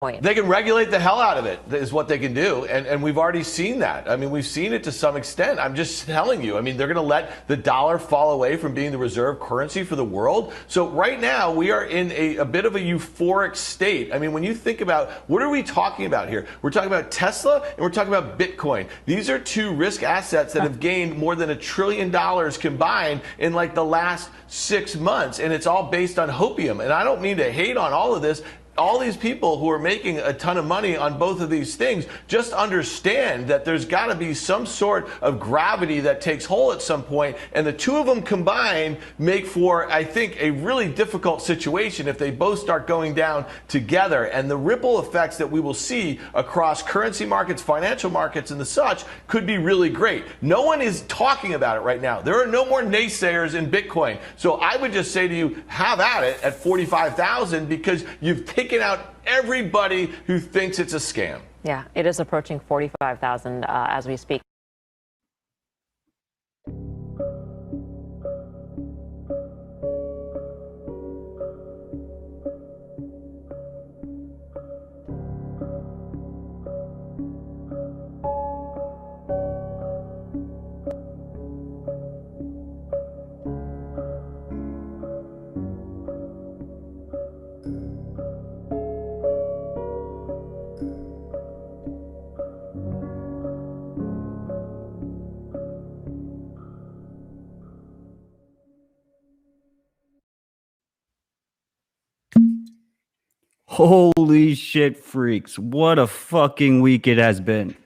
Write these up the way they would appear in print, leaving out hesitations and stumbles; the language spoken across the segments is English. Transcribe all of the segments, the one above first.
They can regulate the hell out of it, is what they can do. And we've already seen that. I mean, we've seen it to some extent. I'm just telling you. I mean, they're going to let the dollar fall away from being the reserve currency for the world. So right now, we are in a bit of a euphoric state. I mean, when you think about, what are we talking about here? We're talking about Tesla and we're talking about Bitcoin. These are two risk assets that have gained more than $1 trillion combined in like the last 6 months. And it's all based on hopium. And I don't mean to hate on all of this. All these people who are making a ton of money on both of these things just understand that there's got to be some sort of gravity that takes hold at some point, and the two of them combined make for, I think, a really difficult situation if they both start going down together. And the ripple effects that we will see across currency markets, financial markets, and the such could be really great. No one is talking about it right now. There are no more naysayers in Bitcoin. So I would just say to you, have at it at 45,000, because you've taken out everybody who thinks it's a scam. Yeah, it is approaching 45,000 as we speak. Holy shit, freaks. What a fucking week it has been.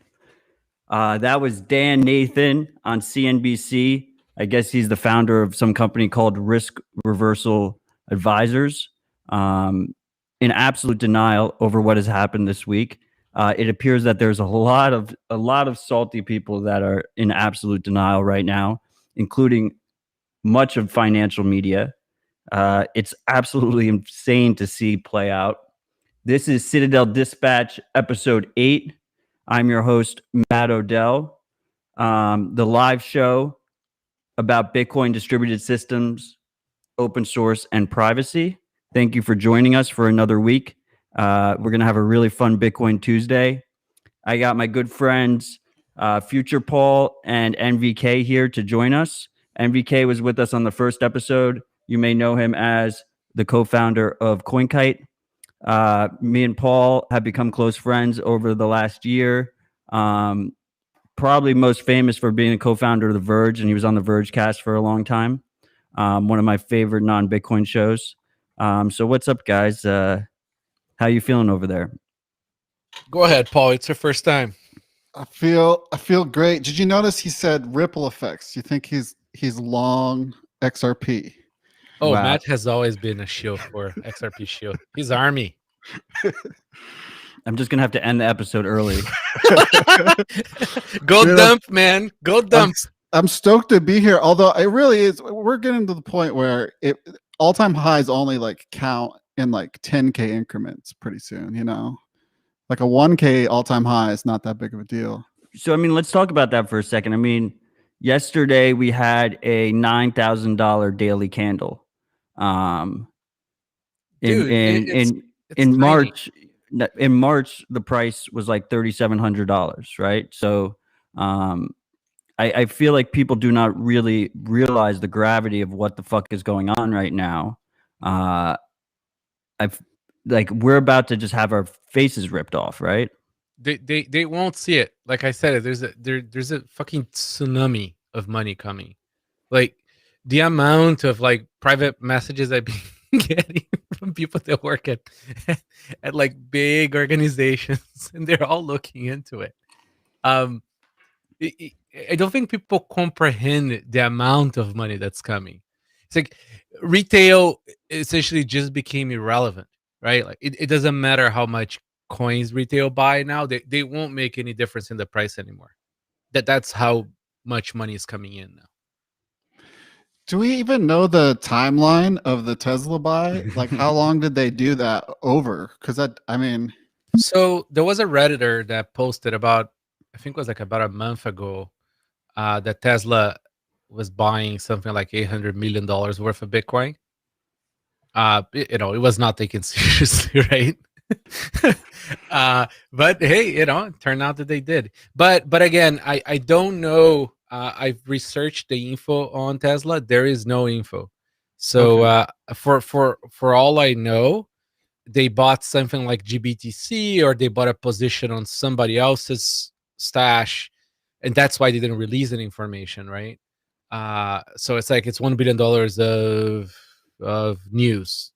That was Dan Nathan on CNBC. I guess he's the founder of some company called Risk Reversal Advisors. In absolute denial over what has happened this week. It appears that there's a lot of salty people that are in absolute denial right now, including much of financial media. It's absolutely insane to see play out. This is Citadel Dispatch, episode 8. I'm your host, Matt Odell. The live show about Bitcoin distributed systems, open source, and privacy. Thank you for joining us for another week. We're going to have a really fun Bitcoin Tuesday. I got my good friends, Future Paul and NVK here to join us. NVK was with us on the first episode. You may know him as the co-founder of CoinKite. Me and Paul have become close friends over the last year. Probably most famous for being a co-founder of The Verge, and he was on The Verge cast for a long time. One of my favorite non-Bitcoin shows. So what's up, guys? How you feeling over there? Go ahead, Paul. It's your first time. I feel great. Did you notice he said ripple effects? You think he's long XRP? Oh, wow. Matt has always been a shield for XRP shield. He's Army. I'm just gonna have to end the episode early. Go dump, man. Go dump. I'm stoked to be here. Although it really is, we're getting to the point where all-time highs only like count in like 10K increments pretty soon. You know, like a 1K all-time high is not that big of a deal. So I mean, let's talk about that for a second. I mean, yesterday we had a $9,000 daily candle. In March, the price was like $3,700, right? So I feel like people do not really realize the gravity of what the fuck is going on right now. We're about to just have our faces ripped off, right? They won't see it. Like I said, there's a fucking tsunami of money coming. Like the amount of like private messages I've been getting from people that work at like big organizations, and they're all looking into it. I don't think people comprehend the amount of money that's coming. It's like retail essentially just became irrelevant, right? Like it doesn't matter how much coins retail buy now. They won't make any difference in the price anymore. That's how much money is coming in now. Do we even know the timeline of the Tesla buy? Like, how long did they do that over? Because so there was a Redditor that posted about, I think it was like about a month ago, that Tesla was buying something like $800 million worth of Bitcoin. It was not taken seriously, right? But hey, it turned out that they did. But again, I don't know. I've researched the info on Tesla. There is no info. So for all I know, they bought something like GBTC, or they bought a position on somebody else's stash, and that's why they didn't release any information, right? So it's like it's $1 billion of news.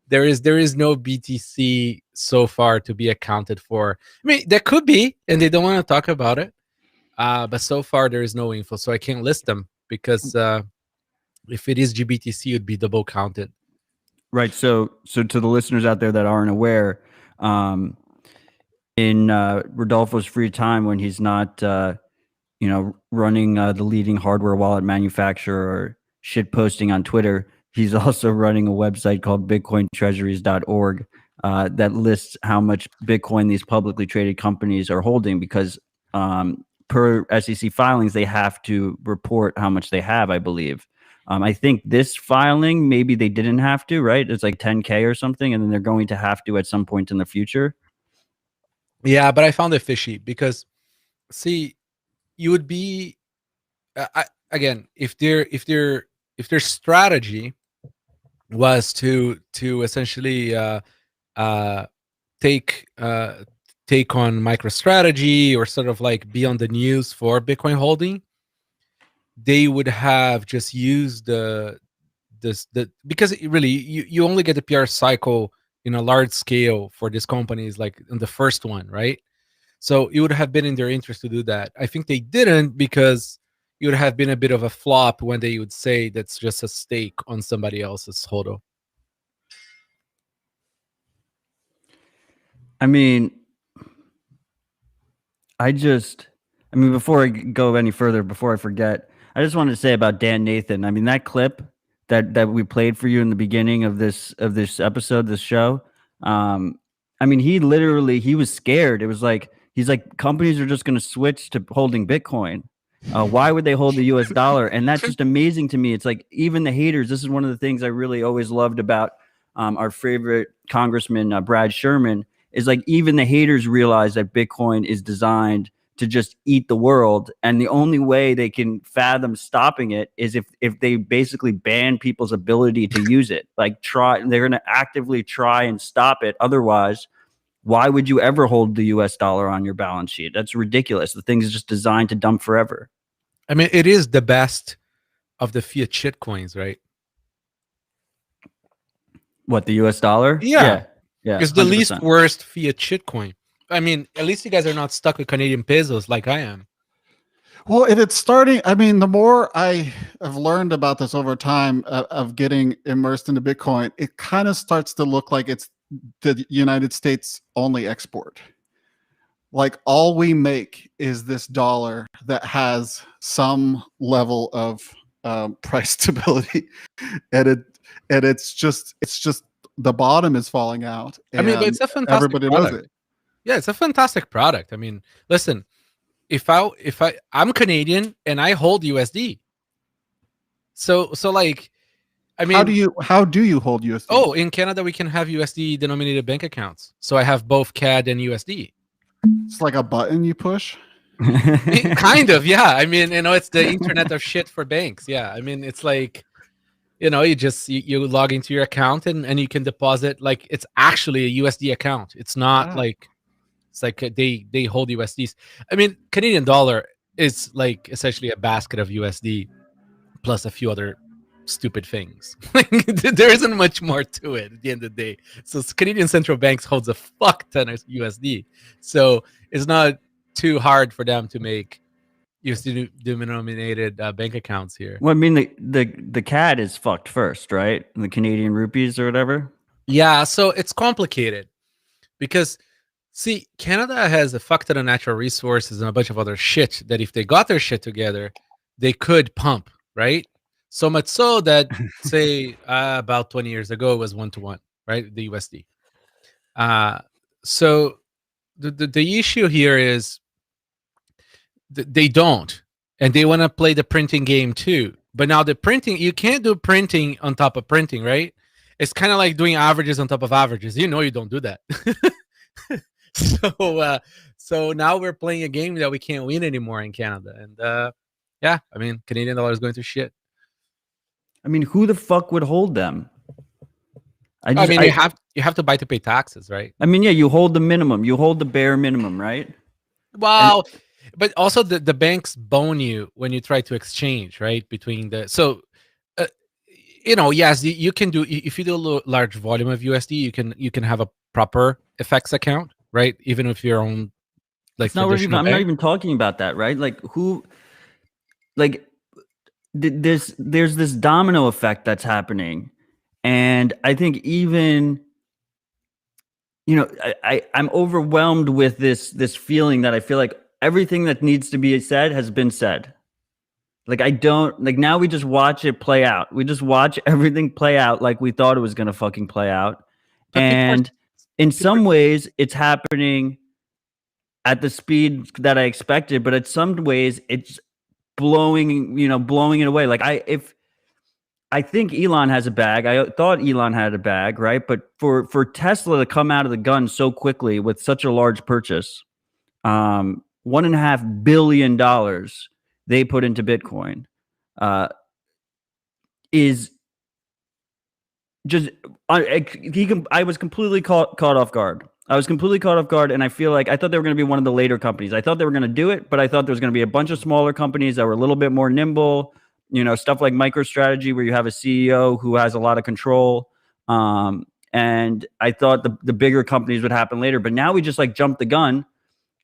There is no BTC so far to be accounted for. I mean, there could be, and they don't want to talk about it. But so far there is no info, so I can't list them because if it is GBTC, it would be double counted. Right. So to the listeners out there that aren't aware, in Rodolfo's free time when he's not, running the leading hardware wallet manufacturer or shit posting on Twitter, he's also running a website called BitcoinTreasuries.org that lists how much Bitcoin these publicly traded companies are holding because per SEC filings, they have to report how much they have, I believe. I think this filing, maybe they didn't have to, right? It's like 10K or something, and then they're going to have to at some point in the future. Yeah, but I found it fishy because, see, you would be again if their strategy was to essentially take on MicroStrategy or sort of like be on the news for Bitcoin holding, they would have just used because really you only get the PR cycle in a large scale for these companies, like in the first one, right? So it would have been in their interest to do that. I think they didn't because it would have been a bit of a flop when they would say that's just a stake on somebody else's hodl. I mean, before I go any further, before I forget, I just wanted to say about Dan Nathan. I mean, that clip that we played for you in the beginning of this episode, this show. I mean, he was scared. It was like he's like, companies are just going to switch to holding Bitcoin. Why would they hold the US dollar? And that's just amazing to me. It's like even the haters. This is one of the things I really always loved about our favorite Congressman Brad Sherman. Is like even the haters realize that Bitcoin is designed to just eat the world, and the only way they can fathom stopping it is if they basically ban people's ability to use it. Like they're going to actively try and stop it. Otherwise, why would you ever hold the US dollar on your balance sheet? That's ridiculous. The thing is just designed to dump forever. I mean, it is the best of the fiat shit coins, right? What, the US dollar? Yeah. It's the 100%. least worst fiat shitcoin. I mean, at least you guys are not stuck with Canadian pesos like I am. Well, and it's starting. I mean, the more I have learned about this over time of getting immersed into Bitcoin, it kind of starts to look like it's the United States only export. Like all we make is this dollar that has some level of price stability, and it's just the bottom is falling out. I mean, but it's a fantastic everybody product. knows it. Yeah, it's a fantastic product. I mean, listen, I'm Canadian and I hold USD. So like, I mean, how do you hold USD? Oh, in Canada we can have USD denominated bank accounts. So I have both CAD and USD. It's like a button you push. Kind of, yeah. I mean, it's the internet of shit for banks. Yeah, I mean, it's like, you log into your account and you can deposit. Like it's actually a USD account. It's not like it's like they hold USDs. I mean, Canadian dollar is like essentially a basket of USD plus a few other stupid things. There isn't much more to it at the end of the day. So Canadian central banks holds a fuck ton of USD. So it's not too hard for them to make USD denominated bank accounts here. Well, I mean, the CAD is fucked first, right? The Canadian rupees or whatever. Yeah, so it's complicated because, see, Canada has a fuck ton of natural resources and a bunch of other shit that if they got their shit together, they could pump, right? So much so that, say, about 20 years ago, it was 1-to-1, right? The USD. So the issue here is they don't, and they want to play the printing game too. But now the printing, you can't do printing on top of printing, right? it's kind of like doing averages on top of averages. You know, you don't do that. So now we're playing a game that we can't win anymore in Canada, and yeah, I mean, Canadian dollar is going to shit. I mean, who the fuck would hold them? I mean, you have to buy to pay taxes, right? I mean, yeah, you hold the minimum, you hold the bare minimum, right? Well, but also the banks bone you when you try to exchange, right? Between the you know, yes, you can do, if you do a large volume of USD, you can have a proper FX account, right? Even if you're on like I'm traditional not bank. even talking about that, right? Like who, like there's this domino effect that's happening, and I think even, you know, I'm overwhelmed with this feeling that I feel like everything that needs to be said has been said. Like I don't, like now we just watch it play out. We just watch everything play out like we thought it was gonna fucking play out. But And in some ways it's happening at the speed that I expected, but in some ways it's blowing it away. Like I think Elon has a bag. I thought Elon had a bag, right? But for Tesla to come out of the gun so quickly with such a large purchase, $1.5 billion they put into Bitcoin, is just I was completely caught off guard. I was completely caught off guard, and I feel like I thought they were going to be one of the later companies. I thought they were going to do it, but I thought there was going to be a bunch of smaller companies that were a little bit more nimble. You know, stuff like MicroStrategy, where you have a CEO who has a lot of control. And I thought the bigger companies would happen later, but now we just like jumped the gun.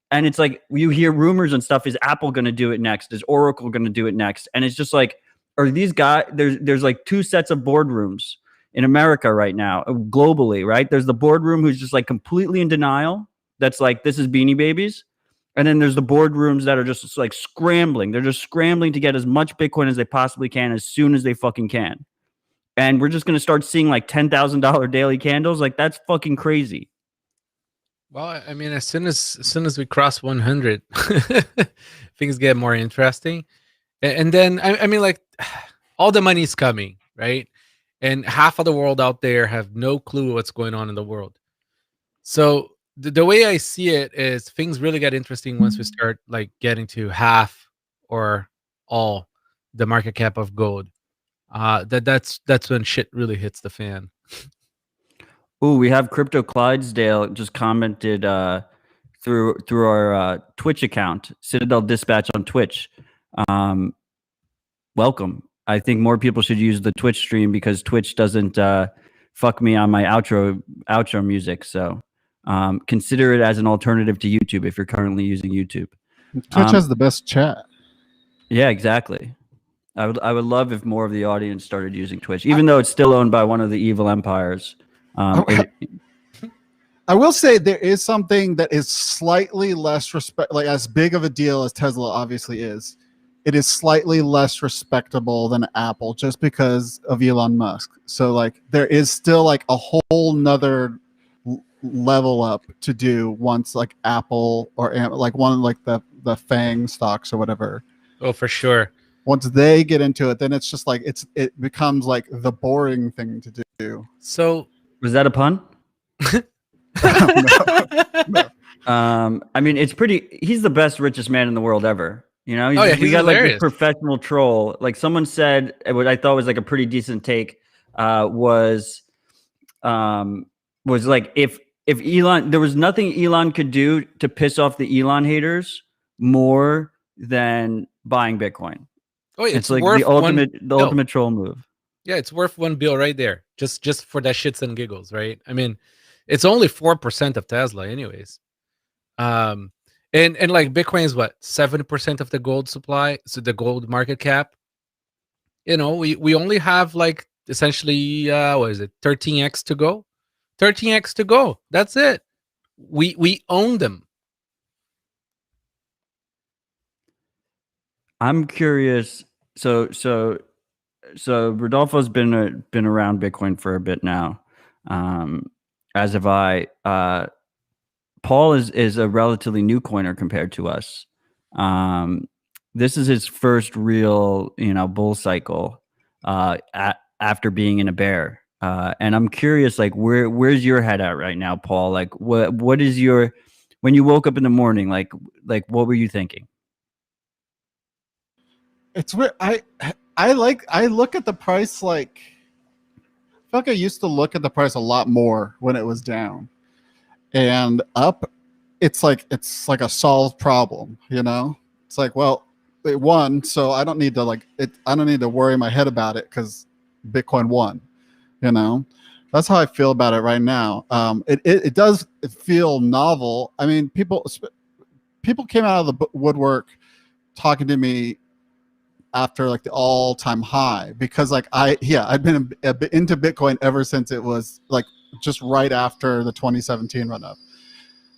And it's like you hear rumors and stuff. Is Apple going to do it next? Is Oracle going to do it next? And it's just like, are these guys? There's like two sets of boardrooms in America right now, globally, right? There's the boardroom who's just like completely in denial. That's like, this is Beanie Babies. And then there's the boardrooms that are just like scrambling. They're just scrambling to get as much Bitcoin as they possibly can as soon as they fucking can. And we're just going to start seeing like $10,000 daily candles. Like that's fucking crazy. Well, I mean, as soon as we cross 100, things get more interesting. And then, I mean, like, all the money's coming, right? And half of the world out there have no clue what's going on in the world. So the way I see it is things really get interesting once we start like getting to half or all the market cap of gold. That's when shit really hits the fan. Oh, we have Crypto Clydesdale just commented through our Twitch account, Citadel Dispatch on Twitch. Welcome. I think more people should use the Twitch stream because Twitch doesn't fuck me on my outro music. So consider it as an alternative to YouTube if you're currently using YouTube. Twitch has the best chat. Yeah, exactly. I would love if more of the audience started using Twitch, even though it's still owned by one of the evil empires. I will say there is something that is slightly less like as big of a deal as Tesla obviously is. It is slightly less respectable than Apple just because of Elon Musk. So like there is still like a whole nother level up to do once like Apple or like one like the FANG stocks or whatever. Oh, for sure. Once they get into it, then it's just like it becomes like the boring thing to do. So was that a pun? No. I mean, it's pretty. He's the best, richest man in the world ever. You know, he's we got hilarious. like this professional troll. Like someone said, what I thought was like a pretty decent take was like if Elon, there was nothing Elon could do to piss off the Elon haters more than buying Bitcoin. Oh, it's like worth the ultimate troll move. Yeah, it's worth $1 billion right there, just for that shits and giggles, right? I mean, it's only 4% of Tesla, anyways. And like Bitcoin is what, 7% of the gold supply, so the gold market cap. You know, we only have like essentially what is it, 13x to go, 13x to go. That's it. We own them. I'm curious. So Rodolfo's been around Bitcoin for a bit now, as have I. Paul is a relatively new coiner compared to us. This is his first real bull cycle after being in a bear. And I'm curious, like, where's your head at right now, Paul? Like, what is your, when you woke up in the morning, like what were you thinking? It's weird. I look at the price like, I feel like I used to look at the price a lot more when it was down, and up. It's like a solved problem, you know. It's like, well, it won, so I don't need to like it. I don't need to worry my head about it because Bitcoin won. You know, that's how I feel about it right now. It does feel novel. I mean, people came out of the woodwork talking to me after like the all-time high, because like I'd been a bit into Bitcoin ever since it was like just right after the 2017 run up.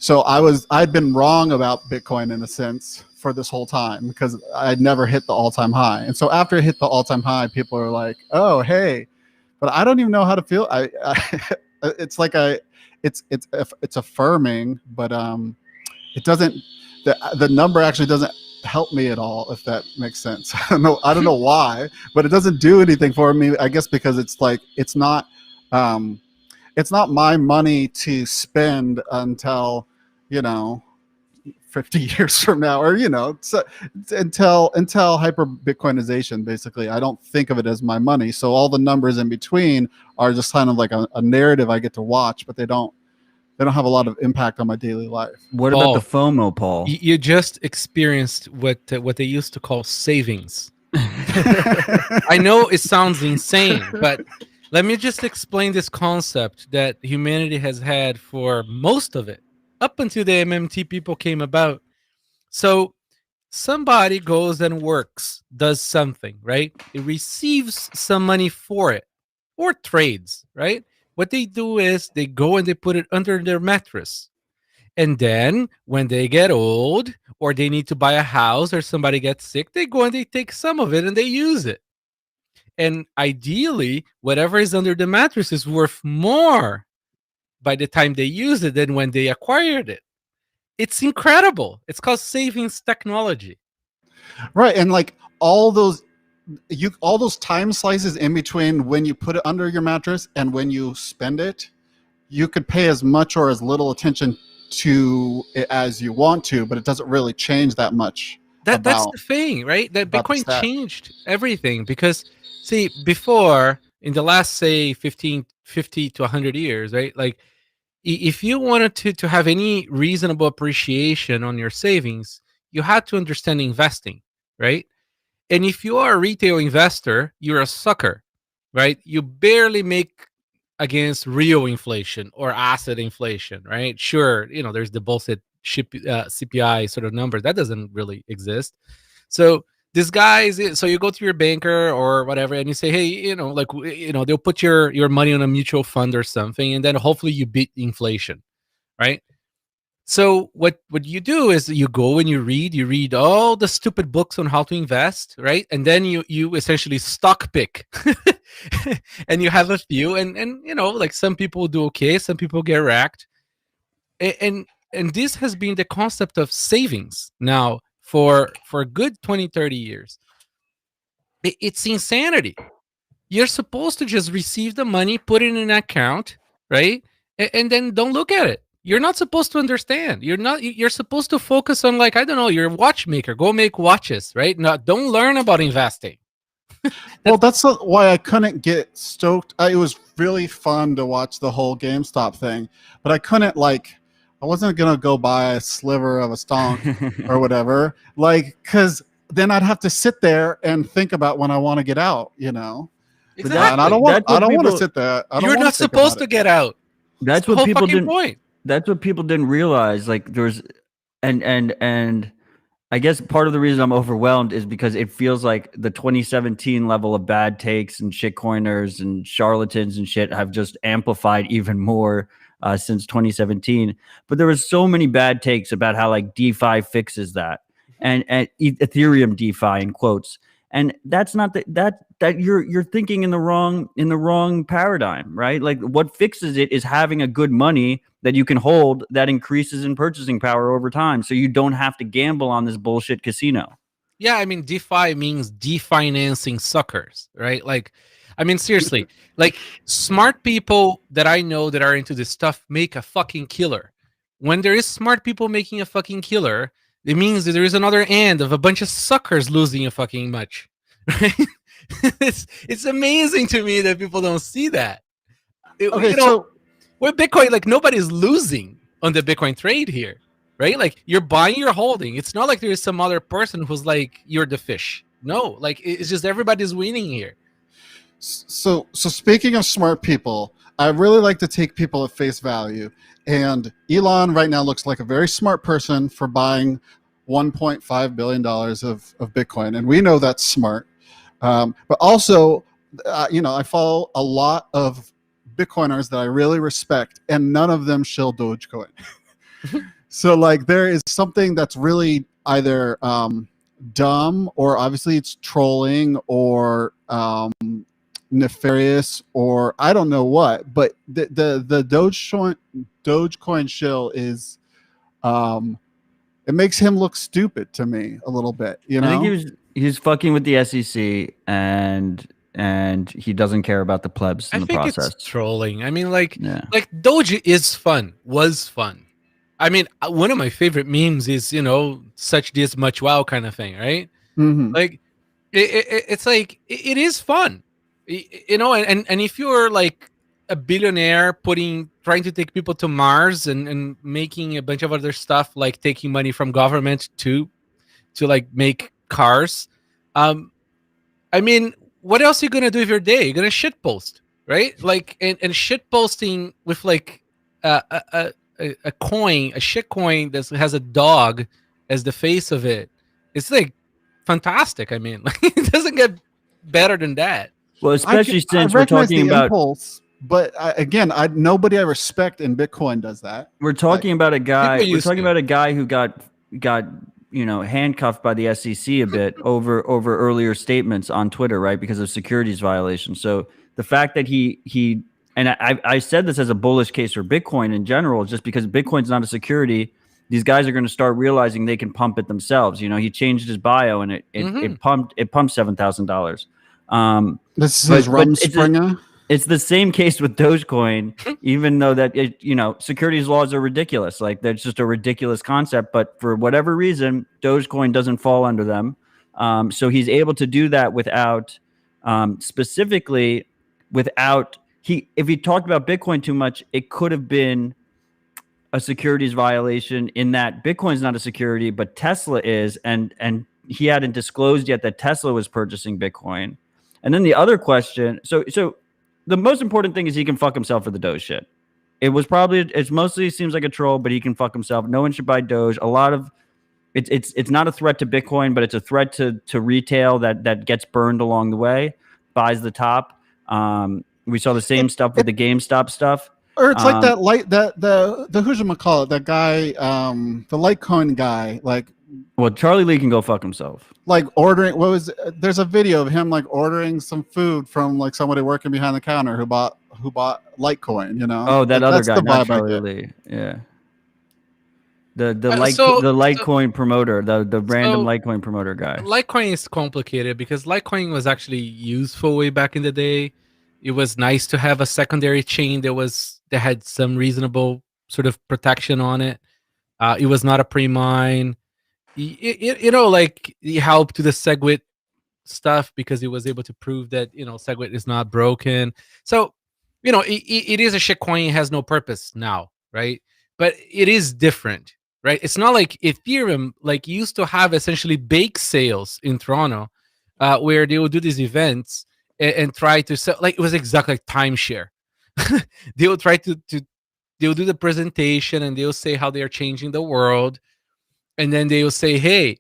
So I'd been wrong about Bitcoin in a sense for this whole time because I'd never hit the all-time high. And so after it hit the all-time high, people are like, "Oh, hey," but I don't even know how to feel. It's like it's affirming, but it doesn't. The number actually doesn't help me at all, if that makes sense. I don't know why, but it doesn't do anything for me. I guess because it's like it's not my money to spend until, you know, 50 years from now, or, you know, so, until hyper Bitcoinization. Basically, I don't think of it as my money. So all the numbers in between are just kind of like a narrative I get to watch, but they don't have a lot of impact on my daily life. What about the FOMO, Paul? You just experienced what they used to call savings. I know it sounds insane, but let me just explain this concept that humanity has had for most of it, up until the MMT people came about. So somebody goes and works, does something, right? It receives some money for it, or trades, right? What they do is they go and they put it under their mattress. And then when they get old, or they need to buy a house, or somebody gets sick, they go and they take some of it and they use it. And ideally, whatever is under the mattress is worth more by the time they use it than when they acquired it. It's incredible. It's called savings technology. Right. And like all those time slices in between when you put it under your mattress and when you spend it, you could pay as much or as little attention to it as you want to, but it doesn't really change that much. That's the thing, right? That Bitcoin changed everything, because see, before, in the last, say, 50 to 100 years, right? Like, if you wanted to have any reasonable appreciation on your savings, you had to understand investing, right? And if you are a retail investor, you're a sucker, right? You barely make against real inflation or asset inflation, right? Sure, you know, there's the bullshit CPI sort of number that doesn't really exist. So this guy so you go to your banker or whatever and you say, hey, you know, like, you know, they'll put your money on a mutual fund or something, and then hopefully you beat inflation, right? So what you do is you go and you read all the stupid books on how to invest, right? And then you essentially stock pick. And you have a few, and you know, like, some people do okay, some people get wrecked. And this has been the concept of savings now for a good 20-30 years. It's insanity. You're supposed to just receive the money, put it in an account, right? And then don't look at it. You're not supposed to understand. You're supposed to focus on, like, I don't know, you're a watchmaker, go make watches, right? No, don't learn about investing. Well, that's why I couldn't get stoked. It was really fun to watch the whole GameStop thing, but I couldn't, like, I wasn't going to go buy a sliver of a stonk or whatever, like, because then I'd have to sit there and think about when I want to get out, you know? Exactly. And I don't want to sit there. You're not supposed to get out. That's what people didn't. Point. That's what people didn't realize. Like, there's, and I guess part of the reason I'm overwhelmed is because it feels like the 2017 level of bad takes and shitcoiners and charlatans and shit have just amplified even more since 2017. But there was so many bad takes about how, like, DeFi fixes that, and Ethereum DeFi in quotes. And that's not that you're thinking in the wrong paradigm, right? Like, what fixes it is having a good money that you can hold that increases in purchasing power over time, so you don't have to gamble on this bullshit casino. Yeah, I mean, DeFi means definancing suckers, right? Like, I mean, seriously, like smart people that I know that are into this stuff make a fucking killer. When there is smart people making a fucking killer, it means that there is another end of a bunch of suckers losing a fucking much, right? It's amazing to me that people don't see that. Okay, You know, so with Bitcoin, like nobody's losing on the Bitcoin trade here, right? Like you're buying, you're holding. It's not like there's some other person who's like you're the fish. No, like it's just everybody's winning here. so speaking of smart people, I really like to take people at face value. And Elon right now looks like a very smart person for buying $1.5 billion of Bitcoin. And we know that's smart. But also, I follow a lot of Bitcoiners that I really respect, and none of them shill Dogecoin. So like there is something that's really either dumb, or obviously it's trolling, or nefarious, or I don't know what, but the Dogecoin shill is it makes him look stupid to me a little bit, you know. I think he's fucking with the SEC, and he doesn't care about the plebs in I the think process. it's trolling. I mean, like Yeah. Doge is fun, was fun. I mean, one of my favorite memes is such this much wow kind of thing, right? Mhm. Like it's like it is fun, and if you're like a billionaire trying to take people to Mars and making a bunch of other stuff, like taking money from government to like make cars, I mean, what else are you gonna do with your day? You're gonna shit post, right? Like and shit posting with like a coin, a shit coin that has a dog as the face of it. It's like fantastic. I mean, like it doesn't get better than that. Well, especially since we're recognize talking the about impulse, but nobody I respect in Bitcoin does that. we're talking about a guy. People We're used talking to. about a guy who got handcuffed by the SEC a bit over earlier statements on Twitter, right, because of securities violations. So the fact that he and I said this as a bullish case for Bitcoin in general, just because Bitcoin's not a security. These guys are going to start realizing they can pump it themselves. He changed his bio and it pumped $7,000. This is his Rumspringa. It's the same case with Dogecoin, even though that securities laws are ridiculous. Like that's just a ridiculous concept. But for whatever reason, Dogecoin doesn't fall under them. So he's able to do that without, specifically, if he talked about Bitcoin too much, it could have been a securities violation in that Bitcoin's not a security, but Tesla is, and he hadn't disclosed yet that Tesla was purchasing Bitcoin. And then the other question, so the most important thing is he can fuck himself for the Doge shit. It's mostly seems like a troll, but he can fuck himself. No one should buy Doge. A lot of it's not a threat to Bitcoin, but it's a threat to retail that gets burned along the way, buys the top. We saw the same stuff with the GameStop stuff. Or it's like the who'chamacallit, that guy, the Litecoin guy, like. Well, Charlie Lee can go fuck himself. Like ordering, there's a video of him like ordering some food from like somebody working behind the counter who bought Litecoin, Oh, that other guy, not vibe Charlie Lee. Yeah. The Litecoin promoter, the random Litecoin promoter guy. Litecoin is complicated because Litecoin was actually useful way back in the day. It was nice to have a secondary chain that had some reasonable sort of protection on it. It was not a pre-mine. Like it helped to the SegWit stuff because it was able to prove that SegWit is not broken. So it is a shitcoin. It has no purpose now, right? But it is different, right? It's not like Ethereum like used to have essentially bake sales in Toronto, where they would do these events and try to sell. Like it was exactly like timeshare. They will try to they'll do the presentation and they'll say how they are changing the world. And then they will say, hey,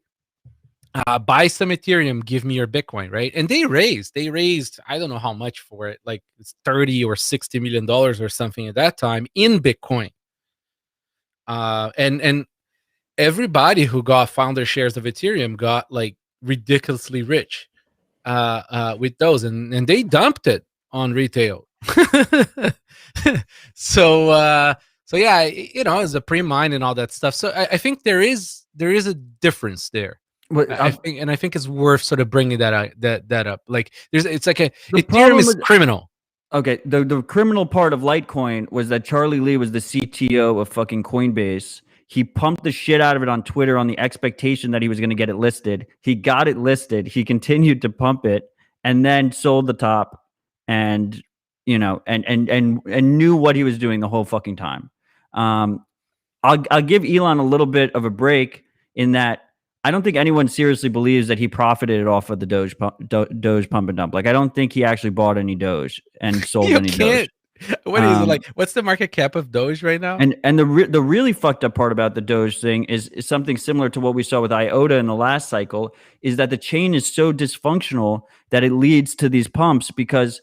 buy some Ethereum, give me your Bitcoin, right? And they raised, I don't know how much for it, like it's $30 or $60 million or something at that time in Bitcoin. And everybody who got founder shares of Ethereum got like ridiculously rich with those, and they dumped it on retail. So yeah, it's a pre-mine and all that stuff. So I think there is a difference there. I think it's worth sort of bringing that up. Like, it's like The Ethereum problem is with- criminal. Okay, the criminal part of Litecoin was that Charlie Lee was the CTO of fucking Coinbase. He pumped the shit out of it on Twitter on the expectation that he was going to get it listed. He got it listed. He continued to pump it and then sold the top and and knew what he was doing the whole fucking time. I'll give Elon a little bit of a break in that I don't think anyone seriously believes that he profited off of the Doge pump and dump. Like, I don't think he actually bought any Doge and sold You any can't. Doge. What is it like? What's the market cap of Doge right now? And the really fucked up part about the Doge thing is something similar to what we saw with IOTA in the last cycle, is that the chain is so dysfunctional that it leads to these pumps because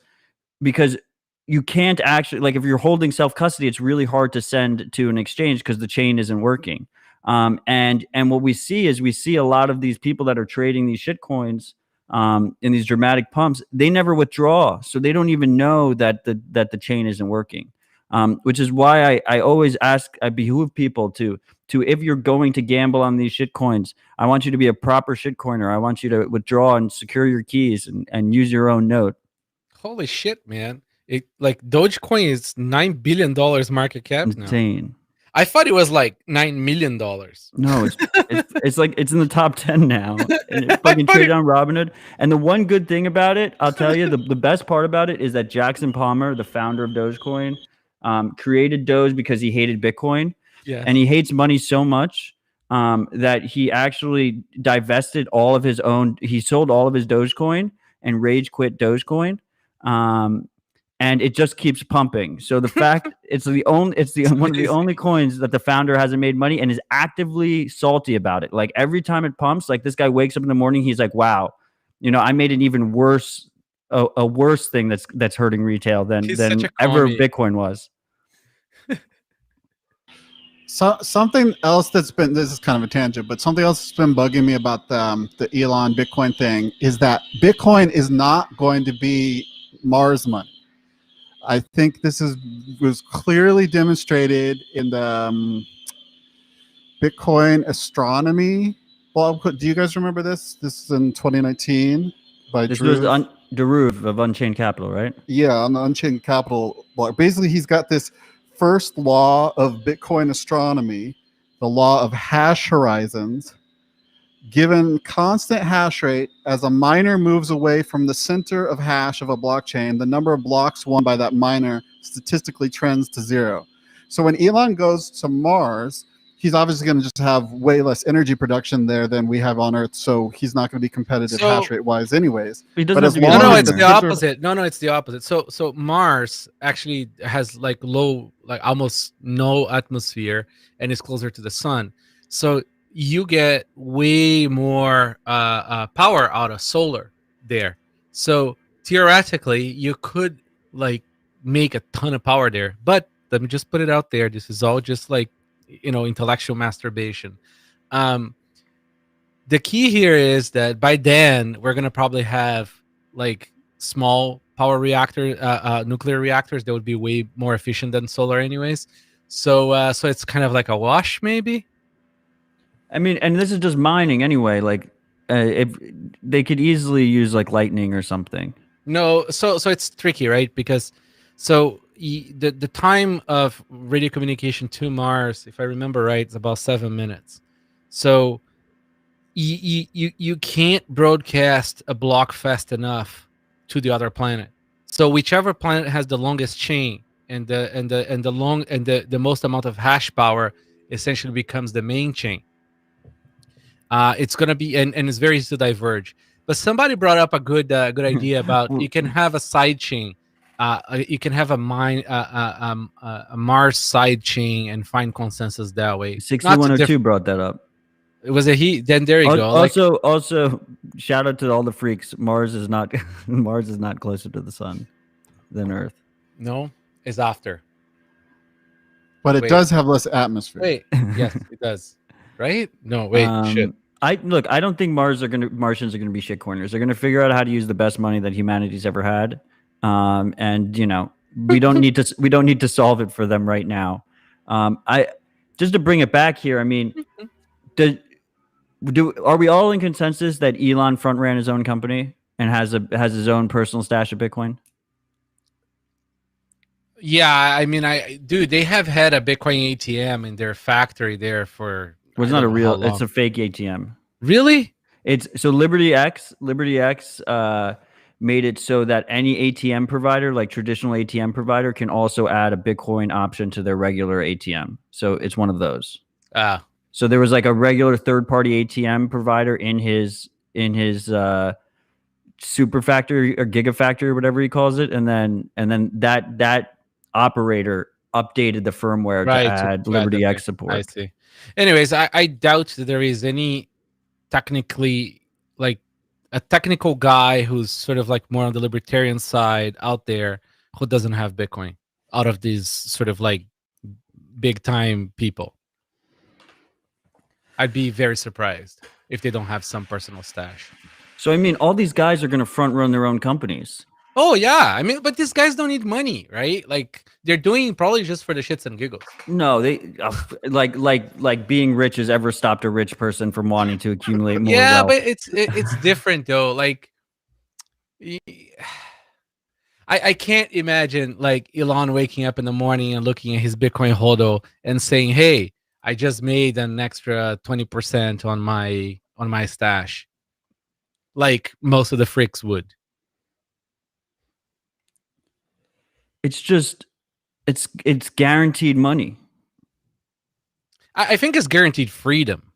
you can't actually, like, if you're holding self-custody, it's really hard to send to an exchange because the chain isn't working. And what we see is a lot of these people that are trading these shit coins in these dramatic pumps, they never withdraw. So they don't even know that the chain isn't working. Which is why I always I behoove people to if you're going to gamble on these shit coins, I want you to be a proper shit coiner. I want you to withdraw and secure your keys and use your own node. Holy shit, man. Like, Dogecoin is $9 billion market cap now. Insane. I thought it was like $9 million. No, it's like it's in the top 10 now. And it's fucking traded on Robinhood. And the one good thing about it, I'll tell you, the best part about it is that Jackson Palmer, the founder of Dogecoin, created Doge because he hated Bitcoin. Yeah. And he hates money so much that he actually divested all of his own. He sold all of his Dogecoin and rage quit Dogecoin. And it just keeps pumping. So the fact it's one of the only coins that the founder hasn't made money and is actively salty about it. Like, every time it pumps, like, this guy wakes up in the morning, he's like, wow, I made an even worse, a worse thing that's hurting retail than ever Bitcoin was. So something else this is kind of a tangent, but something else that's been bugging me about the Elon Bitcoin thing is that Bitcoin is not going to be Mars money. I think this was clearly demonstrated in the Bitcoin astronomy blog. Do you guys remember this? This is in 2019 by This Drew. was Deruve of Unchained Capital, right? Yeah, on the Unchained Capital blog. Basically, he's got this first law of Bitcoin astronomy, the law of hash horizons. Given constant hash rate, as a miner moves away from the center of hash of a blockchain, the number of blocks won by that miner statistically trends to zero. So when Elon goes to Mars, he's obviously going to just have way less energy production there than we have on Earth. So he's not going to be competitive hash rate wise anyways. He doesn't But have to be No, a it's miner. the opposite. No, it's the opposite. So Mars actually has like almost no atmosphere and is closer to the sun. So you get way more power out of solar there. So theoretically, you could like make a ton of power there. But let me just put it out there. This is all just like, intellectual masturbation. The key here is that by then we're gonna probably have like small power nuclear reactors that would be way more efficient than solar, anyways. So it's kind of like a wash, maybe. I mean, and this is just mining anyway. Like, if they could easily use like lightning or something. No, so it's tricky, right? Because the time of radio communication to Mars, if I remember right, is about 7 minutes. So you can't broadcast a block fast enough to the other planet. So whichever planet has the longest chain and the most amount of hash power essentially becomes the main chain. It's gonna be and it's very easy to diverge. But somebody brought up a good idea about you can have a side chain. You can have a Mars side chain and find consensus that way. 6102 brought that up. It was a he. Then there you go. Also, shout out to all the freaks. Mars is not closer to the sun than Earth. No, it's after. But it does have less atmosphere. Wait, yes, it does. Right? No, wait, shit. I don't think Martians are gonna be shit corners. They're gonna figure out how to use the best money that humanity's ever had. And we don't need to solve it for them right now. I just to bring it back here. I mean, Are we all in consensus that Elon front ran his own company and has his own personal stash of Bitcoin? Yeah, I mean, dude, they have had a Bitcoin ATM in their factory there for. Well, it's I not a don't know how real. It's long. a fake ATM. Really? It's so Liberty X made it so that any ATM provider, like traditional ATM provider, can also add a Bitcoin option to their regular ATM. So it's one of those. So there was like a regular third-party ATM provider in his super factory or gigafactory or whatever he calls it, and then that operator updated the firmware to add Liberty X support. I see. Anyways, I doubt that there is any technically like a technical guy who's sort of like more on the libertarian side out there who doesn't have Bitcoin out of these sort of like big time people. I'd be very surprised if they don't have some personal stash. So I mean, all these guys are going to front run their own companies. Oh yeah, I mean, but these guys don't need money, right? Like they're doing probably just for the shits and giggles. No, they like being rich has ever stopped a rich person from wanting to accumulate more. Yeah, wealth. but it's different though. Like, I can't imagine like Elon waking up in the morning and looking at his Bitcoin hodl and saying, "Hey, I just made an extra 20% on my stash," like most of the freaks would. It's just, it's guaranteed money. I think it's guaranteed freedom.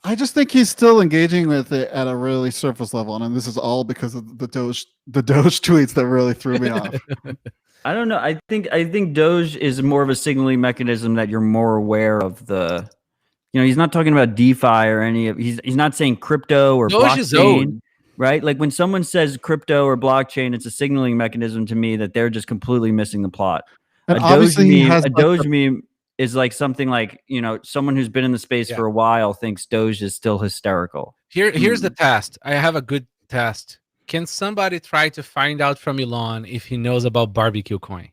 I just think he's still engaging with it at a really surface level, and this is all because of the Doge tweets that really threw me off. I don't know. I think Doge is more of a signaling mechanism that you're more aware of the. He's not talking about DeFi or any of. He's not saying crypto or Doge is blockchain, right? Like when someone says crypto or blockchain, it's a signaling mechanism to me that they're just completely missing the plot. And A obviously, he has Doge meme is like something like, someone who's been in the space for a while thinks Doge is still hysterical. Here's the test. I have a good test. Can somebody try to find out from Elon if he knows about barbecue coin?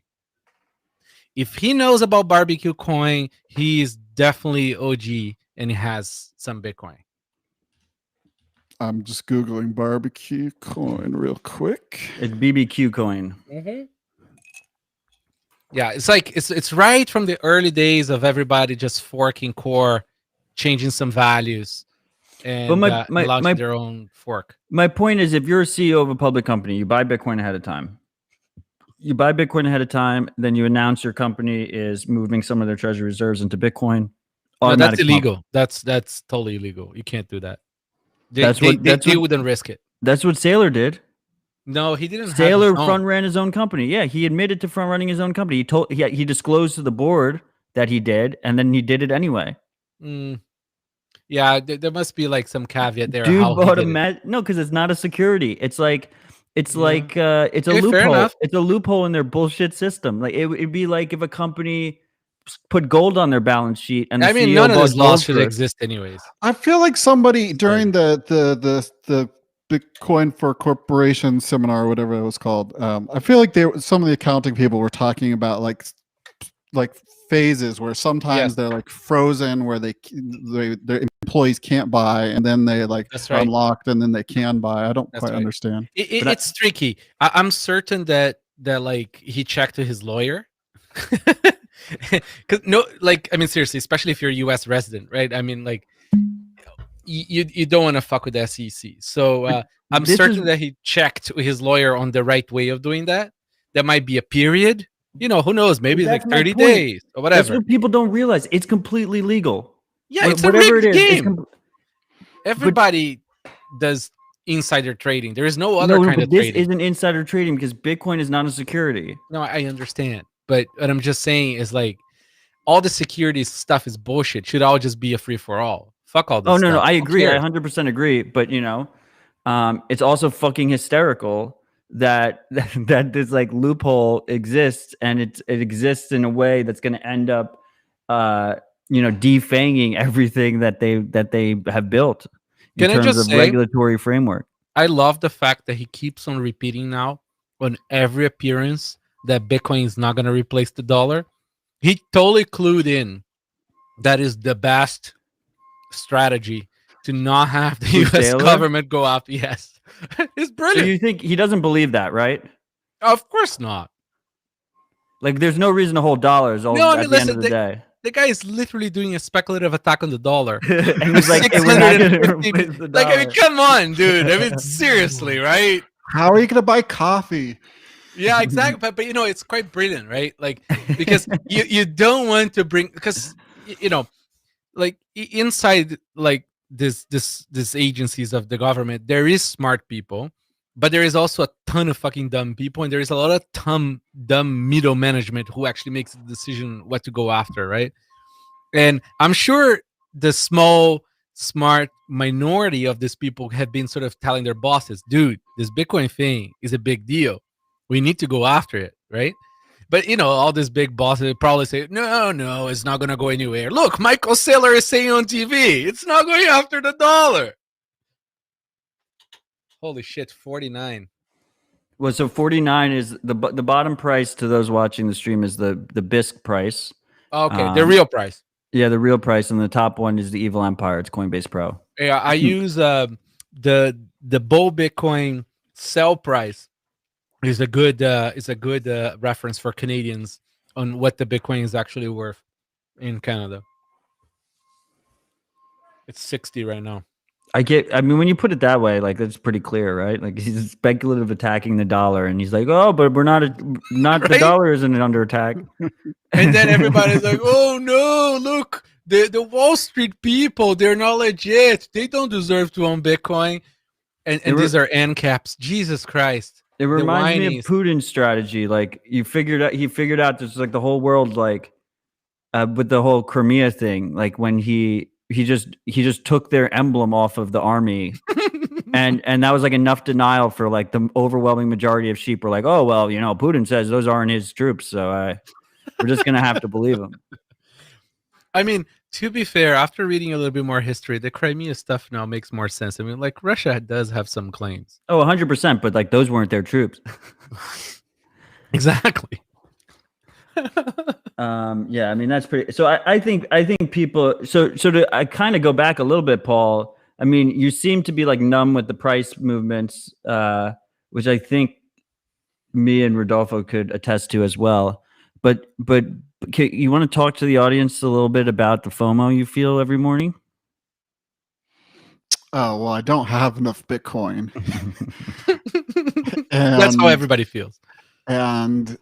If he knows about barbecue coin, he is definitely OG and he has some Bitcoin. I'm just Googling barbecue coin real quick. It's BBQ coin. Mm-hmm. Yeah, it's like it's right from the early days of everybody just forking core, changing some values, and launching their own fork. My point is, if you're a CEO of a public company, you buy Bitcoin ahead of time. Then you announce your company is moving some of their treasury reserves into Bitcoin. No, that's illegal. That's totally illegal. You can't do that. They wouldn't risk it. That's what Saylor did. No, he didn't. Saylor front ran his own company. Yeah, he admitted to front running his own company. He disclosed to the board that he did, and then he did it anyway. Yeah, there must be like some caveat there. Dude bought no, because it's not a security. It's a loophole. It's a loophole in their bullshit system. Like it'd be like if a company put gold on their balance sheet, and CEO none of those laws should exist anyways. I feel like somebody during the Bitcoin for Corporations seminar or whatever it was called. I feel like some of the accounting people were talking about like phases where sometimes they're like frozen, where their employees can't buy, and then they are unlocked, and then they can buy. I don't quite understand. It's tricky. I'm certain that like he checked to his lawyer. Seriously, especially if you're a U.S. resident, right? I mean, like, you don't want to fuck with the SEC. So I'm certain that he checked his lawyer on the right way of doing that. There might be a period. Who knows? Maybe it's like 30 days or whatever. That's what people don't realize. It's completely legal. Yeah, it's whatever it is. Everybody does insider trading. There is no other kind of trading. This isn't insider trading because Bitcoin is not a security. No, I understand. But what I'm just saying is like all the security stuff is bullshit. Should all just be a free for all. Fuck all this. Oh no, I agree. I 100% agree. But it's also fucking hysterical that this like loophole exists, and it exists in a way that's going to end up, defanging everything that they have built in terms of regulatory framework. I love the fact that he keeps on repeating now on every appearance that Bitcoin is not going to replace the dollar. He totally clued in that is the best strategy to not have the Bruce U.S. Taylor? government go after. Yes, it's So brilliant. you think he doesn't believe that, right? Of course not. Like, there's no reason to hold dollars No, I at mean, the end of listen, the day. The guy is literally doing a speculative attack on the dollar. And he's like, hey, we're not going to 650 replace the Like, I mean, dollar. come on, dude. I mean, seriously, right? How are you gonna buy coffee? Yeah, exactly. But you know, it's quite brilliant, right? Like, because you don't want to bring, because you know, like inside like this agencies of the government, there is smart people, but there is also a ton of fucking dumb people, and there is a lot of dumb middle management who actually makes the decision what to go after, right? And I'm sure the small smart minority of these people have been sort of telling their bosses, dude, this Bitcoin thing is a big deal, we need to go after it, right? But you know, all these big bosses probably say, no, it's not gonna go anywhere. Look, Michael Saylor is saying on TV, it's not going after the dollar. Holy shit, 49. Well, so 49 is the bottom price to those watching the stream is the BISC price. Okay, the real price. Yeah, the real price, and the top one is the Evil Empire. It's Coinbase Pro. Yeah, I use the Bull Bitcoin sell price is a good reference for Canadians on what the Bitcoin is actually worth in Canada. It's 60 right now. I mean, when you put it that way, like, that's pretty clear, right? Like, he's speculative attacking the dollar, and he's like, oh, but we're not Right? The dollar isn't under attack. And then everybody's like, oh no, look, the Wall Street people, they're not legit. They don't deserve to own Bitcoin. And these are ANCAPs. Jesus Christ. It reminds me whinies. of Putin's strategy. Like, he figured out there's like the whole world, like, with the whole Crimea thing, like when he just took their emblem off of the army, and that was like enough denial for like the overwhelming majority of sheep were like, oh well, you know, Putin says those aren't his troops, so we're just gonna have to believe him. I mean, to be fair, after reading a little bit more history, the Crimea stuff now makes more sense. I mean, like, Russia does have some claims. Oh, 100%, but like those weren't their troops. Exactly. Yeah, I mean, that's pretty. So I think people. I kind of go back a little bit, Paul. I mean, you seem to be like numb with the price movements, which I think me and Rodolfo could attest to as well. But you want to talk to the audience a little bit about the FOMO you feel every morning? Oh, well, I don't have enough Bitcoin. That's how everybody feels. And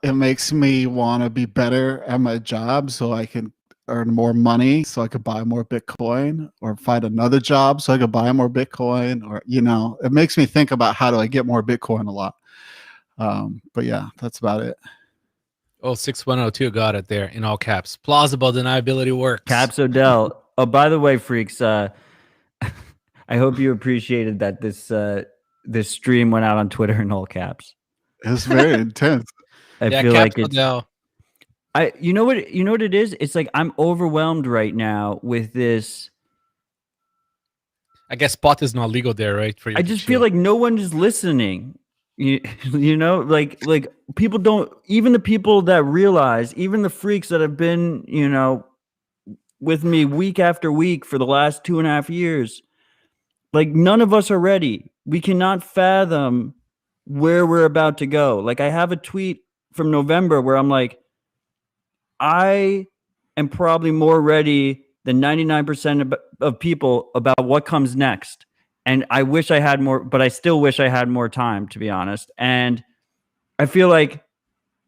it makes me want to be better at my job so I can earn more money, so I could buy more Bitcoin, or find another job so I could buy more Bitcoin, or, you know, it makes me think about how do I get more Bitcoin a lot. But yeah, that's about it. Oh, 6102 got it there in all caps. Plausible deniability works. Capsodel. Oh, by the way, freaks, I hope you appreciated that this stream went out on Twitter in all caps. It's very intense. I Yeah, feel like it's. Capsodel. You know what it is? It's like I'm overwhelmed right now with this. I guess spot is not legal there, right? For you I to just chill. feel like no one is listening. You know, like people don't, even the people that realize, even the freaks that have been, you know, with me week after week for the last 2.5 years, like none of us are ready. We cannot fathom where we're about to go. Like, I have a tweet from November where I'm like, I am probably more ready than 99% of people about what comes next. And I wish I had more, but I still wish I had more time, to be honest. And I feel like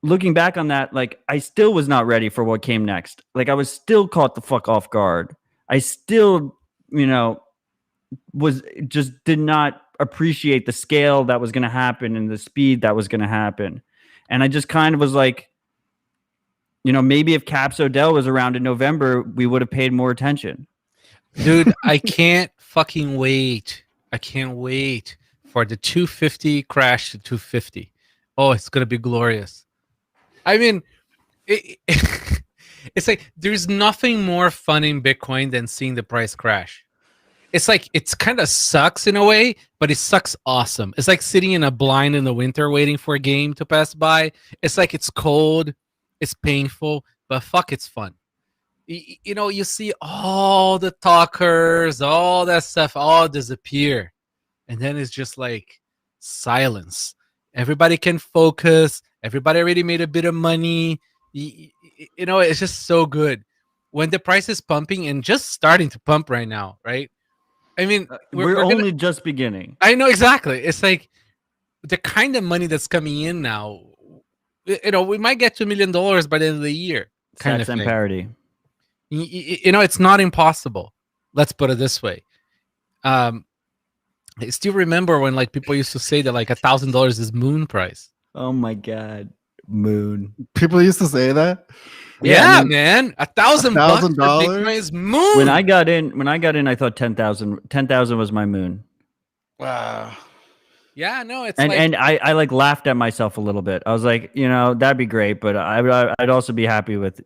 looking back on that, like I still was not ready for what came next. Like I was still caught the fuck off guard. I still, you know, did not appreciate the scale that was going to happen and the speed that was going to happen. And I just kind of was like, you know, maybe if Capsodel was around in November, we would have paid more attention. Dude, I can't fucking wait. I can't wait for the 250 crash to 250. Oh, it's going to be glorious. I mean, it's like there's nothing more fun in Bitcoin than seeing the price crash. It's like it's kind of sucks in a way, but it sucks awesome. It's like sitting in a blind in the winter waiting for a game to pass by. It's like it's cold, it's painful, but fuck, it's fun. You see all the talkers, all that stuff, all disappear, and then it's just like silence. Everybody can focus. Everybody already made a bit of money. It's just so good when the price is pumping and just starting to pump right now, right? I mean, We're only just beginning. I know exactly. It's like the kind of money that's coming in now. We might get $2 million by the end of the year. Kind Stats of and thing. parity. It's not impossible. Let's put it this way. I still remember when like people used to say that like $1,000 is moon price. Oh my god, moon. People used to say that. Yeah, man, $1,000 $1,000? for Bitcoin is moon. When I got in, I thought 10,000. 10,000 was my moon. Wow. Yeah, no, it's And I like laughed at myself a little bit. I was like, that'd be great, but I'd also be happy with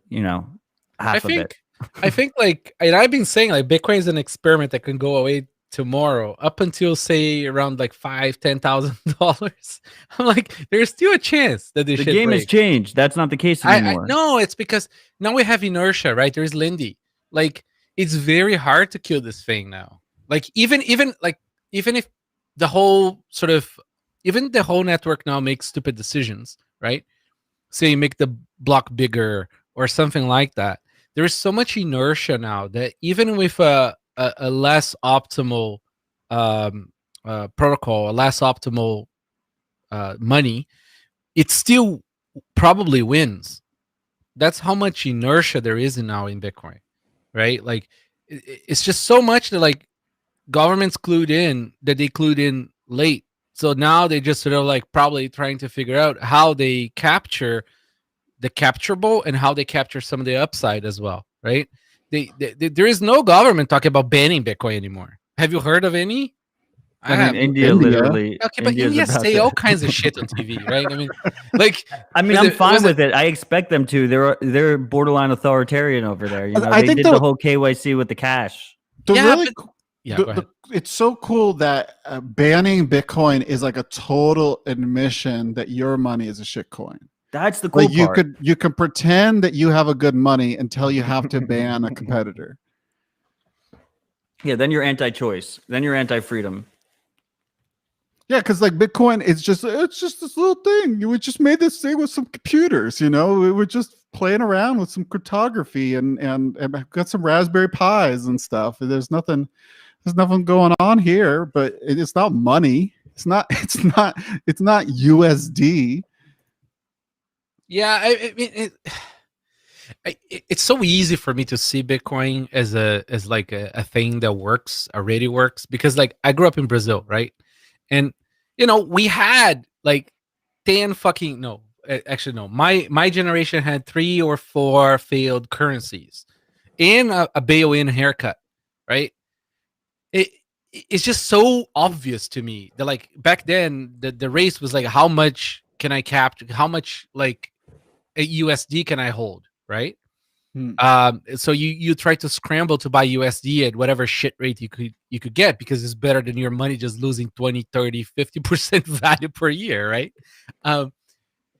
half of it. I think like, and I've been saying like Bitcoin is an experiment that can go away tomorrow up until say around like $5,000-$10,000. I'm like, there's still a chance that this The shit game has breaks. changed. That's not the case anymore. No, it's because now we have inertia, right? There's Lindy. Like, it's very hard to kill this thing now. Like, even if the whole even the whole network now makes stupid decisions, right? Say you make the block bigger or something like that. There is so much inertia now that even with a less optimal protocol, a less optimal money, it still probably wins. That's how much inertia there is now in Bitcoin, right? Like, it's just so much that like governments clued in that they clued in late. So now they just sort of like probably trying to figure out how they capture the capturable and how they capture some of the upside as well, right? There is no government talking about banning Bitcoin anymore. Have you heard of any? I mean, India literally. Okay, but India say all kinds of shit on TV, right? I mean, like, I'm fine with it. I expect them to. They're borderline authoritarian over there. I they think did the whole KYC with the cash. Go ahead. It's so cool that banning Bitcoin is like a total admission that your money is a shit coin. That's the cool part. You can pretend that you have a good money until you have to ban a competitor. Yeah, then you're anti-choice. Then you're anti-freedom. Yeah, because like Bitcoin, it's just this little thing. We just made this thing with some computers. We were just playing around with some cryptography and got some Raspberry Pis and stuff. There's nothing going on here, but it's not money. It's not USD. Yeah, I mean, it's so easy for me to see Bitcoin as a thing that already works, because like I grew up in Brazil, right? And we had like 10 fucking no, actually no, my generation had 3 or 4 failed currencies and a bail-in haircut, right? It's just so obvious to me that like back then the race was like, how much can I capture? How much like a USD can I hold, right? So you try to scramble to buy USD at whatever shit rate you could get, because it's better than your money just losing 20, 30, 50% value per year, right?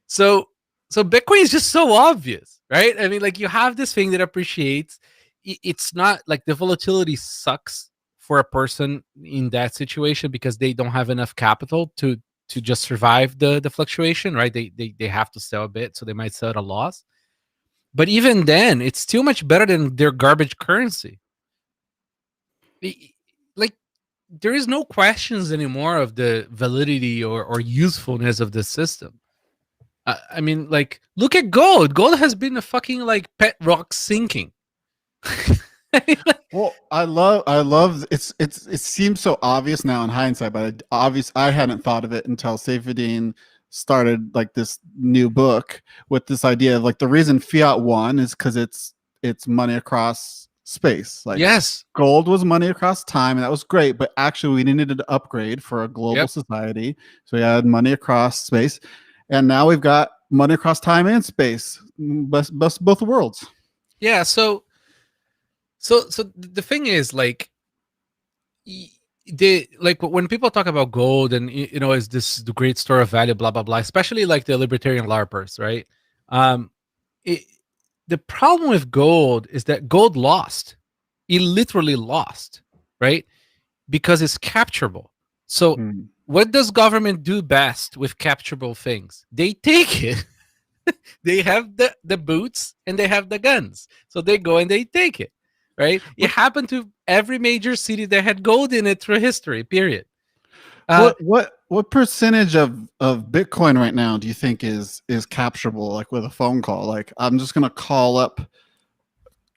So Bitcoin is just so obvious, right? I mean, like, you have this thing that appreciates. It's not like the volatility sucks for a person in that situation because they don't have enough capital to just survive the fluctuation, right? They have to sell a bit, so they might sell at a loss. But even then, it's still much better than their garbage currency. Like, there is no questions anymore of the validity or usefulness of the system. I mean, like, look at gold. Gold has been a fucking like pet rock sinking. Well, I love it seems so obvious now in hindsight, but I hadn't thought of it until Saifedean started like this new book with this idea of like the reason fiat won is because it's money across space. Like, yes, gold was money across time, and that was great, but actually we needed to upgrade for a global society, so we had money across space, and now we've got money across time and space, both worlds. Yeah, so the thing is, like, when people talk about gold and is this the great store of value, blah blah blah, especially like the libertarian larpers, right? the problem with gold is that gold lost. It literally lost, right? Because it's capturable. So Hmm. what does government do best with capturable things? They take it. They have the boots and they have the guns. So they go and they take it, right? It happened to every major city that had gold in it through history, period. What percentage of Bitcoin right now do you think is capturable, like with a phone call? Like, I'm just gonna call up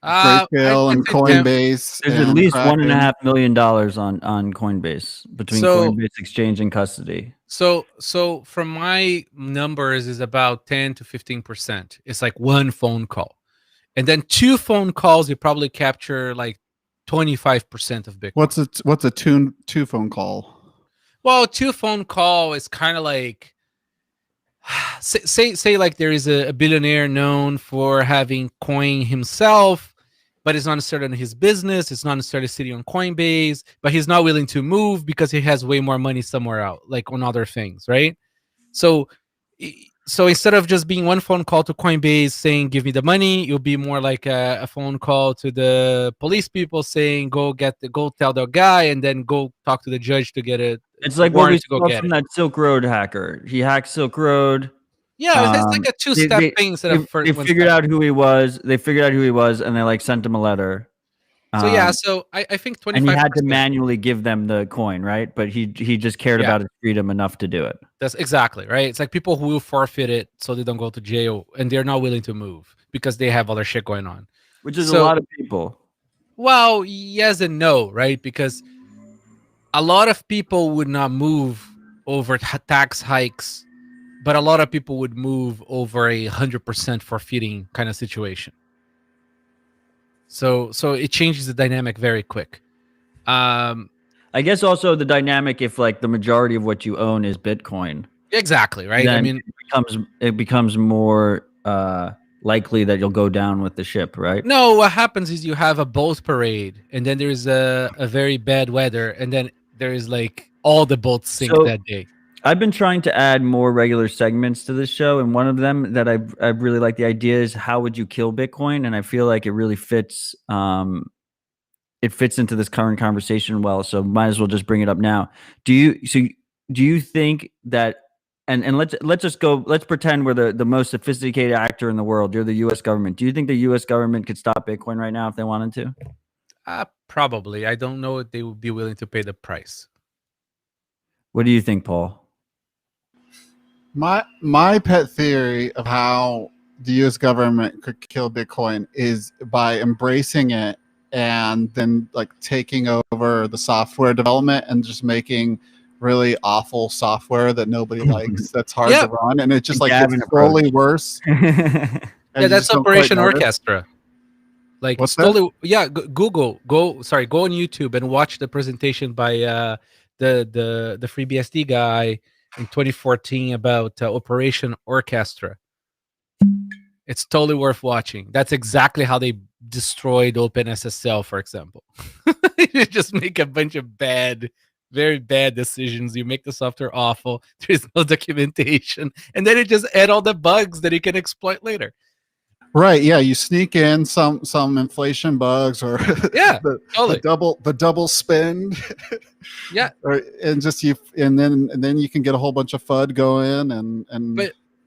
Grayscale I'd and say 10. Coinbase. There's at and least Kraken. $1.5 million on Coinbase between So- Coinbase Exchange and custody. So from my numbers is about 10 to 15%. It's like one phone call. And then 2 phone calls, you probably capture like 25% of Bitcoin. What's a two phone call? Well, 2 phone call is kind of like say like there is a billionaire known for having coin himself, but it's not necessarily his business. It's not necessarily sitting on Coinbase, but he's not willing to move because he has way more money somewhere out, like on other things, right? So instead of just being one phone call to Coinbase saying give me the money, it'll be more like a phone call to the police people saying go tell the guy, and then go talk to the judge to get it. It's like what we warrant to go saw get from it. that Silk Road hacker. He hacked Silk Road. Yeah, it's like a 2-step thing instead of They one figured step. out who he was. They figured out who he was, and they like sent him a letter. So yeah, so I think 25%. and he had to manually give them the coin, right? But he just cared Yeah. about his freedom enough to do it. That's exactly right. It's like people who will forfeit it so they don't go to jail, and they're not willing to move because they have other shit going on. Which is a So- lot of people. Well, yes and no, right? Because a lot of people would not move over tax hikes, but a lot of people would move over 100% forfeiting kind of situation. So it changes the dynamic very quick. I guess also the dynamic, if like the majority of what you own is Bitcoin, Exactly, right? I then mean, it becomes more likely that you'll go down with the ship, right? no, what happens is you have a boat parade, and then there's a very bad weather, and then there is like all the boats sink So- that day. I've been trying to add more regular segments to this show, and one of them that I really like the idea is how would you kill Bitcoin, and I feel like it really fits. It fits into this current conversation well, so might as well just bring it up now. Do you think that? And let's pretend we're the most sophisticated actor in the world. You're the U.S. government. Do you think the U.S. government could stop Bitcoin right now if they wanted to? Probably. I don't know if they would be willing to pay the price. What do you think, Paul? My pet theory of how the U.S. government could kill Bitcoin is by embracing it and then like taking over the software development and just making really awful software that nobody likes. That's hard Yeah. to run, and it just like Gavin gets slowly worse. Yeah, that's Operation Orchestra. Like What's slowly, yeah. Google, go on YouTube and watch the presentation by the FreeBSD guy in 2014 about Operation Orchestra. It's totally worth watching. That's exactly how they destroyed OpenSSL, for example. You just make a bunch of very bad decisions. You make the software awful. There's no documentation, and then it just add all the bugs that you can exploit later. Right? Yeah, you sneak in some inflation bugs or Yeah, the totally. double spend. Yeah. And then you can get a whole bunch of FUD going and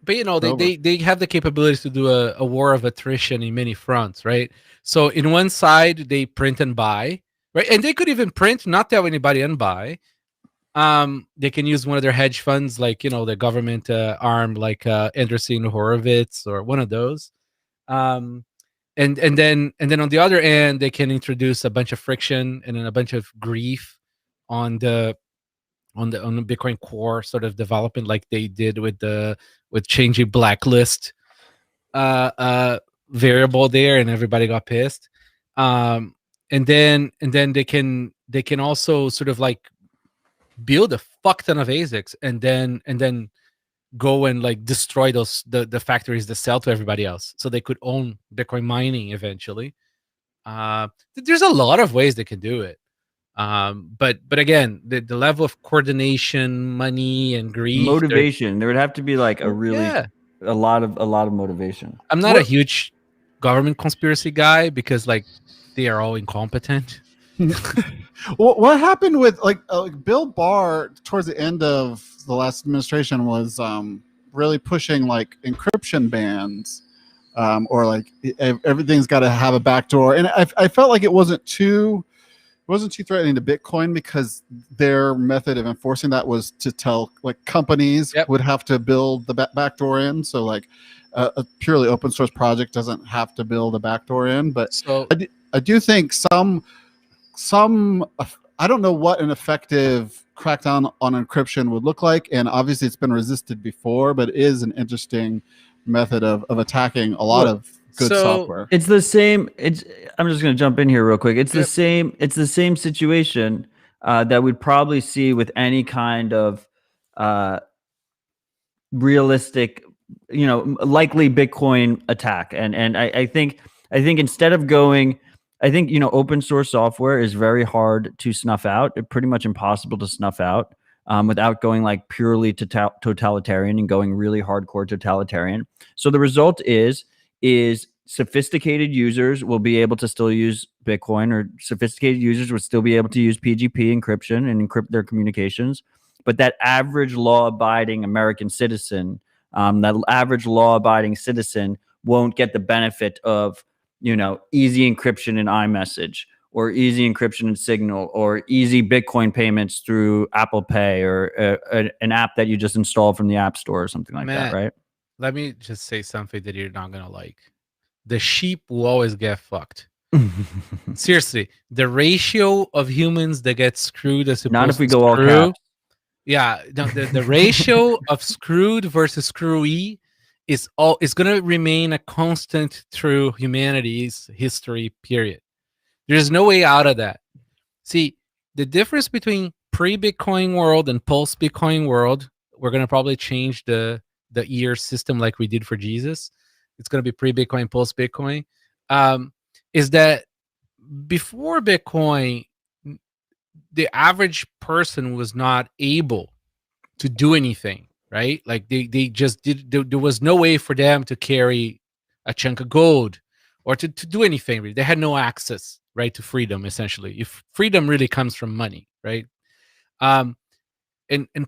But you know, they have the capabilities to do a war of attrition in many fronts, right? So in one side they print and buy, right? And they could even print, not tell anybody, and buy. They can use one of their hedge funds, like, you know, the government arm, like Andreessen Horowitz or one of those. And then on the other end, they can introduce a bunch of friction and then a bunch of grief on the Bitcoin core sort of development, like they did with changing blacklist variable there, and everybody got pissed. And then they can also sort of like build a fuck ton of ASICs and then go and like destroy those the factories that sell to everybody else, so they could own Bitcoin mining eventually. There's a lot of ways they can do it. But again, the level of coordination, money, and grief, Motivation. There would have to be like a yeah. lot of motivation. I'm not a huge government conspiracy guy because like they are all incompetent. What happened with like Bill Barr towards the end of the last administration was really pushing like encryption bans, or like everything's got to have a backdoor, and I felt like it wasn't too threatening to Bitcoin because their method of enforcing that was to tell like companies would have to build the backdoor in, so like a purely open source project doesn't have to build a backdoor in, but So I do think some I don't know what an effective crackdown on encryption would look like, and obviously it's been resisted before, but it is an interesting method of attacking a lot of good software. It's the same. I'm just going to jump in here real quick. It's the same. It's the same situation that we'd probably see with any kind of realistic, likely Bitcoin attack. And I think instead of going, I think, open source software is very hard to snuff out. It's pretty much impossible to snuff out without going like purely totalitarian and going really hardcore totalitarian. So the result is sophisticated users will be able to still use Bitcoin, or sophisticated users would still be able to use PGP encryption and encrypt their communications. But that average law-abiding American citizen, that average law-abiding citizen won't get the benefit of easy encryption in iMessage, or easy encryption in Signal, or easy Bitcoin payments through Apple Pay, or an app that you just installed from the App Store or something like that, right? Let me just say something that you're not going to like. The sheep will always get fucked. Seriously, the ratio of humans that get screwed as not opposed if we to go all caps. Yeah, no, the ratio of screwed versus screwy is going to remain a constant through humanity's history, period. There's no way out of that. See, the difference between pre-Bitcoin world and post-Bitcoin world, we're going to probably change the year system like we did for Jesus. It's going to be pre-Bitcoin, post-Bitcoin. Is that before Bitcoin, the average person was not able to do anything, right? Like they just did. There was no way for them to carry a chunk of gold or to do anything. Really. They had no access, right, to freedom, essentially. If freedom really comes from money, right? And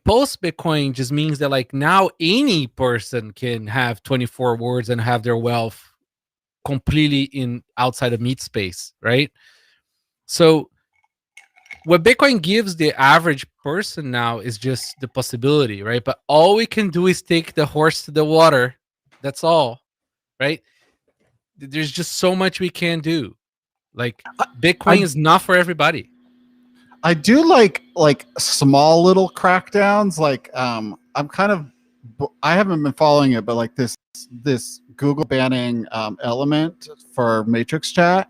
post Bitcoin just means that like now any person can have 24 words and have their wealth completely in outside of meat space, right? So what Bitcoin gives the average person now is just the possibility, right? But all we can do is take the horse to the water. That's all, right? There's just so much we can do. Like Bitcoin is not for everybody. I do like small little crackdowns. Like I'm kind of, I haven't been following it, but like this Google banning element for Matrix chat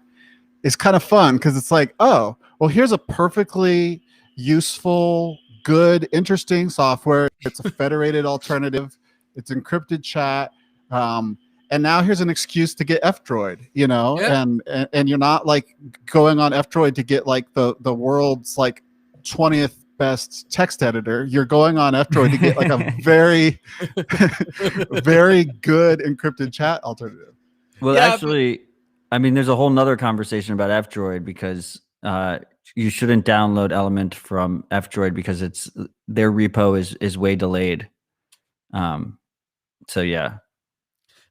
is kind of fun because it's like, oh, well, here's a perfectly useful, good, interesting software. It's a federated alternative. It's encrypted chat. And now here's an excuse to get F-Droid, and you're not like going on F-Droid to get like the world's like 20th best text editor. You're going on F-Droid to get like a very, very good encrypted chat alternative. Well, actually, I mean, there's a whole nother conversation about F-Droid because you shouldn't download Element from F-Droid because their repo is way delayed. So yeah.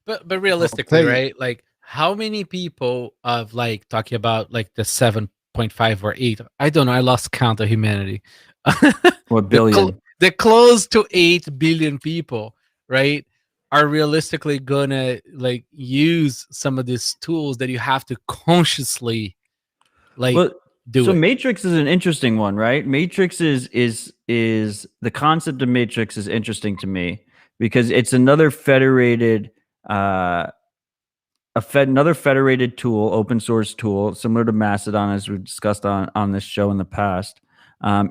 But realistically, right? Like, how many people of like talking about like the 7.5 or 8? I don't know. I lost count of humanity. What billion? The close to 8 billion people, right, are realistically gonna like use some of these tools that you have to consciously like do. So Matrix is an interesting one, right? Matrix is the concept of Matrix is interesting to me because it's another federated. Another federated tool, open source tool, similar to Mastodon, as we've discussed on this show in the past.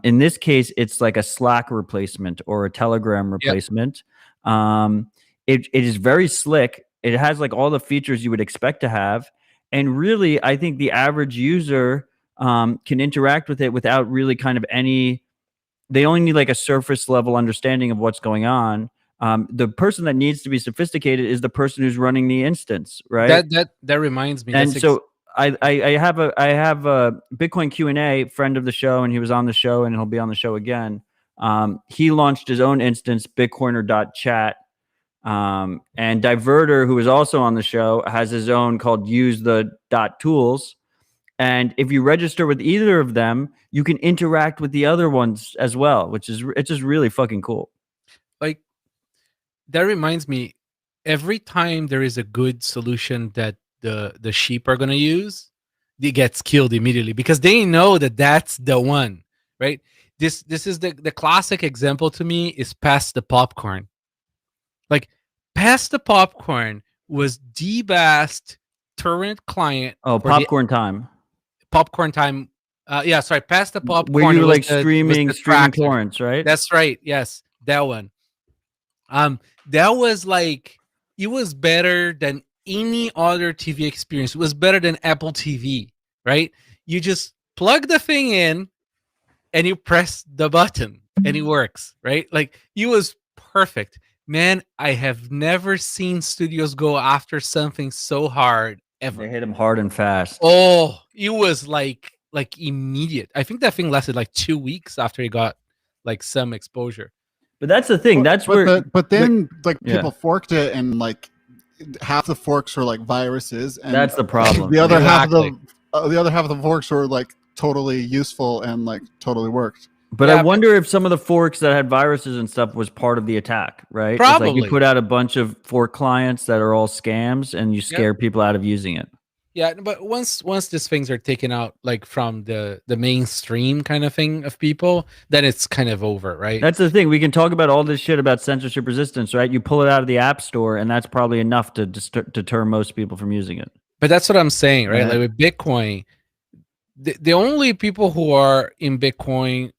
In this case, it's like a Slack replacement or a Telegram replacement. It is very slick. It has like all the features you would expect to have. And really, I think the average user can interact with it without really kind of they only need like a surface level understanding of what's going on. The person that needs to be sophisticated is the person who's running the instance, right? That reminds me. And so I have a Bitcoin Q&A, friend of the show, and he was on the show and he'll be on the show again. He launched his own instance, bitcoiner.chat. And Diverter, who is also on the show, has his own called use the .tools. And if you register with either of them, you can interact with the other ones as well, which is it's just really fucking cool. Like, that reminds me, every time there is a good solution that the sheep are going to use, it gets killed immediately because they know that that's the one, right? This is the classic example to me is Pass the Popcorn. Like, Pass the Popcorn was the best torrent client. Oh, Popcorn Time. Popcorn Time. Yeah, sorry, Pass the Popcorn. Where you were like streaming torrents, right? That's right. Yes, that one. That was like, it was better than any other TV experience. It was better than Apple TV, right? You just plug the thing in and you press the button and it works, right? Like, it was perfect. Man, I have never seen studios go after something so hard ever. They hit them hard and fast. Oh, it was like immediate. I think that thing lasted like 2 weeks after it got like some exposure. But that's the thing. That's where. But then people forked it, and like half the forks were like viruses, and that's the problem. The other half of the forks were like totally useful and like totally worked. But I wonder if some of the forks that had viruses and stuff was part of the attack, right? Probably. It's like you put out a bunch of fork clients that are all scams, and you scare people out of using it. Yeah, but once these things are taken out, like from the mainstream kind of thing of people, then it's kind of over, right? That's the thing. We can talk about all this shit about censorship resistance, right? You pull it out of the app store, and that's probably enough to deter most people from using it. But that's what I'm saying, right? Like with Bitcoin, the only people who are in Bitcoin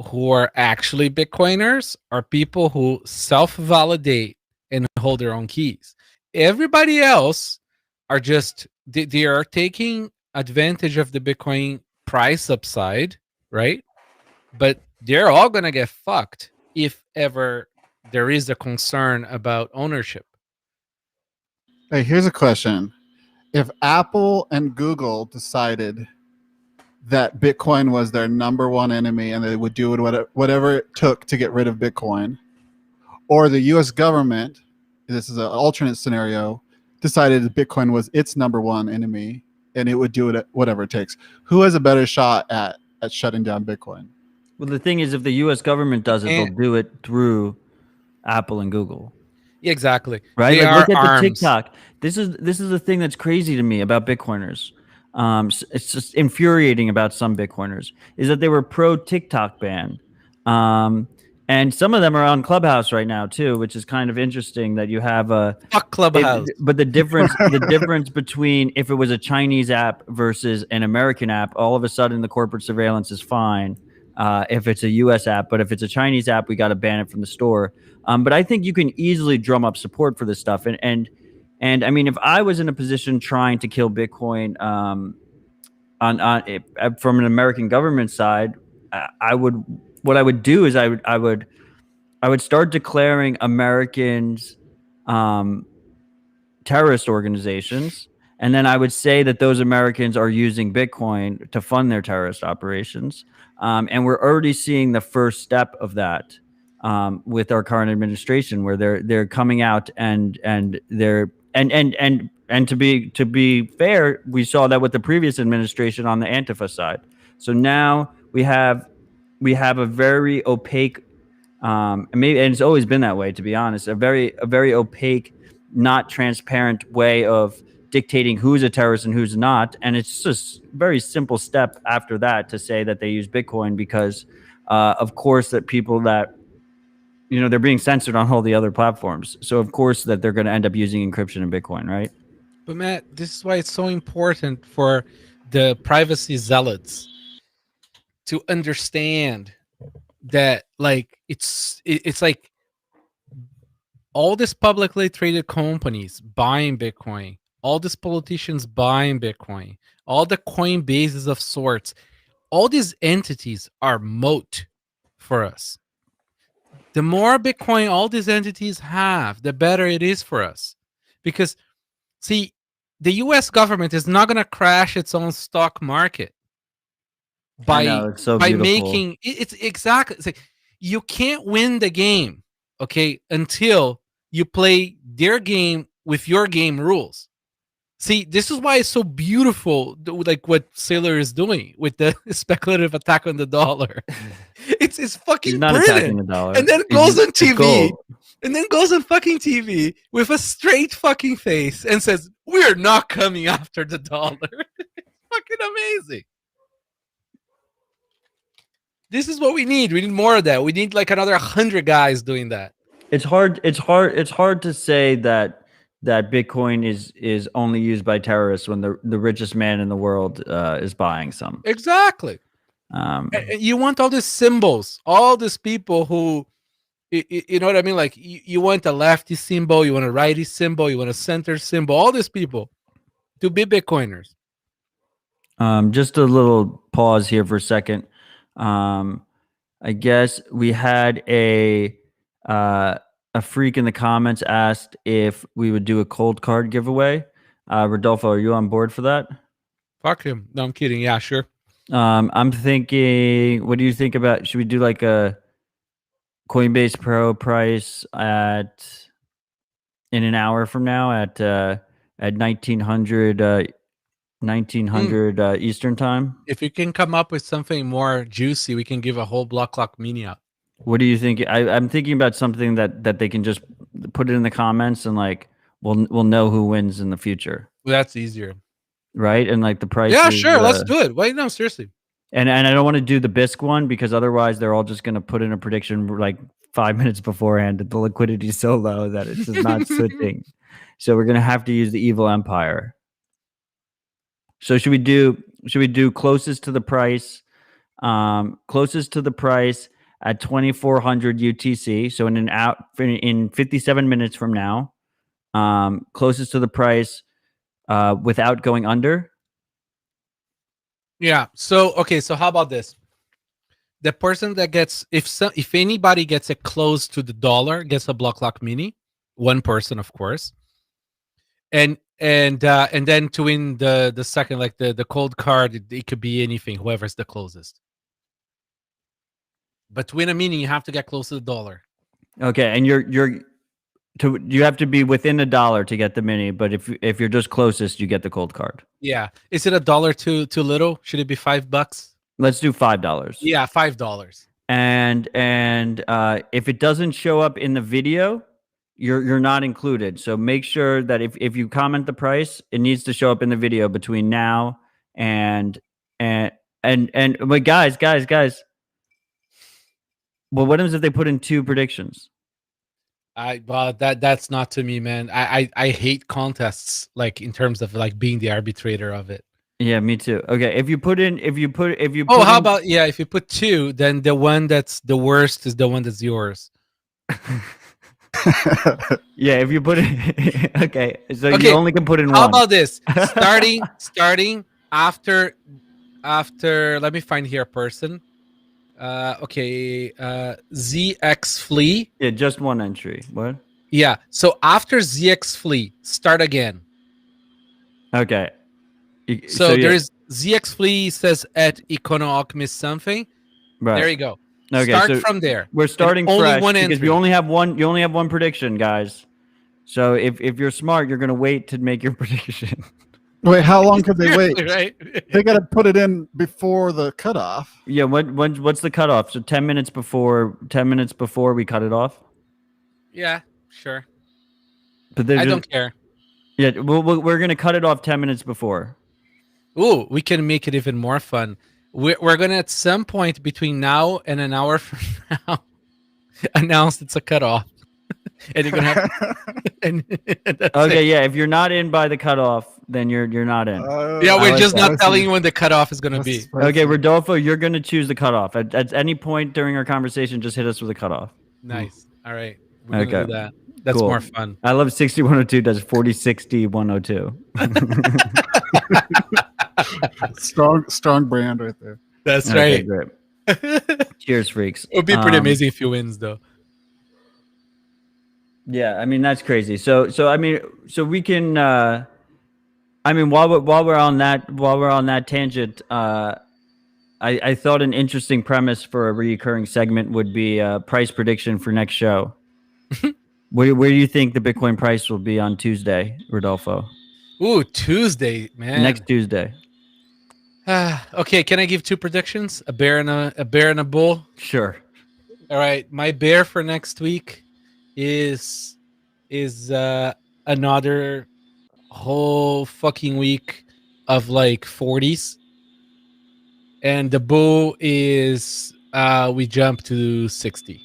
who are actually Bitcoiners are people who self-validate and hold their own keys. Everybody else are just they are taking advantage of the Bitcoin price upside, right? But they're all gonna get fucked if ever there is a concern about ownership. Hey, here's a question. If Apple and Google decided that Bitcoin was their number one enemy and they would do whatever it took to get rid of Bitcoin, or the US government, this is an alternate scenario, decided that Bitcoin was its number one enemy and it would do it whatever it takes, who has a better shot at shutting down Bitcoin? Well, the thing is, if the US government does it, they'll do it through Apple and Google. Exactly. Right? They like, look are at the arms. TikTok. This is the thing that's crazy to me about Bitcoiners. It's just infuriating about some Bitcoiners is that they were pro TikTok ban. And some of them are on Clubhouse right now too, which is kind of interesting that you have a Fuck Clubhouse. but the difference between if it was a Chinese app versus an American app, all of a sudden the corporate surveillance is fine. If it's a US app, but if it's a Chinese app, we got to ban it from the store. But I think you can easily drum up support for this stuff. And I mean, if I was in a position trying to kill Bitcoin from an American government side, what I would do is I would start declaring Americans terrorist organizations, and then I would say that those Americans are using Bitcoin to fund their terrorist operations. And we're already seeing the first step of that with our current administration, where they're coming out and they're and to be fair, we saw that with the previous administration on the Antifa side. So now we have a very opaque, and it's always been that way, to be honest, a very opaque, not transparent way of dictating who's a terrorist and who's not. And it's just a very simple step after that to say that they use Bitcoin because, of course, that people that, they're being censored on all the other platforms. So, of course, that they're going to end up using encryption in Bitcoin, right? But Matt, this is why it's so important for the privacy zealots to understand that, like, it's like all these publicly traded companies buying Bitcoin, all these politicians buying Bitcoin, all the Coinbases of sorts, all these entities are moat for us. The more Bitcoin all these entities have, the better it is for us. Because, see, the US government is not going to crash its own stock market I know, it's so beautiful. making it's exactly, it's like, you can't win the game, okay, until you play their game with your game rules. See, this is why it's so beautiful, like what Sailor is doing with the speculative attack on the dollar. It's He's fucking not attacking brilliant. the dollar. And then goes on It's TV, gold. and then goes on fucking TV with a straight fucking face and says, "We're not coming after the dollar." It's fucking amazing. This is what we need. We need more of that. We need like another 100 guys doing that. It's hard to say that Bitcoin is only used by terrorists when the richest man in the world is buying some. Exactly. You want all these symbols, all these people who, you know what I mean? Like you want a lefty symbol, you want a righty symbol, you want a center symbol, all these people to be Bitcoiners. Just a little pause here for a second. I guess we had a freak in the comments asked if we would do a cold card giveaway. Rodolfo, are you on board for that? Fuck him. No, I'm kidding. Yeah, sure. I'm thinking, what do you think about, should we do like a Coinbase Pro price in an hour from now at 1900 Eastern time? If you can come up with something more juicy, we can give a whole block clock mini up. What do you think? I'm thinking about something that they can just put it in the comments and like we'll know who wins in the future. Well, that's easier. Right? And like the price. Yeah, sure. Let's do it. Wait, no, seriously. And I don't want to do the Bisq one because otherwise they're all just going to put in a prediction like 5 minutes beforehand that the liquidity is so low that it's just not switching. So we're going to have to use the Evil Empire. So should we do closest to the price? Closest to the price at 2400 UTC. So in 57 minutes from now, closest to the price without going under. Yeah. So okay. So how about this? The person that gets, if anybody gets it close to the dollar, gets a block clock mini. One person, of course. And then to win the second, like the cold card, it could be anything. Whoever's the closest. But to win a mini, you have to get close to the dollar. Okay, and you have to be within $1 to get the mini, but if you're just closest, you get the cold card. Yeah. Is it $1 too little? Should it be $5? Let's do $5. Yeah, $5. And if it doesn't show up in the video, you're not included. So make sure that if you comment the price, it needs to show up in the video between now and but guys. Well, what happens if they put in 2 predictions? That's not to me, man. I hate contests, like in terms of like being the arbitrator of it. Yeah, me too. Okay, if you put in. Oh, how about, yeah, if you put 2, then the one that's the worst is the one that's yours. Yeah, if you put it. Okay, so Okay, you only can put in one. How about this? Starting after. Let me find here a person. Okay, ZX Flea. Yeah, just one entry. What? Yeah, so after ZX Flea, start again. Okay. So yeah. there's ZX Flea says at Econo Alchemist something. Right. There you go. Okay, Start so from there. We're starting only fresh one because entry. we only have one. You only have one prediction, guys. So if you're smart, you're gonna wait to make your prediction. Wait, how long could they wait? Right? They got to put it in before the cutoff. Yeah. What's the cutoff? So 10 minutes before we cut it off. Yeah, sure. But I don't care. Yeah, we're gonna cut it off 10 minutes before. Ooh, we can make it even more fun. We're gonna at some point between now and an hour from now announce it's a cutoff, and you're gonna have. And that's Okay, it. yeah. If you're not in by the cutoff, then you're not in. Yeah, we're like just that. not telling you when the cutoff is gonna be. Okay, Rodolfo, you're gonna choose the cutoff. At any point during our conversation, just hit us with a cutoff. Nice. All right, we're gonna Okay. do that. That's Cool. more fun. I love 6102 does 4060-102. Strong brand right there. That's Okay, right. great. Cheers, freaks. It would be pretty amazing if he wins, though. Yeah, I mean that's crazy. So I mean, so we can. I mean, while we're on that tangent, I thought an interesting premise for a recurring segment would be a price prediction for next show. Where do you think the Bitcoin price will be on Tuesday, Rodolfo? Ooh, Tuesday, man. Next Tuesday. Okay, can I give two predictions? A bear and a bull. Sure. All right, my bear for next week is another whole fucking week of like 40s, and the bull is we jump to 60.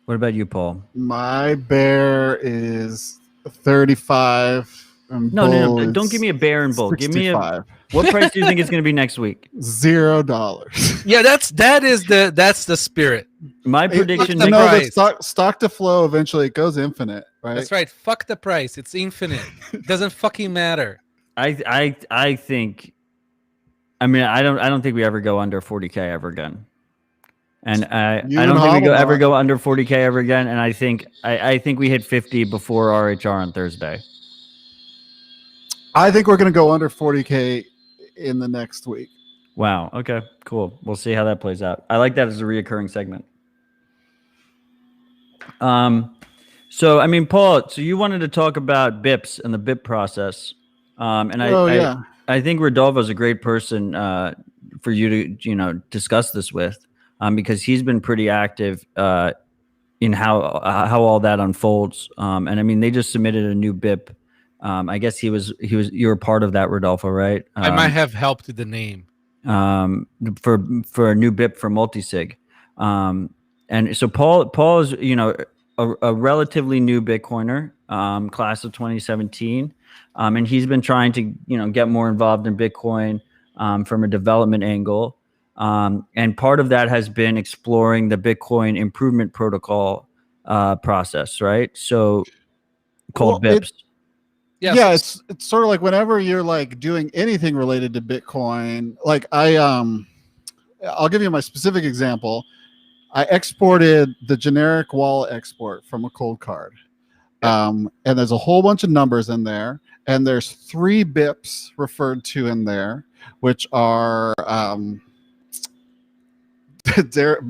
What about you, Paul? My bear is 35. And No. bull Don't is give me a bear and bull. Give me a. 65. What price do you think it's going to be next week? $0. Yeah, that's the spirit. My prediction. I the know price. that stock to flow eventually it goes infinite, right? That's right. Fuck the price. It's infinite. Doesn't fucking matter. I think. I mean, I don't think we ever go under 40K ever again. And I don't think we ever go under 40K ever again. And I think we hit 50 before RHR on Thursday. I think we're going to go under 40K in the next week. Wow. Okay. Cool. We'll see how that plays out. I like that as a reoccurring segment. So I mean, Paul. So you wanted to talk about BIPs and the BIP process. And I think Rodolfo's a great person for you to discuss this with, because he's been pretty active in how all that unfolds. And I mean, they just submitted a new BIP. I guess you were part of that, Rodolfo, right? I might have helped with the name. For a new BIP for multisig. And so Paul is a relatively new Bitcoiner, class of 2017. And he's been trying to, get more involved in Bitcoin from a development angle. And part of that has been exploring the Bitcoin improvement protocol process, right? So called BIPs. It's sort of like whenever you're like doing anything related to Bitcoin, like I'll give you my specific example. I exported the generic wallet export from a cold card. And there's a whole bunch of numbers in there. And there's 3 BIPs referred to in there, which are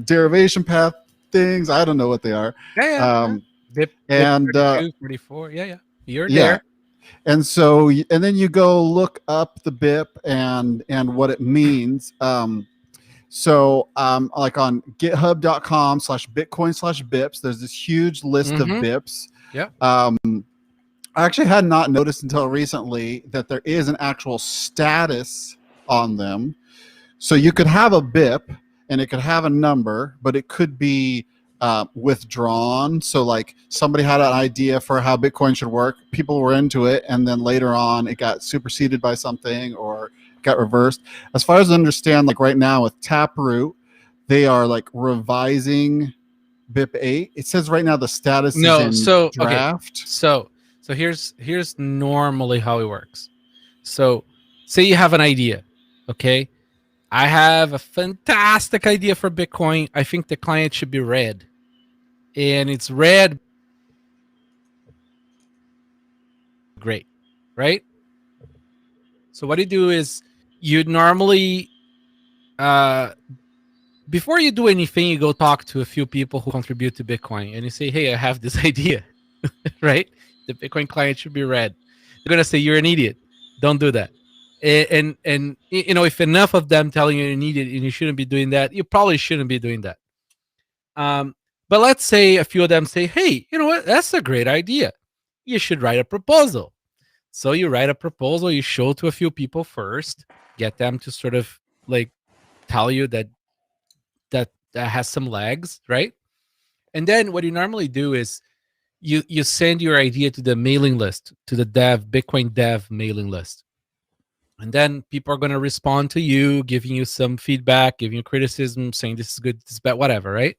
derivation path things. I don't know what they are. BIP and 32, 44. Yeah. You're there. And so, and then you go look up the BIP and what it means. So like on github.com/Bitcoin/BIPs, there's this huge list of BIPs. Yeah. I actually had not noticed until recently that there is an actual status on them. So you could have a BIP and it could have a number, but it could be withdrawn. So like somebody had an idea for how Bitcoin should work, people were into it, and then later on it got superseded by something or got reversed. As far as I understand, like right now with Taproot, they are like revising BIP 8. It says right now the status is in draft. Okay. So here's normally how it works. So say you have an idea, okay? I have a fantastic idea for Bitcoin. I think the client should be red. And it's red. Great, right? So what you do is you normally, before you do anything, you go talk to a few people who contribute to Bitcoin and you say, hey, I have this idea, right? The Bitcoin client should be red. They're going to say, you're an idiot. Don't do that. And if enough of them telling you need it and you shouldn't be doing that, you probably shouldn't be doing that. But let's say a few of them say, hey, you know what? That's a great idea. You should write a proposal. So you write a proposal, you show to a few people first, get them to sort of like tell you that has some legs, right? And then what you normally do is you send your idea to the mailing list, to the Bitcoin dev mailing list. And then people are going to respond to you, giving you some feedback, giving you criticism, saying this is good, this is bad, whatever, right?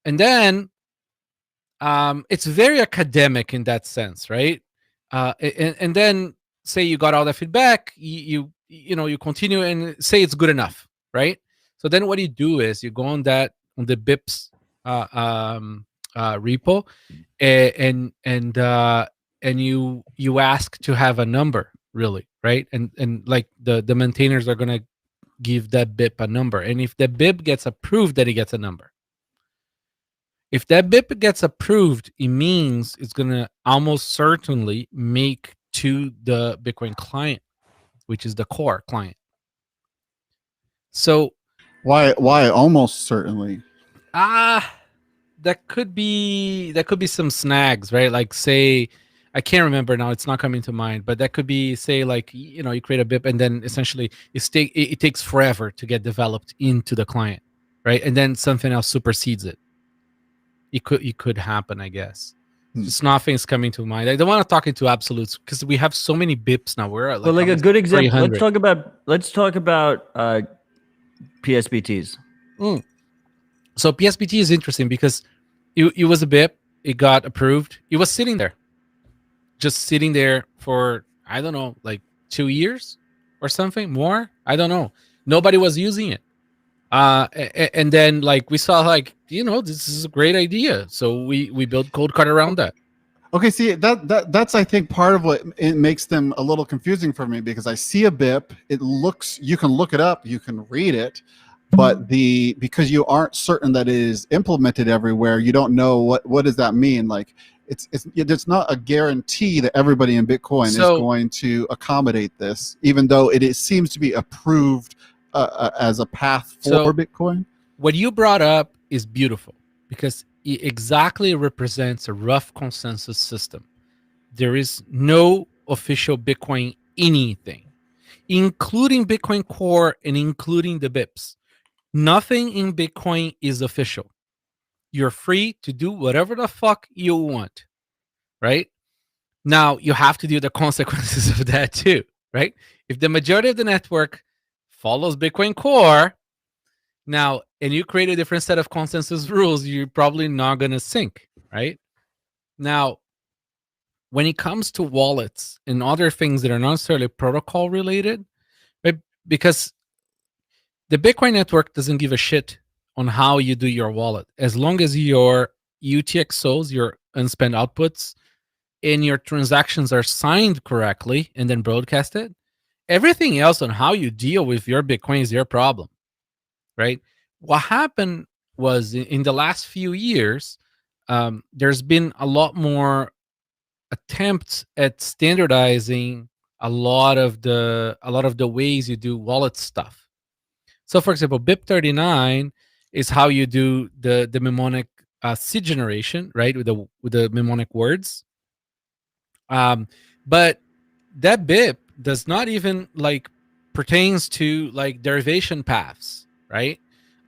And then it's very academic in that sense, right? And then say you got all that feedback, you continue and say it's good enough, right? So then what you do is you go on that BIPs repo, and you ask to have a number, really, right? And like the maintainers are gonna give that BIP a number, and if the BIP gets approved, then it gets a number. If that BIP gets approved, it means it's gonna almost certainly make to the Bitcoin client, which is the core client. So Why almost certainly? that could be some snags, right? Like, say, I can't remember now, it's not coming to mind, but that could be, say, like, you create a BIP and then essentially it takes forever to get developed into the client, right? And then something else supersedes it. It could happen, I guess. Just nothing's coming to mind. I don't want to talk into absolutes because we have so many BIPs now. We're at like a good example. 300. Let's talk about PSBTs. So PSBT is interesting because it was a BIP. It got approved. It was sitting there, just sitting there for, I don't know, like 2 years or something more. I don't know. Nobody was using it. And then, like, we saw, like, this is a great idea, so we built code card around that. Okay, see, that's I think part of what it makes them a little confusing for me, because I see a BIP, you can look it up, you can read it, but because you aren't certain that it is implemented everywhere, you don't know what does that mean. Like, it's not a guarantee that everybody in Bitcoin is going to accommodate this, even though it seems to be approved as a path for Bitcoin. What you brought up is beautiful because it exactly represents a rough consensus system. There is no official Bitcoin anything, including Bitcoin Core and including the BIPs. Nothing in Bitcoin is official. You're free to do whatever the fuck you want, right? Now, you have to deal with the consequences of that too, right? If the majority of the network follows Bitcoin Core now, and you create a different set of consensus rules, you're probably not going to sync, right? Now, when it comes to wallets and other things that are not necessarily protocol related, right? Because the Bitcoin network doesn't give a shit on how you do your wallet, as long as your UTXOs, your unspent outputs, and your transactions are signed correctly and then broadcasted. Everything else on how you deal with your Bitcoin is your problem, right? What happened was in the last few years, there's been a lot more attempts at standardizing a lot of the ways you do wallet stuff. So, for example, BIP39 is how you do the mnemonic seed generation, right, with the mnemonic words. But that BIP does not even like pertains to like derivation paths, right?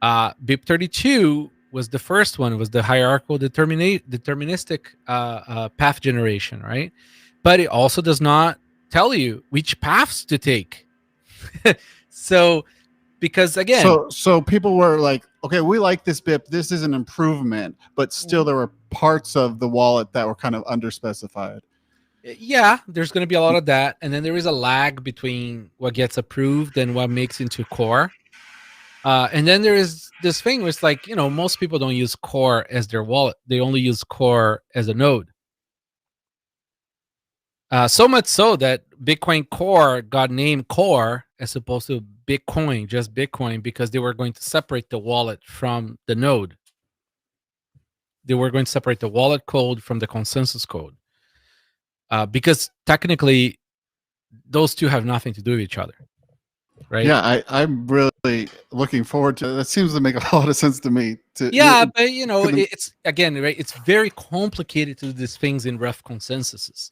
BIP32 was the first one. It was the hierarchical deterministic path generation, right? But it also does not tell you which paths to take. So, because again, so people were like, okay, we like this BIP, this is an improvement, but still there were parts of the wallet that were kind of underspecified. Yeah, there's going to be a lot of that, and then there is a lag between what gets approved and what makes into core. And then there is this thing where it's like, most people don't use Core as their wallet. They only use Core as a node. So much so that Bitcoin Core got named Core as opposed to Bitcoin, just Bitcoin, because they were going to separate the wallet from the node. They were going to separate the wallet code from the consensus code. Because technically, those two have nothing to do with each other. Right? Yeah, I'm really looking forward to it. That seems to make a lot of sense to me. But it's again, right? It's very complicated to do these things in rough consensuses,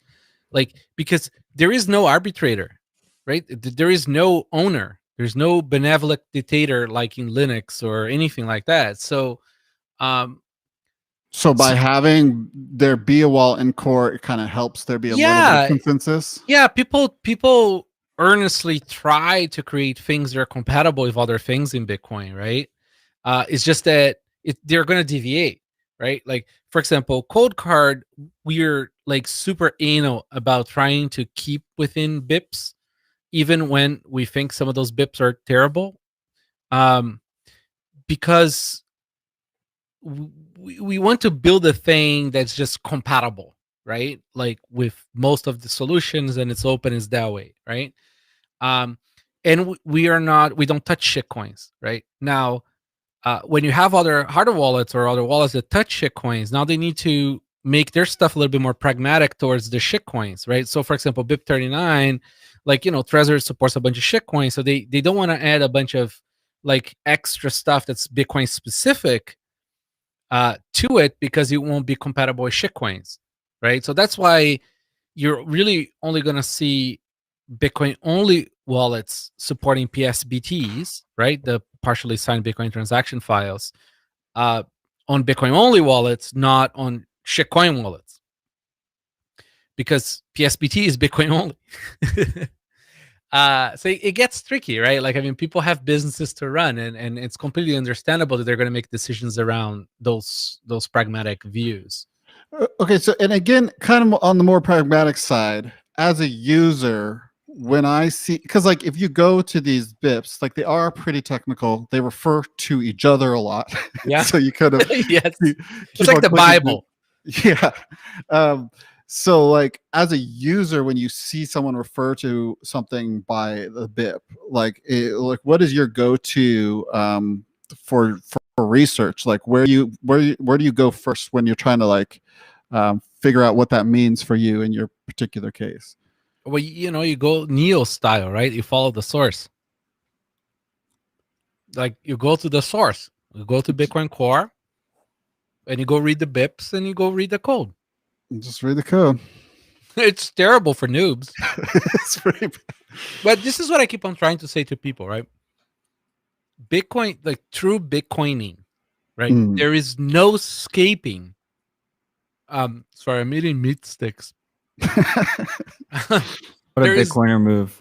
like, because there is no arbitrator, right? There is no owner. There's no benevolent dictator like in Linux or anything like that. So, by having there be a wallet in Core, it kind of helps there be a little bit of consensus. Yeah, people earnestly try to create things that are compatible with other things in Bitcoin, right? It's just that they're going to deviate, right? Like, for example, Code Card, we're like super anal about trying to keep within BIPs, even when we think some of those BIPs are terrible, because we want to build a thing that's just compatible, right? Like with most of the solutions, and it's open is that way, right? And we don't touch shit coins, right? Now, when you have other hardware wallets or other wallets that touch shit coins, now they need to make their stuff a little bit more pragmatic towards the shit coins, right? So, for example, BIP39, like, Trezor supports a bunch of shit coins, so they don't want to add a bunch of like extra stuff that's Bitcoin specific to it, because it won't be compatible with shit coins, right? So that's why you're really only going to see Bitcoin only wallets supporting PSBTs, right? The partially signed Bitcoin transaction files, on Bitcoin only wallets, not on shitcoin wallets, because PSBT is Bitcoin only. So it gets tricky, right? Like, I mean, people have businesses to run, and it's completely understandable that they're going to make decisions around those pragmatic views. Okay, so, and again, kind of on the more pragmatic side, as a user, when I see, because like if you go to these BIPs, like they are pretty technical, they refer to each other a lot. Yeah. So you could have Yes. It's like the Bible. Yeah. So like as a user, when you see someone refer to something by the BIP, like what is your go-to for research? Like where do you go first when you're trying to like figure out what that means for you in your particular case? Well, you go Neo style, right? You follow the source. Like you go to the source. You go to Bitcoin Core, and you go read the BIPs, and you go read the code. Just read the code. It's terrible for noobs. It's pretty bad. But this is what I keep on trying to say to people, right? Bitcoin, like true Bitcoining, right? There is no escaping. Sorry, I'm eating meat sticks. What a Bitcoiner move.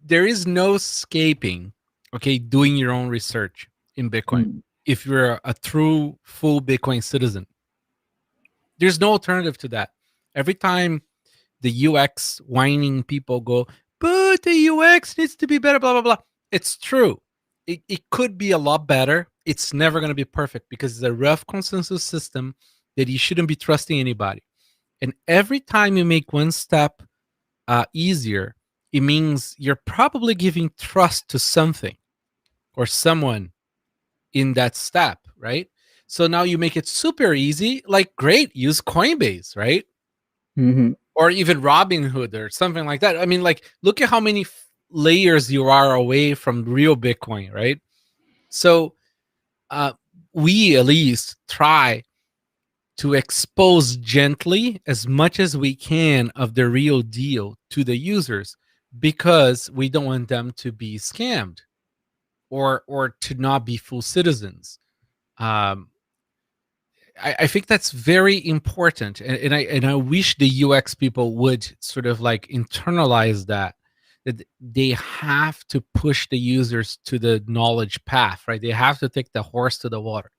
There is no escaping, okay, doing your own research in Bitcoin. If you're a true, full Bitcoin citizen, there's no alternative to that. Every time the UX whining people go, but the UX needs to be better, blah, blah, blah. It's true. It could be a lot better. It's never going to be perfect, because it's a rough consensus system that you shouldn't be trusting anybody. And every time you make one step easier, it means you're probably giving trust to something or someone in that step, right? So now you make it super easy. Like, great, use Coinbase, right? Or even Robinhood or something like that. I mean, like, look at how many layers you are away from real Bitcoin, right? So we at least try to expose gently as much as we can of the real deal to the users, because we don't want them to be scammed or to not be full citizens. I think that's very important, and I wish the UX people would sort of like internalize that they have to push the users to the knowledge path, right? They have to take the horse to the water.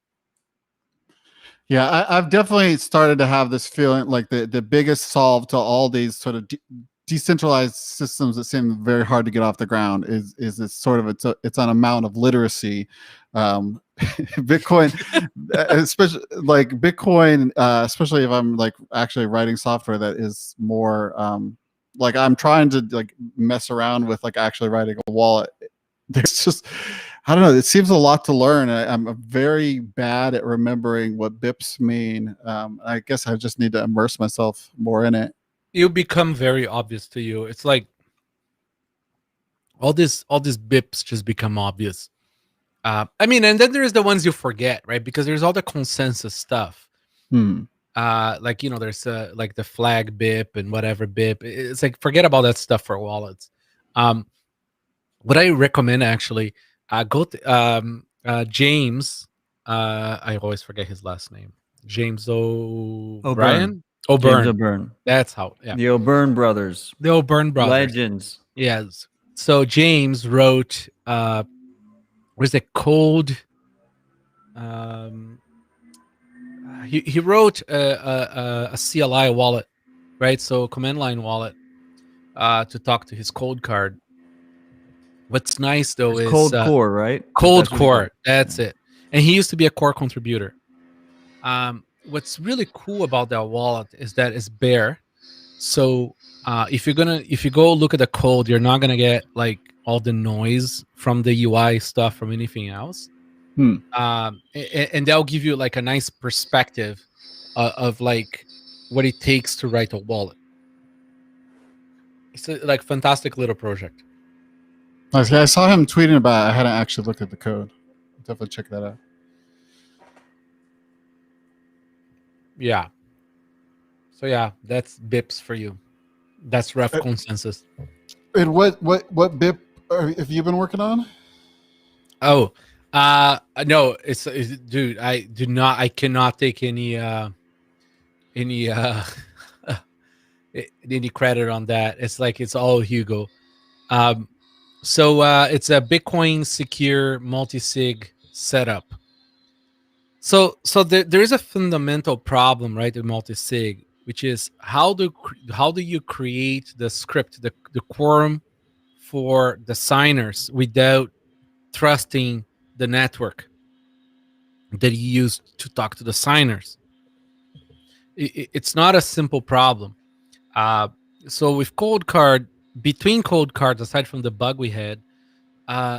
Yeah, I've definitely started to have this feeling like the biggest solve to all these sort of decentralized systems that seem very hard to get off the ground is this sort of it's an amount of literacy. Bitcoin, especially like Bitcoin, especially if I'm like actually writing software that is more like I'm trying to like mess around with like actually writing a wallet. There's just, I don't know, it seems a lot to learn. I'm very bad at remembering what BIPs mean. I guess I just need to immerse myself more in it. It'll become very obvious to you. It's like all these BIPs just become obvious. I mean, and then there's the ones you forget, right? Because there's all the consensus stuff. Like, there's like the flag BIP and whatever BIP. It's like, forget about that stuff for wallets. What I recommend actually, go to James. I always forget his last name. James O'Brien. James O'Byrne. That's how. Yeah. The O'Byrne brothers. The O'Byrne brothers. Legends. Yes. So James wrote. Was it code? He wrote a CLI wallet, right? So command line wallet, to talk to his cold card. What's nice though is Cold Core, right? Cold Core. That's it. And he used to be a core contributor. What's really cool about that wallet is that it's bare. So if you go look at the code, you're not gonna get like all the noise from the UI stuff from anything else. And that'll give you like a nice perspective of like what it takes to write a wallet. It's a like fantastic little project. Nice. Yeah, I saw him tweeting about it. I hadn't actually looked at the code. Definitely check that out. Yeah. So yeah, that's BIPs for you. That's ref consensus. And what BIP have you been working on? Oh, no, it's dude. I cannot take any any credit on that. It's like it's all Hugo. So it's a Bitcoin secure multi-sig setup. So there is a fundamental problem, right, with multi-sig, which is how do you create the script, the quorum for the signers without trusting the network that you use to talk to the signers? It's not a simple problem. So with cold card, between cold cards, aside from the bug we had,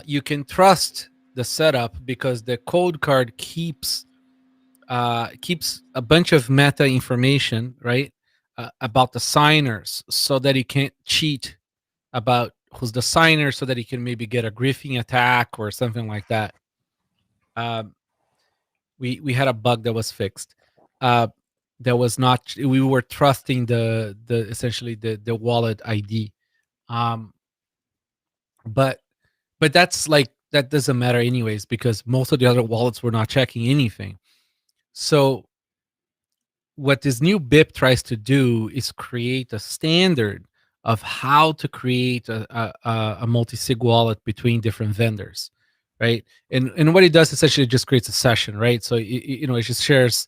you can trust the setup because the cold card keeps a bunch of meta information, right, about the signers, so that he can't cheat about who's the signer, so that he can maybe get a griefing attack or something like that. We had a bug that was fixed. That was not. We were trusting the essentially the wallet ID, but that's like that doesn't matter anyways because most of the other wallets were not checking anything. So what this new BIP tries to do is create a standard of how to create a multi-sig wallet between different vendors, right? And what it does essentially just creates a session, right? So it just shares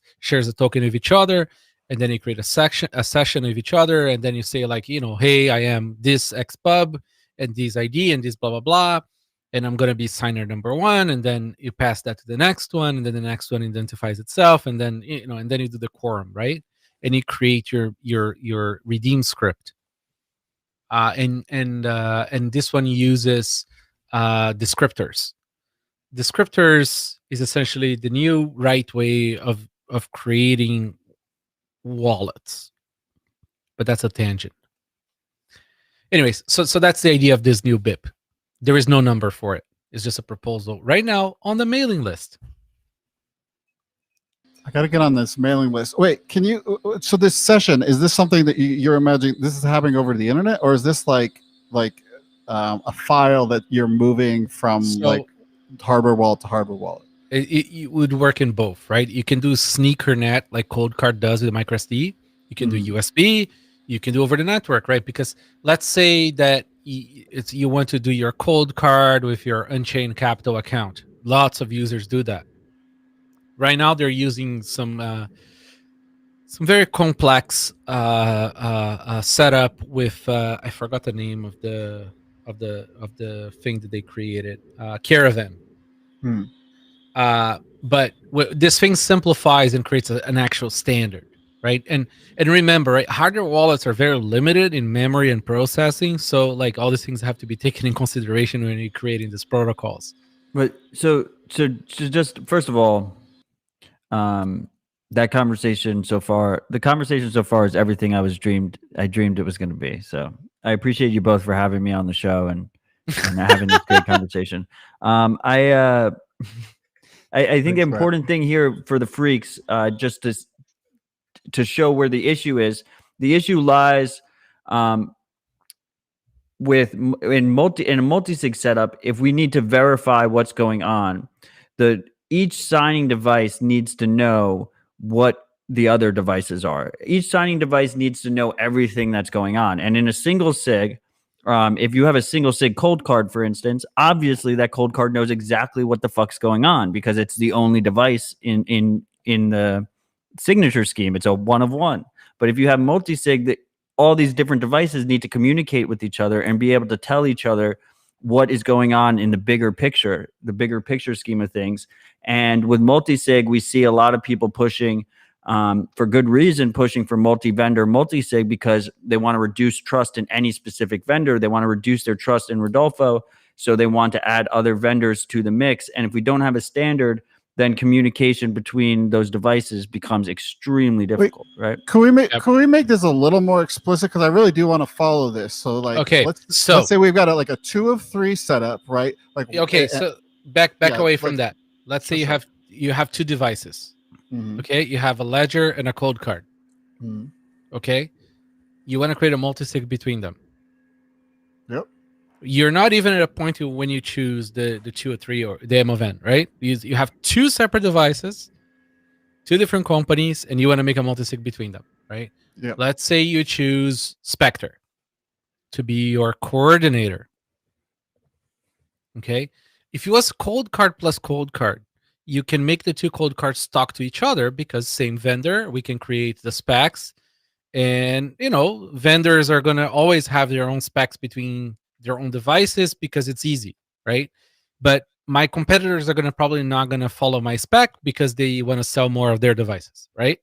a token of each other, and then you create a session of each other, and then you say like, hey, I am this xpub and this ID and this blah blah blah, and I'm gonna be signer number one, and then you pass that to the next one, and then the next one identifies itself, and then and then you do the quorum, right? And you create your redeem script. And this one uses descriptors. Descriptors is essentially the new right way of creating wallets, but that's a tangent. Anyways, so that's the idea of this new BIP. There is no number for it. It's just a proposal right now on the mailing list. I got to get on this mailing list. Wait, can you? So this session, is this something that you're imagining? This is happening over the internet, or is this like a file that you're moving from like hardware wallet to hardware wallet? It would work in both, right? You can do sneakernet like Cold Card does with microSD. You can do USB. You can do over the network, right? Because let's say that you want to do your Cold Card with your Unchained Capital account. Lots of users do that. Right now, they're using some very complex setup with I forgot the name of the thing that they created, Caravan. But this thing simplifies and creates an actual standard, right? And remember, right, hardware wallets are very limited in memory and processing, so like all these things have to be taken in consideration when you're creating these protocols. But so just first of all, that conversation so far, is everything I dreamed it was going to be. So I appreciate you both for having me on the show and having this great conversation. I think the important thing here for the freaks, just to show where the issue is. The issue lies in a multi-sig setup. If we need to verify what's going on, each signing device needs to know what the other devices are. Each signing device needs to know everything that's going on. And in a single sig, if you have a single sig cold card, for instance, obviously that cold card knows exactly what the fuck's going on because it's the only device in the signature scheme. It's a one of one. But if you have multi-sig, all these different devices need to communicate with each other and be able to tell each other what is going on in the bigger picture scheme of things. And with multi-sig, we see a lot of people pushing, for good reason, pushing for multi-vendor multi-sig, because they want to reduce trust in any specific vendor. They want to reduce their trust in Rodolfo, so they want to add other vendors to the mix. And if we don't have a standard, then communication between those devices becomes extremely difficult, right? Can we make this a little more explicit? Because I really do want to follow this. So like, Okay, let's so say we've got a 2 of 3 setup, right? Like, okay, so back away from like, that. Let's say sure. you have two devices. Mhm. Okay, you have a ledger and a cold card. Mhm. Okay, you want to create a multi-sig between them. Yep. You're not even at a point to when you choose the 2 or 3 or the M of N, right? You have two separate devices, two different companies, and you want to make a multi-sig between them, right? Yep. Let's say you choose Spectre to be your coordinator. Okay, if you was cold card plus cold card, you can make the two cold cards talk to each other because same vendor. We can create the specs, and vendors are gonna always have their own specs between their own devices because it's easy, right? But my competitors are probably not gonna follow my spec because they want to sell more of their devices, right?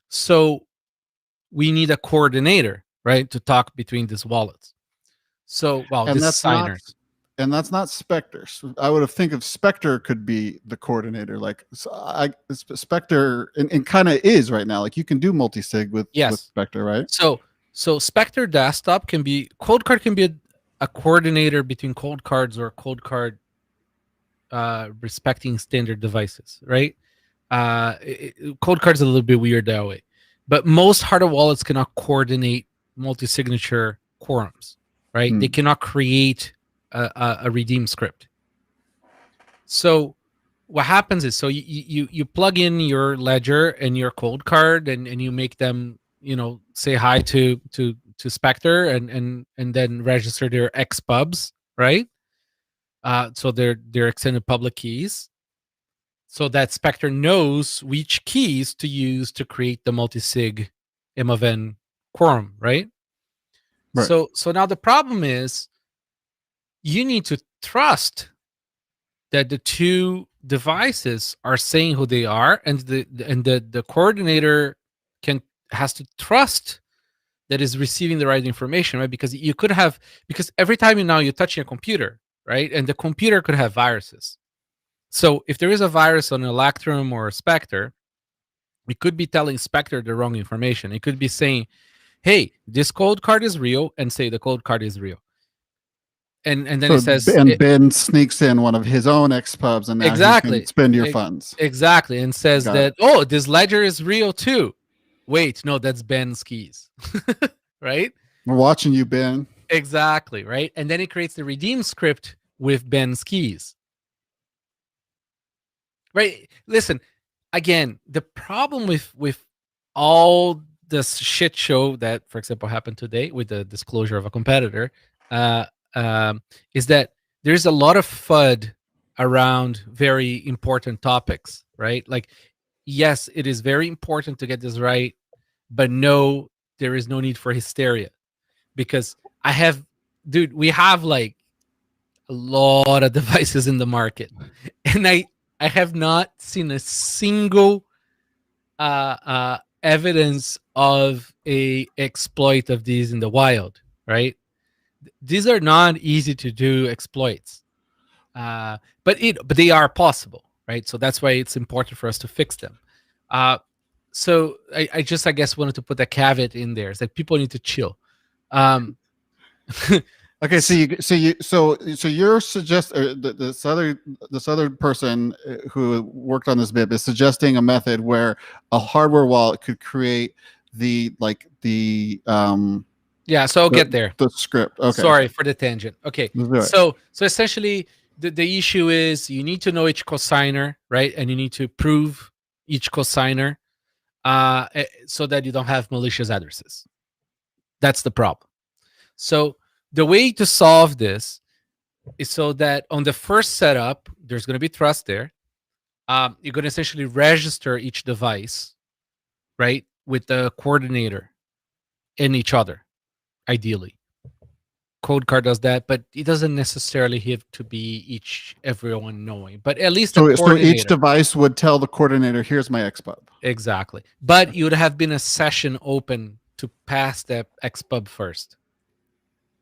So we need a coordinator, right, to talk between these wallets. So, well, And these that's not signers. and that's not Spectre. So I would have think of Spectre could be the coordinator. Like, Spectre and kind of is right now. Like, you can do multi-sig with Spectre, right? So Spectre desktop can be cold card, can be a coordinator between cold cards or cold card respecting standard devices, right? Cold card's a little bit weird that way, but most hardware wallets cannot coordinate multi-signature quorums, right? They cannot create a redeem script. So what happens is, so you plug in your ledger and your cold card, and you make them say hi to Spectre, and then register their XPubs, right? So they're extended public keys, so that Spectre knows which keys to use to create the multi-sig M of N quorum, right? So now the problem is, you need to trust that the two devices are saying who they are, and the coordinator has to trust that is receiving the right information, right? Because every time you're touching a computer, right, and the computer could have viruses. So if there is a virus on Electrum or Spectre, it could be telling Spectre the wrong information. It could be saying, hey, this cold card is real, and say the cold card is real. And then it says, Ben sneaks in one of his own XPubs, and now he can spend your funds. Exactly, and says this ledger is real too. Wait, no, that's Ben's keys. Right? We're watching you, Ben. Exactly, right? And then it creates the redeem script with Ben's keys. Right? Listen, again, the problem with all this shit show that, for example, happened today with the disclosure of a competitor, is that there's a lot of FUD around very important topics, right? Like, yes, it is very important to get this right, but no, there is no need for hysteria, because we have like a lot of devices in the market, and I have not seen a single evidence of a exploit of these in the wild, right? These are not easy to do exploits, but they are possible, right? So that's why it's important for us to fix them. So I guess wanted to put that caveat in there. It's like, people need to chill. Okay, so you're this other person who worked on this BIP is suggesting a method where a hardware wallet could create yeah, so I'll get there. The script. Okay. Sorry for the tangent. Okay. So essentially the issue is, you need to know each cosigner, right? And you need to prove each cosigner so that you don't have malicious addresses. That's the problem. So the way to solve this is so that on the first setup, there's going to be trust there. You're going to essentially register each device, right, with the coordinator in each other, ideally. code card does that, but it doesn't necessarily have to be everyone knowing. But at least So, the so each coordinator. device would tell the coordinator, "Here's my XPub." Exactly. But you would have been a session open to pass the XPub first.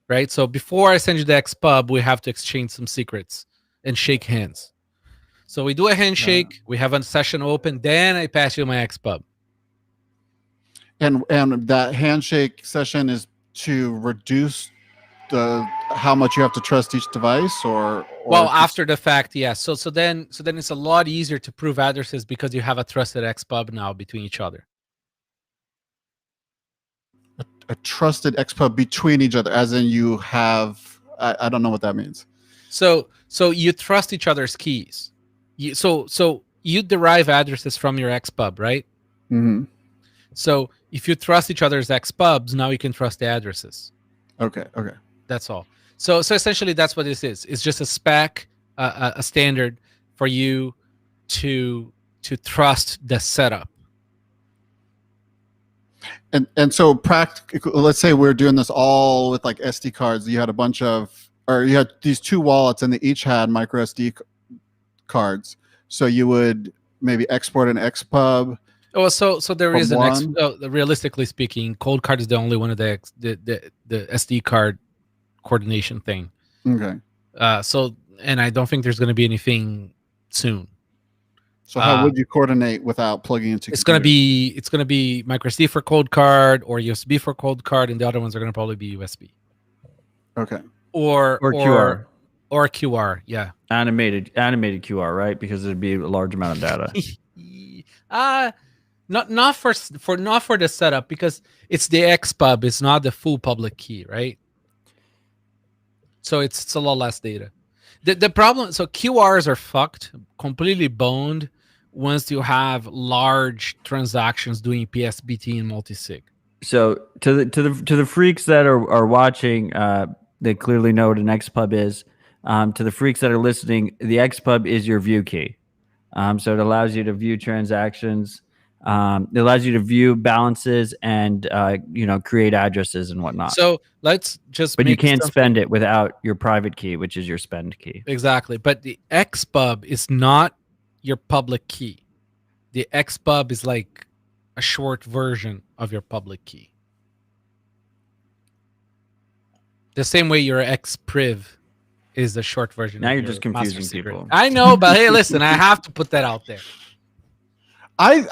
Right? So before I send you the XPub, we have to exchange some secrets and shake hands. So we do a handshake, we have a session open, then I pass you my XPub. And that handshake session is to reduce how much you have to trust each device, or well, after the fact, yes. So then it's a lot easier to prove addresses because you have a trusted XPub now between each other. a trusted XPub between each other, as in you have, I don't know what that means. So you trust each other's keys. So you derive addresses from your XPub, right? Mm-hmm. So if you trust each other's XPubs, now you can trust the addresses. Okay. That's all. So essentially that's what this is. It's just a spec, a standard for you to trust the setup. And so let's say we're doing this all with like SD cards. You had you had these two wallets and they each had micro SD cards. So you would maybe export an XPub. Oh, so there is realistically speaking, cold card is the only one of the SD card coordination thing. Okay. And I don't think there's going to be anything soon. So how would you coordinate without plugging into? It's going to be micro SD for cold card or USB for cold card, and the other ones are going to probably be USB. Okay. Or QR. Or QR, yeah. Animated QR, right? Because it'd be a large amount of data. Not for the setup, because it's the XPub, it's not the full public key, right? So it's a lot less data. The problem, so QRs are fucked, completely boned once you have large transactions doing PSBT and multisig. So to the freaks that are watching, they clearly know what an XPub is. To the freaks that are listening, the XPub is your view key. So it allows you to view transactions. It allows you to view balances and create addresses and whatnot. So let's just. But you can't spend it without your private key, which is your spend key. Exactly. But the XPub is not your public key. The XPub is like a short version of your public key. The same way your XPriv is the short version. Now you're just confusing people. I know, but hey, listen, I have to put that out there. I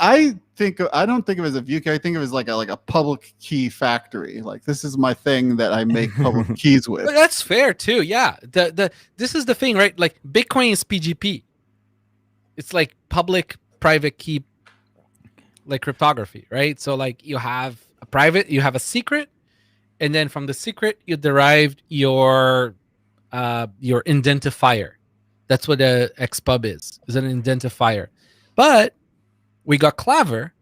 don't think of it as a view key. I think of it as like a public key factory. Like, this is my thing that I make public keys with. But that's fair too. Yeah. This is the thing, right? Like Bitcoin is PGP. It's like public private key, like cryptography, right? So like you have a private, you have a secret, and then from the secret you derived your identifier. That's what a XPub is an identifier. But we got clever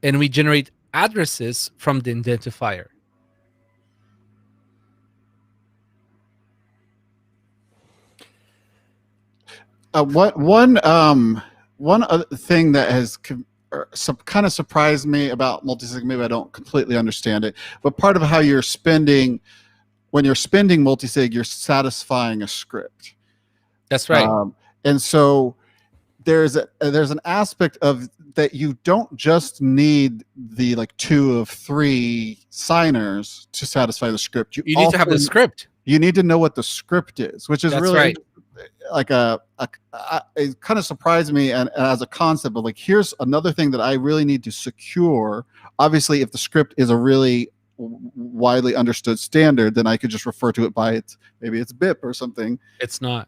and we generate addresses from the identifier. One other thing that has kind of surprised me about multisig, maybe I don't completely understand it, but part of how you're spending, when you're spending multisig, you're satisfying a script. That's right. And so there's an aspect of that you don't just need the like 2 of 3 signers to satisfy the script. You need to have the script. You need to know what the script is, which is really right. Like it kind of surprised me and as a concept of like, here's another thing that I really need to secure. Obviously, if the script is a really widely understood standard, then I could just refer to it by maybe it's BIP or something. It's not.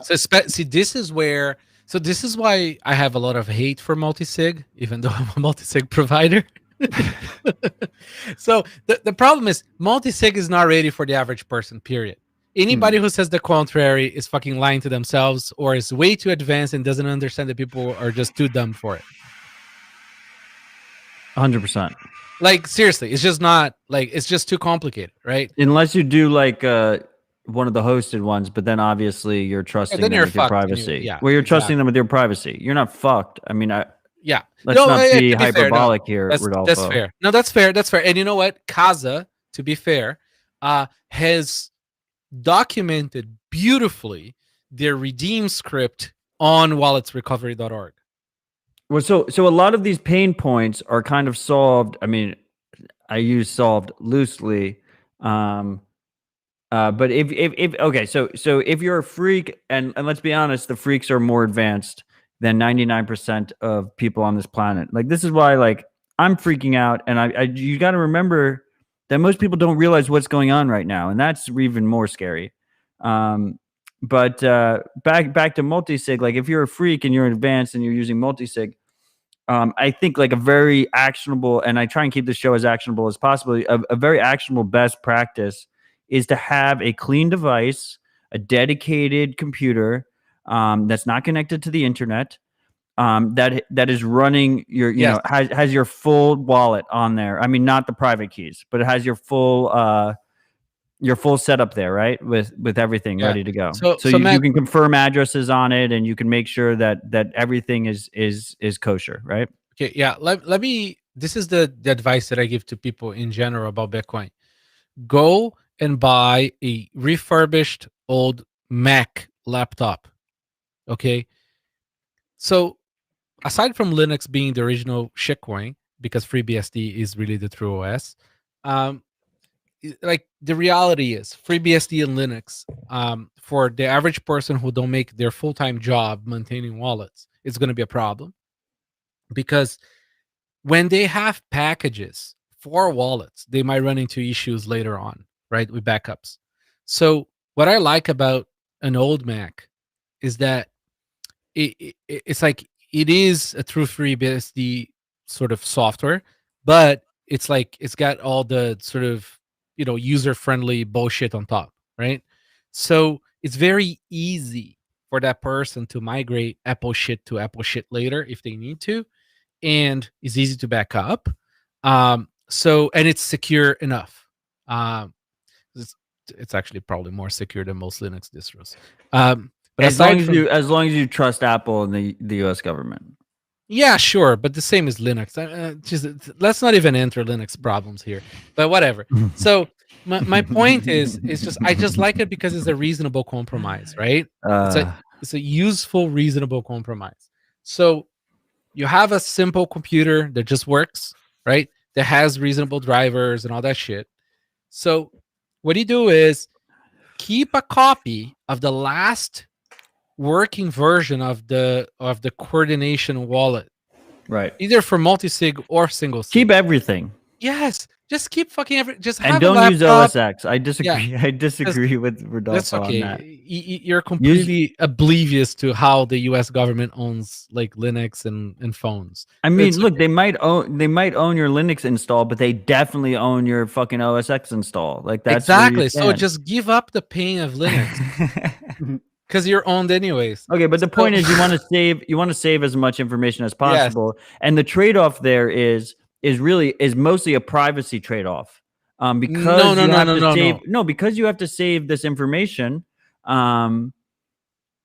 So see, this is why I have a lot of hate for multisig, even though I'm a multisig provider. So the problem is multisig is not ready for the average person, period. Anybody who says the contrary is fucking lying to themselves or is way too advanced and doesn't understand that people are just too dumb for it. 100%. Like, seriously, it's just not, like, it's just too complicated, right? Unless you do like one of the hosted ones, but then obviously you're trusting them with your privacy. You're trusting them with your privacy. You're not fucked. I mean, let's not be hyperbolic here, Rodolfo. That's fair. No, that's fair. And you know what? Kaza, to be fair, has documented beautifully their redeem script on walletsrecovery.org. Well, so a lot of these pain points are kind of solved. I mean, I use solved loosely. But if okay, so if you're a freak, and let's be honest, the freaks are more advanced than 99% of people on this planet. Like, this is why, like, I'm freaking out, and you got to remember that most people don't realize what's going on right now, and that's even more scary. But back to multisig, like, if you're a freak and you're advanced and you're using multisig, I think like a very actionable, and I try and keep the show as actionable as possible, a very actionable best practice is to have a clean device, a dedicated computer that's not connected to the internet, that is running your, you know, has your full wallet on there. I mean, not the private keys, but it has your full setup there, right? With everything ready to go. So Matt, you can confirm addresses on it, and you can make sure that everything is kosher, right? Okay, yeah. Let me. This is the advice that I give to people in general about Bitcoin. Go and buy a refurbished old Mac laptop. Okay. So aside from Linux being the original shitcoin, because FreeBSD is really the true OS, like, the reality is FreeBSD and Linux, for the average person who don't make their full-time job maintaining wallets, it's going to be a problem, because when they have packages for wallets, they might run into issues later on, right, with backups. So what I like about an old Mac is that it's like, it is a true FreeBSD sort of software, but it's like, it's got all the sort of, you know, user-friendly bullshit on top, right? So it's very easy for that person to migrate Apple shit to Apple shit later if they need to, and it's easy to back up. So, and it's secure enough. It's actually probably more secure than most Linux distros. But as long as you trust Apple and the U.S. government. Yeah, sure, but the same as Linux. Let's not even enter Linux problems here, but whatever. So my point is just, I just like it because it's a reasonable compromise, right? It's a useful, reasonable compromise. So you have a simple computer that just works, right? That has reasonable drivers and all that shit. So what you do is keep a copy of the last working version of the coordination wallet, right? Either for multi-sig or single sig. Keep everything. Yes, just keep fucking everything. Just have and don't a laptop. Use OS X. I disagree. Yeah. I disagree with Rodolfo that's okay. on that. You're completely oblivious to how the U.S. government owns like Linux and phones. I mean, look, they might own your Linux install, but they definitely own your fucking OS X install. Like, that's exactly. So just give up the pain of Linux. Because you're owned anyways. Okay, but the point is, you want to save as much information as possible, and the trade-off there is mostly a privacy trade-off. Because because you have to save this information,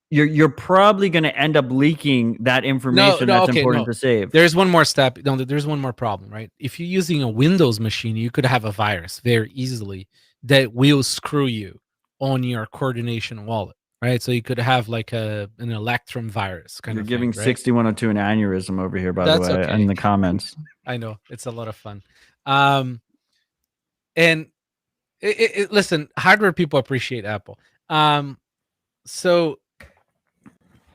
you're probably going to end up leaking that information that's important to save. There's one more step. No, there's one more problem, right? If you're using a Windows machine, you could have a virus very easily that will screw you on your coordination wallet. Right, so you could have like an Electrum virus kind of thing. You're giving 6102 an aneurysm over here, by the way, in the comments. I know, it's a lot of fun. And listen, hardware people appreciate Apple. So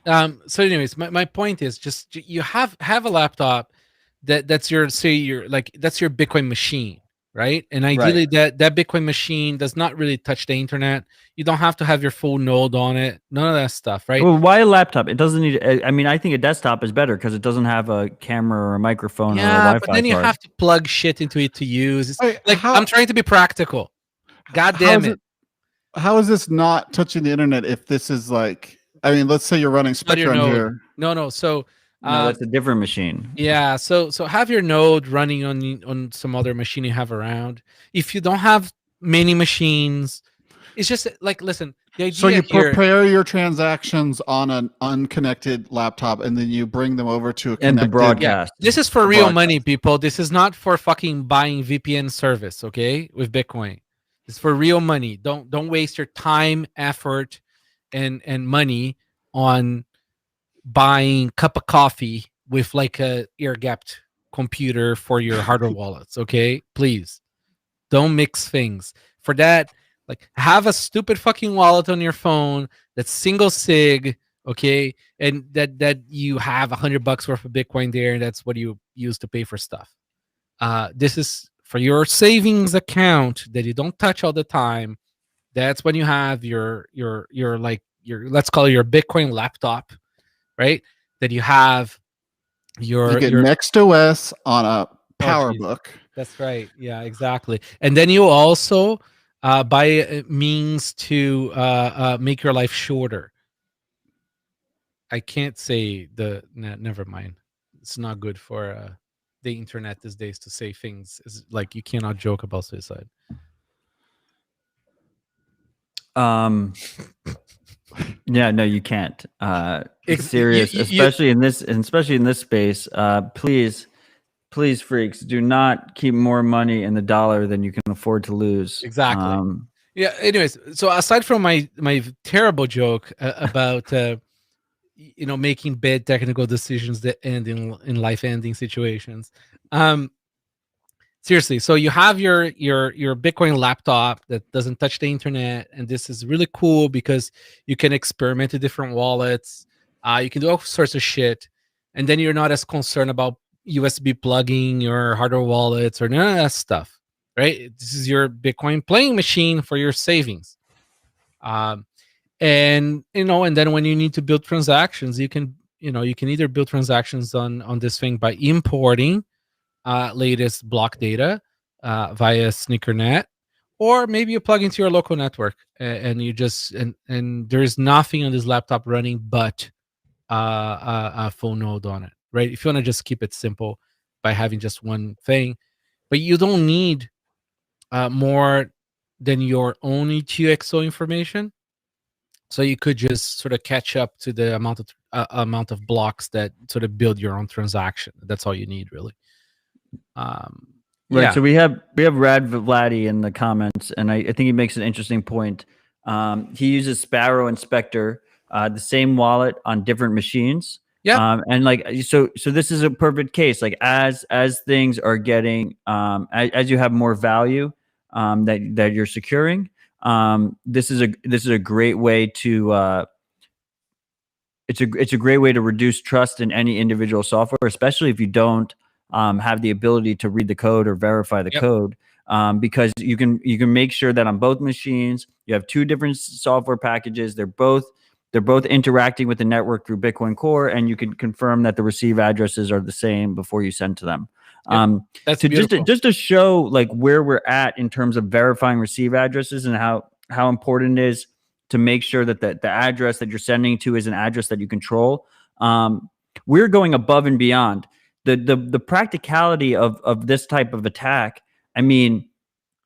anyways, my point is just, you have a laptop that's your that's your Bitcoin machine. Right. And ideally that Bitcoin machine does not really touch the internet. You don't have to have your full node on it. None of that stuff. Right. Well, why a laptop? It doesn't need, I mean, I think a desktop is better because it doesn't have a camera or a microphone or a Wi-Fi but then you have to plug shit into it to use. I'm trying to be practical. God damn it. How is this not touching the internet if this is like, I mean, let's say you're running Spectrum here. No. So no, that's a different machine. Yeah, so have your node running on some other machine you have around. If you don't have many machines, it's just like, listen. The idea so you prepare your transactions on an unconnected laptop, and then you bring them over to a connected. And the broadcast. Yeah, this is for real money, people. This is not for fucking buying VPN service. Okay, with Bitcoin. It's for real money. Don't waste your time, effort, and money on buying cup of coffee with like a air gapped computer for your hardware wallets. Okay, please don't mix things. For that, like have a stupid fucking wallet on your phone that's single sig. Okay, and that you have $100 worth of Bitcoin there, and that's what you use to pay for stuff. This is for your savings account that you don't touch all the time. That's when you have your like your, let's call it your Bitcoin laptop, right? That you have You get your Next OS on a oh, PowerBook. that's right. Yeah, exactly. And then you also buy means to make your life shorter. I can't say never mind. It's not good for the internet these days to say things. It's like you cannot joke about suicide. Yeah, no, you can't. It's serious, you- especially in this space. Please, freaks, do not keep more money in the dollar than you can afford to lose. Exactly. Yeah. Anyways, so aside from my terrible joke about making bad technical decisions that end in life-ending situations, seriously, so you have your Bitcoin laptop that doesn't touch the internet, and this is really cool because you can experiment with different wallets. You can do all sorts of shit, and then you're not as concerned about USB plugging your hardware wallets or none of that stuff, right? This is your Bitcoin playing machine for your savings. And then when you need to build transactions, you can either build transactions on this thing by importing latest block data via sneakernet, or maybe you plug into your local network and you just and there's nothing on this laptop running but a full node on it, right? If you want to just keep it simple by having just one thing, but you don't need more than your own UTXO information. So you could just sort of catch up to the amount of blocks that sort of build your own transaction. That's all you need, really. Right. Yeah. So we have Rad Vladdy in the comments, and I think he makes an interesting point. He uses Sparrow and Spectre, the same wallet on different machines. Yeah. And like so this is a perfect case. Like as things are getting as you have more value that you're securing, this is a great way to it's a great way to reduce trust in any individual software, especially if you don't have the ability to read the code or verify the code, because you can make sure that on both machines you have two different software packages. They're both interacting with the network through Bitcoin Core, and you can confirm that the receive addresses are the same before you send to them. That's so beautiful. just to show like where we're at in terms of verifying receive addresses and how important it is to make sure that the address that you're sending to is an address that you control. We're going above and beyond the practicality of this type of attack. I mean,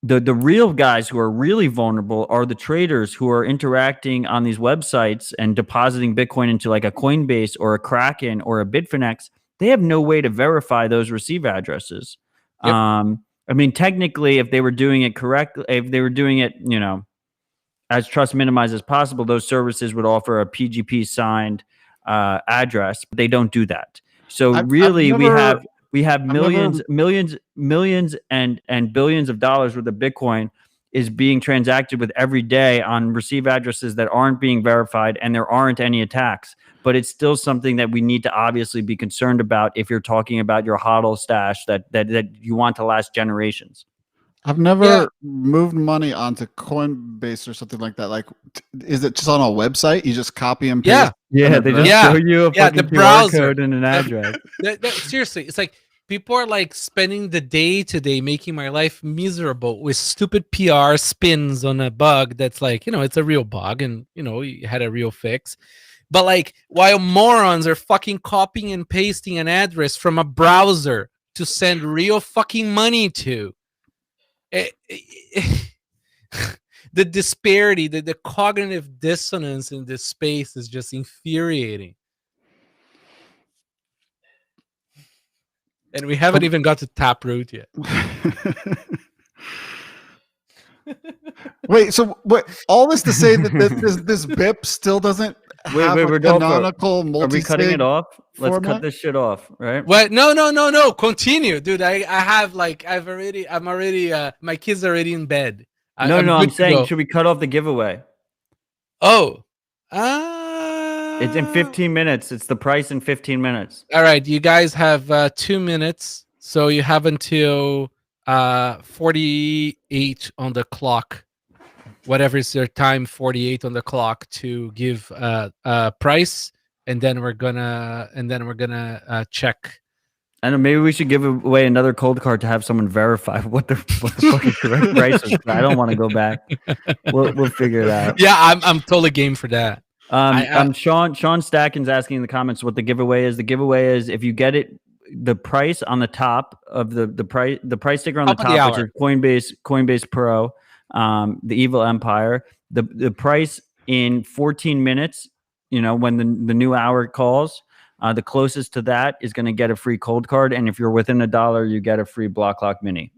the real guys who are really vulnerable are the traders who are interacting on these websites and depositing Bitcoin into like a Coinbase or a Kraken or a Bitfinex. They have no way to verify those receive addresses. Yep. I mean, technically, if they were doing it correctly, if they were doing it, as trust minimized as possible, those services would offer a PGP signed address, but they don't do that. So really, we have millions and billions of dollars worth of Bitcoin is being transacted with every day on receive addresses that aren't being verified, and there aren't any attacks. But it's still something that we need to obviously be concerned about if you're talking about your HODL stash that you want to last generations. I've never moved money onto Coinbase or something like that. Like, is it just on a website? You just copy and paste? Yeah, they just show you a fucking the QR browser code and an address. Seriously, it's like people are like spending the day today making my life miserable with stupid PR spins on a bug that's like, it's a real bug and, you had a real fix. But like, while morons are fucking copying and pasting an address from a browser to send real fucking money to, the disparity, the cognitive dissonance in this space is just infuriating. And we haven't even got to Taproot yet. Wait, so what? All this to say that this BIP still doesn't have a Rodolfo, canonical are we multi-sig cutting it off? Let's cut format? this shit off, right? What? No. Continue, dude. I have like I'm already my kids are already in bed. No, I'm I'm good to saying, go. should we cut off the giveaway? Oh. It's in 15 minutes. It's the price in 15 minutes. All right, you guys have 2 minutes, so you have until 48 on the clock. Whatever is your time, 48 on the clock to give a price, and then we're gonna check. I know, maybe we should give away another cold card to have someone verify what the fucking correct price is. I don't want to go back. We'll figure it out. Yeah, I'm totally game for that. Sean Stacken's asking in the comments what the giveaway is. The giveaway is if you get it, the price on the top of the price sticker on the top, which is Coinbase Pro, the Evil Empire. The price in 14 minutes, when the new hour calls, the closest to that is going to get a free cold card, and if you're within $1, you get a free Block Lock Mini.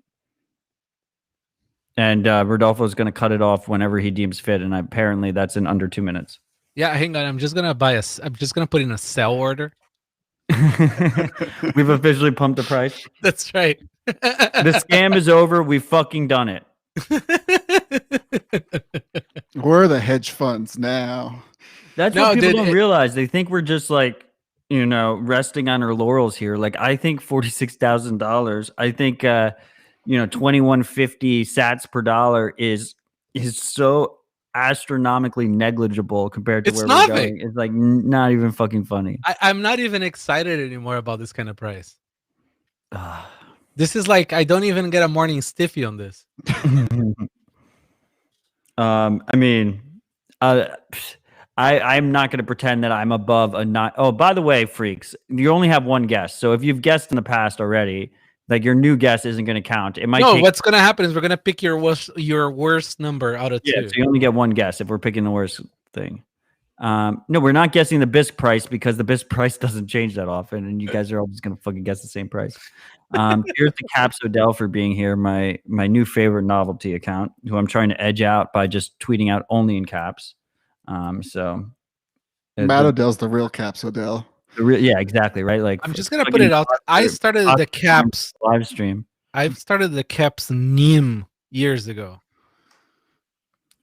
And Rodolfo is going to cut it off whenever he deems fit, and apparently that's in under 2 minutes. Yeah, hang on. I'm just gonna put in a sell order. We've officially pumped the price. That's right. The scam is over. We've fucking done it. We're the hedge funds now. That's what people don't realize. They think we're just like, resting on our laurels here. Like, I think $46,000. I think 2150 sats per dollar is so astronomically negligible compared to where we're going. It's like not even fucking funny. I'm not even excited anymore about this kind of price. This is like I don't even get a morning stiffy on this. I'm not going to pretend that I'm above a not. Oh, by the way, freaks, you only have one guess. So if you've guessed in the past already, like your new guess isn't going to count. It might. No, what's going to happen is we're going to pick your worst number out of 2. Yeah, so you only get one guess if we're picking the worst thing. No, we're not guessing the BISC price because the BISC price doesn't change that often, and you guys are always going to fucking guess the same price. Here's the Capsodel for being here, my new favorite novelty account, who I'm trying to edge out by just tweeting out only in caps. So Matt Odell's the real Capsodel. Yeah, exactly, right? Like, I'm just gonna put it out. I started the caps live stream. I've started the caps NIM years ago.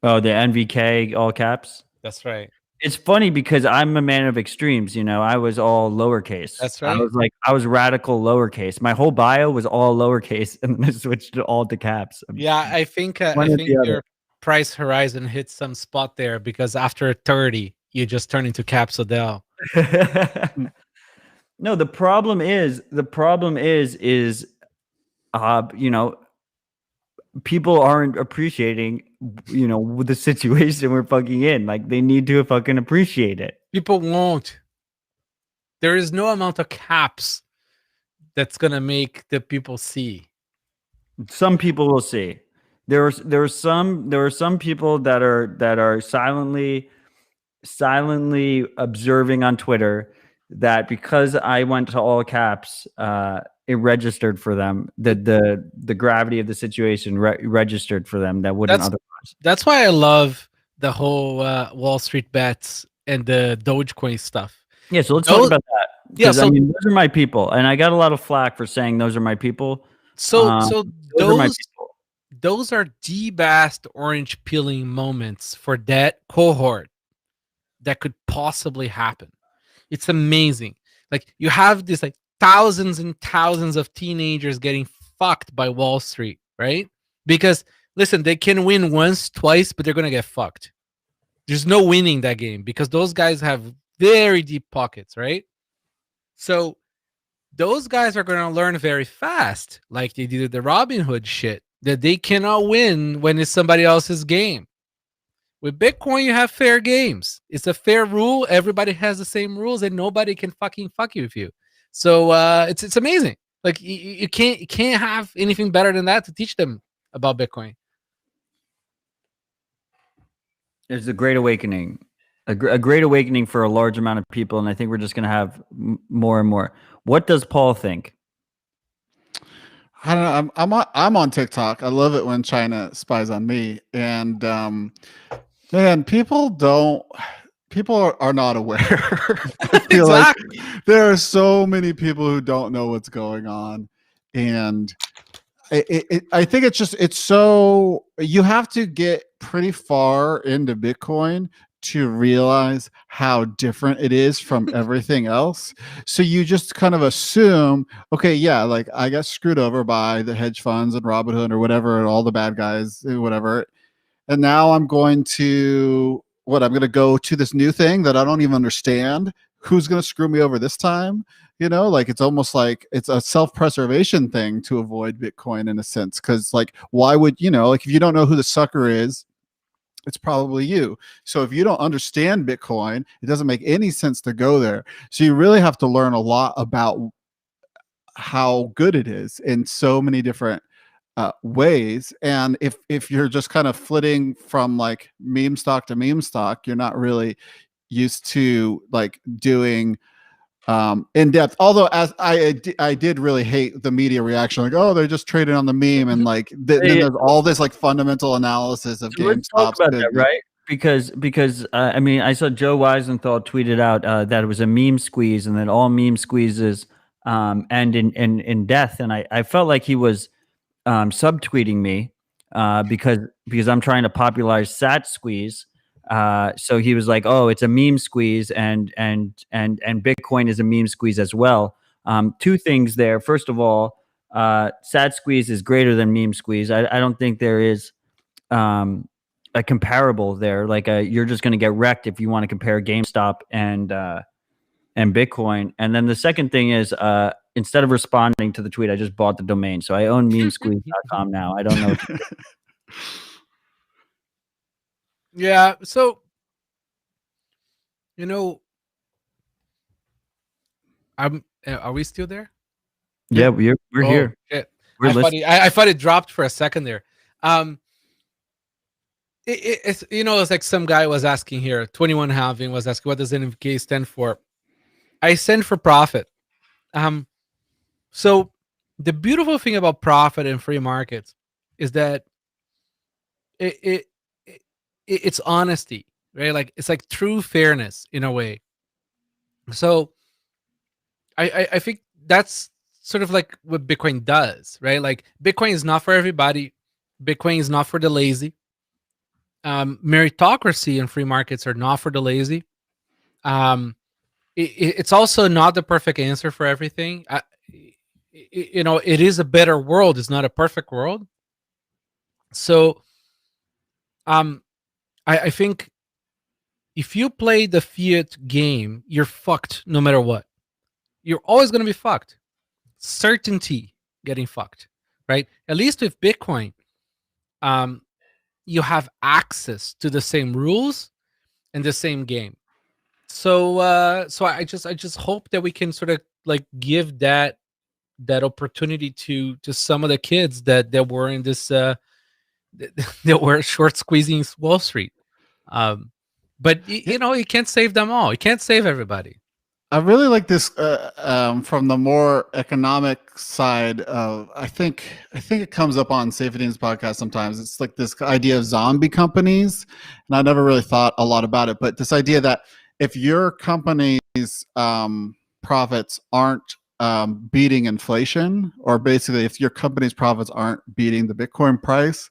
Oh, the NVK all caps. That's right. It's funny because I'm a man of extremes. I was all lowercase. That's right. I was radical lowercase. My whole bio was all lowercase, and then I switched to all to caps. Yeah, I think your price horizon hits some spot there because after 30, you just turn into Capsodel. No, the problem is, people aren't appreciating, the situation we're fucking in. Like, they need to fucking appreciate it. People won't. There is no amount of caps that's gonna make the people see. Some people will see. There are some people that are silently observing on Twitter that because I went to all caps, it registered for them. The gravity of the situation registered for them that wouldn't otherwise. That's why I love the whole Wall Street bets and the Dogecoin stuff. Yeah, so let's talk about that. Yeah, so those are my people, and I got a lot of flack for saying those are my people. So those are my people. Those are the best orange peeling moments for that cohort that could possibly happen. It's amazing. Like, you have this like thousands and thousands of teenagers getting fucked by Wall Street, right? Because listen, they can win once, twice, but they're gonna get fucked. There's no winning that game because those guys have very deep pockets, right? So those guys are gonna learn very fast, like they did the Robin Hood shit, that they cannot win when it's somebody else's game. With Bitcoin, you have fair games. It's a fair rule. Everybody has the same rules, and nobody can fucking fuck you with you. So it's amazing. Like, you can't have anything better than that to teach them about Bitcoin. It's a great awakening, a great awakening for a large amount of people, and I think we're just going to have more and more. What does Paul think? I don't know. I'm on TikTok. I love it when China spies on me. And man, people are not aware. I feel like Exactly. there are so many people who don't know what's going on, and I think it's so you have to get pretty far into Bitcoin to realize how different it is from everything else. So you just kind of assume, okay, yeah, like I got screwed over by the hedge funds and Robinhood or whatever, and all the bad guys, whatever. And now I'm going to go to this new thing that I don't even understand. Who's going to screw me over this time? Like it's almost like it's a self-preservation thing to avoid Bitcoin in a sense. Cause like, why would, like if you don't know who the sucker is, it's probably you. So if you don't understand Bitcoin, it doesn't make any sense to go there. So you really have to learn a lot about how good it is in so many different ways. And if you're just kind of flitting from like meme stock to meme stock, you're not really used to like doing in depth. Although as I did really hate the media reaction, like, oh, they're just trading on the meme, and like then there's all this like fundamental analysis of So let's talk GameStop's about that, business. right? Because I mean, I saw Joe Weisenthal tweeted out that it was a meme squeeze, and that all meme squeezes end in death. And I felt like he was subtweeting me because I'm trying to popularize Sat Squeeze. So he was like, "Oh, it's a meme squeeze, and Bitcoin is a meme squeeze as well." Two things there. First of all, Sat Squeeze is greater than meme squeeze. I don't think there is a comparable there. Like you're just going to get wrecked if you want to compare GameStop and Bitcoin. And then the second thing is instead of responding to the tweet, I just bought the domain. So I own memesqueeze.com now. I don't know. Yeah. So, are we still there? Yeah, we're here. Shit. We're I thought it dropped for a second there. It's it's like some guy was asking here, 21 Halving was asking, what does NFK stand for? I stand for profit. So the beautiful thing about profit and free markets is that it's honesty, right? Like it's like true fairness in a way. So I think that's sort of like what Bitcoin does, right? Like Bitcoin is not for everybody. Bitcoin is not for the lazy. Meritocracy and free markets are not for the lazy. It's also not the perfect answer for everything. It is a better world. It's not a perfect world. So, I think if you play the fiat game, you're fucked no matter what. You're always going to be fucked. Certainty getting fucked, right? At least with Bitcoin, you have access to the same rules and the same game. So I just hope that we can sort of like give that opportunity to some of the kids that were in this that were short squeezing Wall Street. But you can't save them all. You can't save everybody. I really like this from the more economic side of. I think it comes up on Safety's podcast sometimes. It's like this idea of zombie companies, and I never really thought a lot about it. But this idea that if your company's profits aren't beating inflation, or basically if your company's profits aren't beating the Bitcoin price,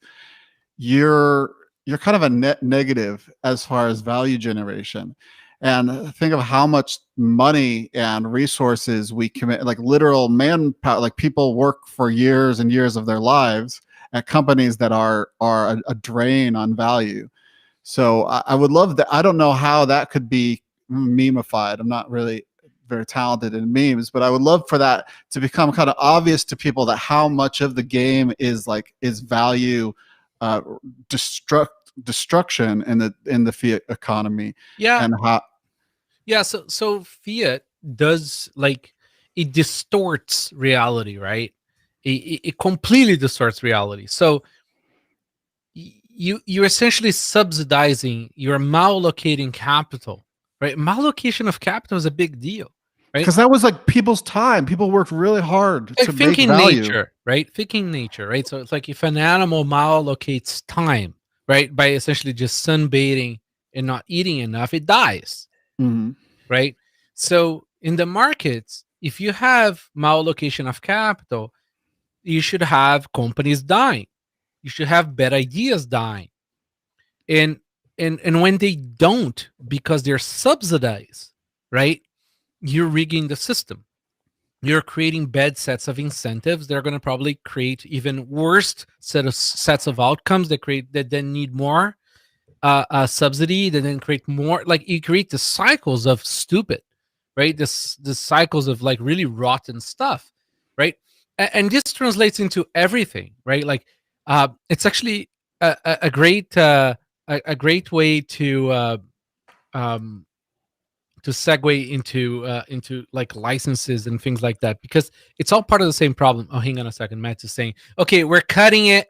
you're kind of a net negative as far as value generation. And think of how much money and resources we commit, like literal manpower, like people work for years and years of their lives at companies that are a drain on value. So I would love that. I don't know how that could be memeified. I'm not really very talented in memes, but I would love for that to become kind of obvious to people, that how much of the game is value destruction in the fiat economy. Yeah. And how so fiat does, like, it distorts reality, right? It completely distorts reality. So you're essentially subsidizing, you're mallocating capital, right? Mallocation of capital is a big deal. right? Because that was like people's time. People worked really hard Like to make thinking value. nature, right? Thinking nature, right? So it's like if an animal mallocates time, right, by essentially just sunbathing and not eating enough, it dies, Mhm. right? So in the markets, if you have mallocation of capital, you should have companies dying. You should have bad ideas dying. And when they don't because they're subsidized, right? You're rigging the system. You're creating bad sets of incentives. They're going to probably create even worse sets of outcomes that then need more subsidy, that then create more, like you create the cycles of stupid, right? The cycles of like really rotten stuff, right? And this translates into everything, right? Like it's actually a great a great way um, to segue into like licenses and things like that, because it's all part of the same problem. Oh, hang on a second. Matt is saying, okay, we're cutting it.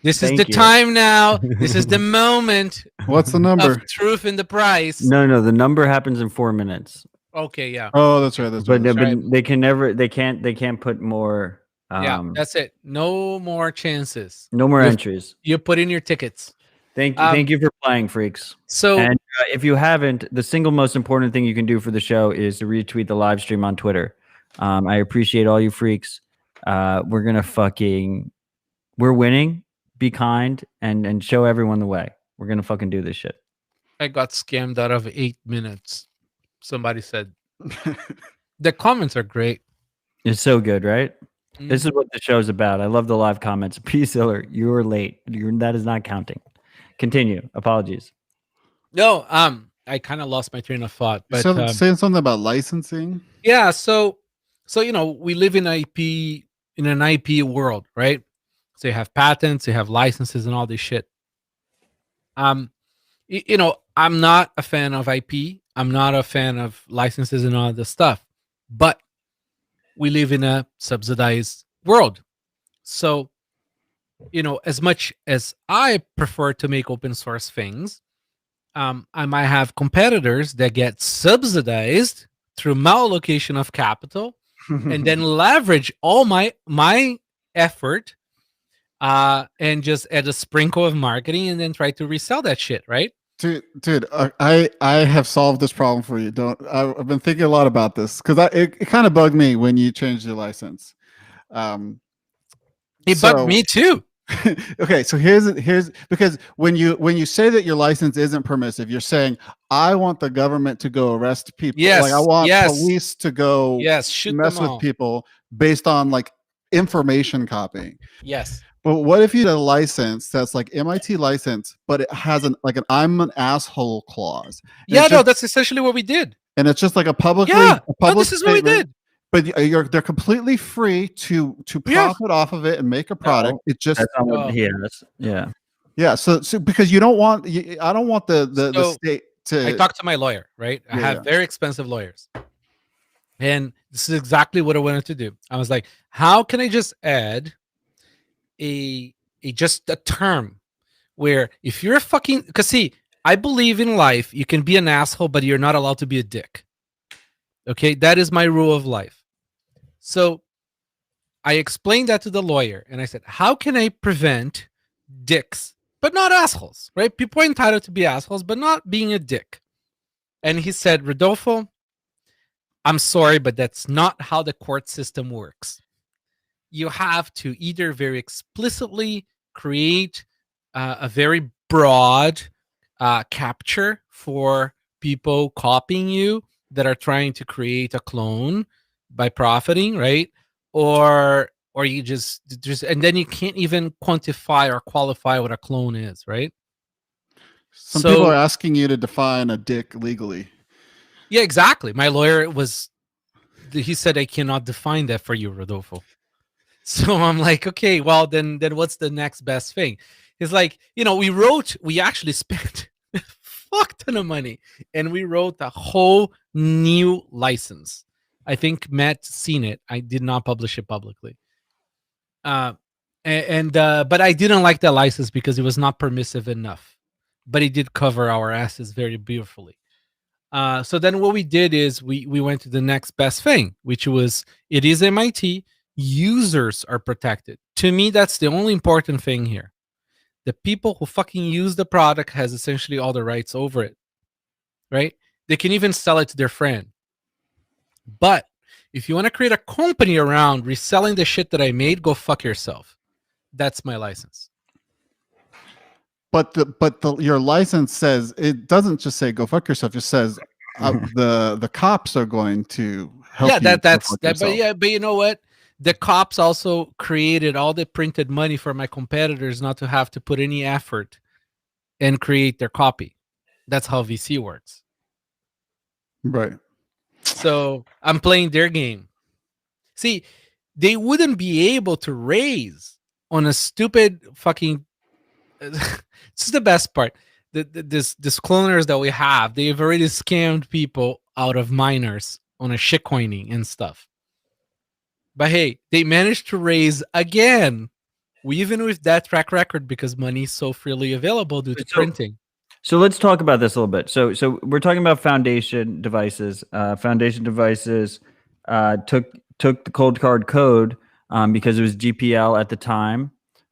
This is the Thank you. time now. This is the moment What's the of number? truth in the price. No, the number happens in 4 minutes. Okay, yeah. Oh, that's right. That's right. But, That's right. but they can never, they can't put more. Yeah, that's it. No more chances. No more You've- entries. You put in your tickets. Thank you for playing, freaks. So And if you haven't, the single most important thing you can do for the show is to retweet the live stream on Twitter. I appreciate all you freaks. We're winning. Be kind and show everyone the way. We're gonna fucking do this shit. I got scammed out of 8 minutes. Somebody said. The comments are great. It's so good, right? Mm. This is what the show's about. I love the live comments. Peace, Hiller. You were late. That is not counting. Continue. Apologies. No, I kind of lost my train of thought, but Saying something about licensing. yeah, so we live in an IP world, right? So you have patents, you have licenses, and all this shit. I'm not a fan of IP. I'm not a fan of licenses and all this stuff, but we live in a subsidized world. So, as much as I prefer to make open source things, I might have competitors that get subsidized through mallocation of capital and then leverage all my effort and just add a sprinkle of marketing and then try to resell that shit, right? Dude, I have solved this problem for you. I've been thinking a lot about this because it kind of bugged me when you changed your license. It bugged me too. Okay, so here's because when you say that your license isn't permissive, you're saying I want the government to go arrest people. Yes, like I want yes. police to go Shoot mess them with all. people based on like information copying. Yes. But what if you had a license that's like MIT license, but it has an I'm an asshole clause? And Yeah, it's no, just- that's essentially what we did. and it's just like a public this is what we statement. did. But they're completely free to profit off of it and make a product. No, it just That's not what Oh. he has. Yeah. yeah. So because you don't want I don't want the So, state to. I talked to my lawyer, right? I Yeah, have yeah. very expensive lawyers. And this is exactly what I wanted to do. I was like, how can I just add just a term where if you're a fucking, because see, I believe in life, you can be an asshole, but you're not allowed to be a dick. Okay, that is my rule of life. So I explained that to the lawyer and I said, how can I prevent dicks, but not assholes, right? People are entitled to be assholes, but not being a dick. And he said, Rodolfo, I'm sorry, but that's not how the court system works. You have to either very explicitly create a very broad capture for people copying you that are trying to create a clone by profiting, right? Or you just and then you can't even quantify or qualify what a clone is, right? Some people are asking you to define a dick legally. Yeah, exactly. My lawyer he said I cannot define that for you, Rodolfo. So I'm like, okay, well then what's the next best thing? It's like, we actually spent a fuck ton of money and we wrote a whole new license. I think Matt's seen it. I did not publish it publicly. But I didn't like that license because it was not permissive enough. But it did cover our asses very beautifully. So then what we did is we went to the next best thing, which was it is MIT. Users are protected. To me, that's the only important thing here. The people who fucking use the product has essentially all the rights over it, right? They can even sell it to their friend. But if you want to create a company around reselling the shit that I made, go fuck yourself. That's my license. But your license says, it doesn't just say go fuck yourself. It just says the cops are going to help you. That's that. But you know what? The cops also created all the printed money for my competitors not to have to put any effort and create their copy. That's how VC works. Right. So I'm playing their game. See, they wouldn't be able to raise on a stupid fucking. This is the best part. This cloners that we have, they've already scammed people out of miners on a shitcoining and stuff. But hey, they managed to raise again, even with that track record, because money is so freely available due to printing. So let's talk about this a little bit. So we're talking about foundation devices. Foundation devices took the cold card code because it was GPL at the time,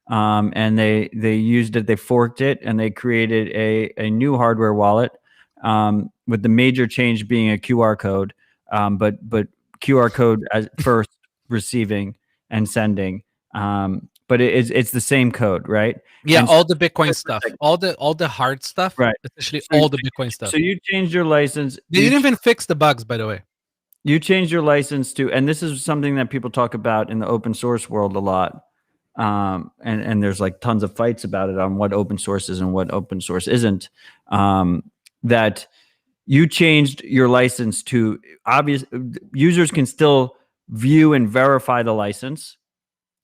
and they used it. They forked it, and they created a new hardware wallet with the major change being a QR code. But QR code as first receiving and sending. But it's the same code, right? Yeah, and all the Bitcoin stuff, all the hard stuff, right? Essentially, all the Bitcoin stuff. So you changed your license. They didn't even fix the bugs, by the way. You changed your license to, and this is something that people talk about in the open source world a lot. And there's like tons of fights about it on what open source is and what open source isn't. That you changed your license to obvious users can still view and verify the license,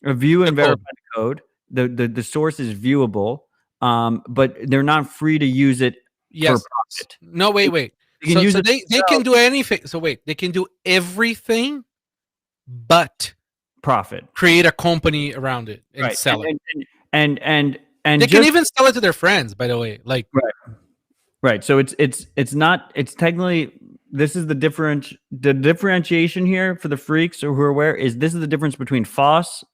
or view and verify the code. The source is viewable, but they're not free to use it for profit. No, wait. So they can do anything. So wait, they can do everything but profit. Create a company around it and sell it. And they can even sell it to their friends, by the way. Like right. So it's technically, this is the differentiation here for the freaks who are aware is this is the difference between FOSS,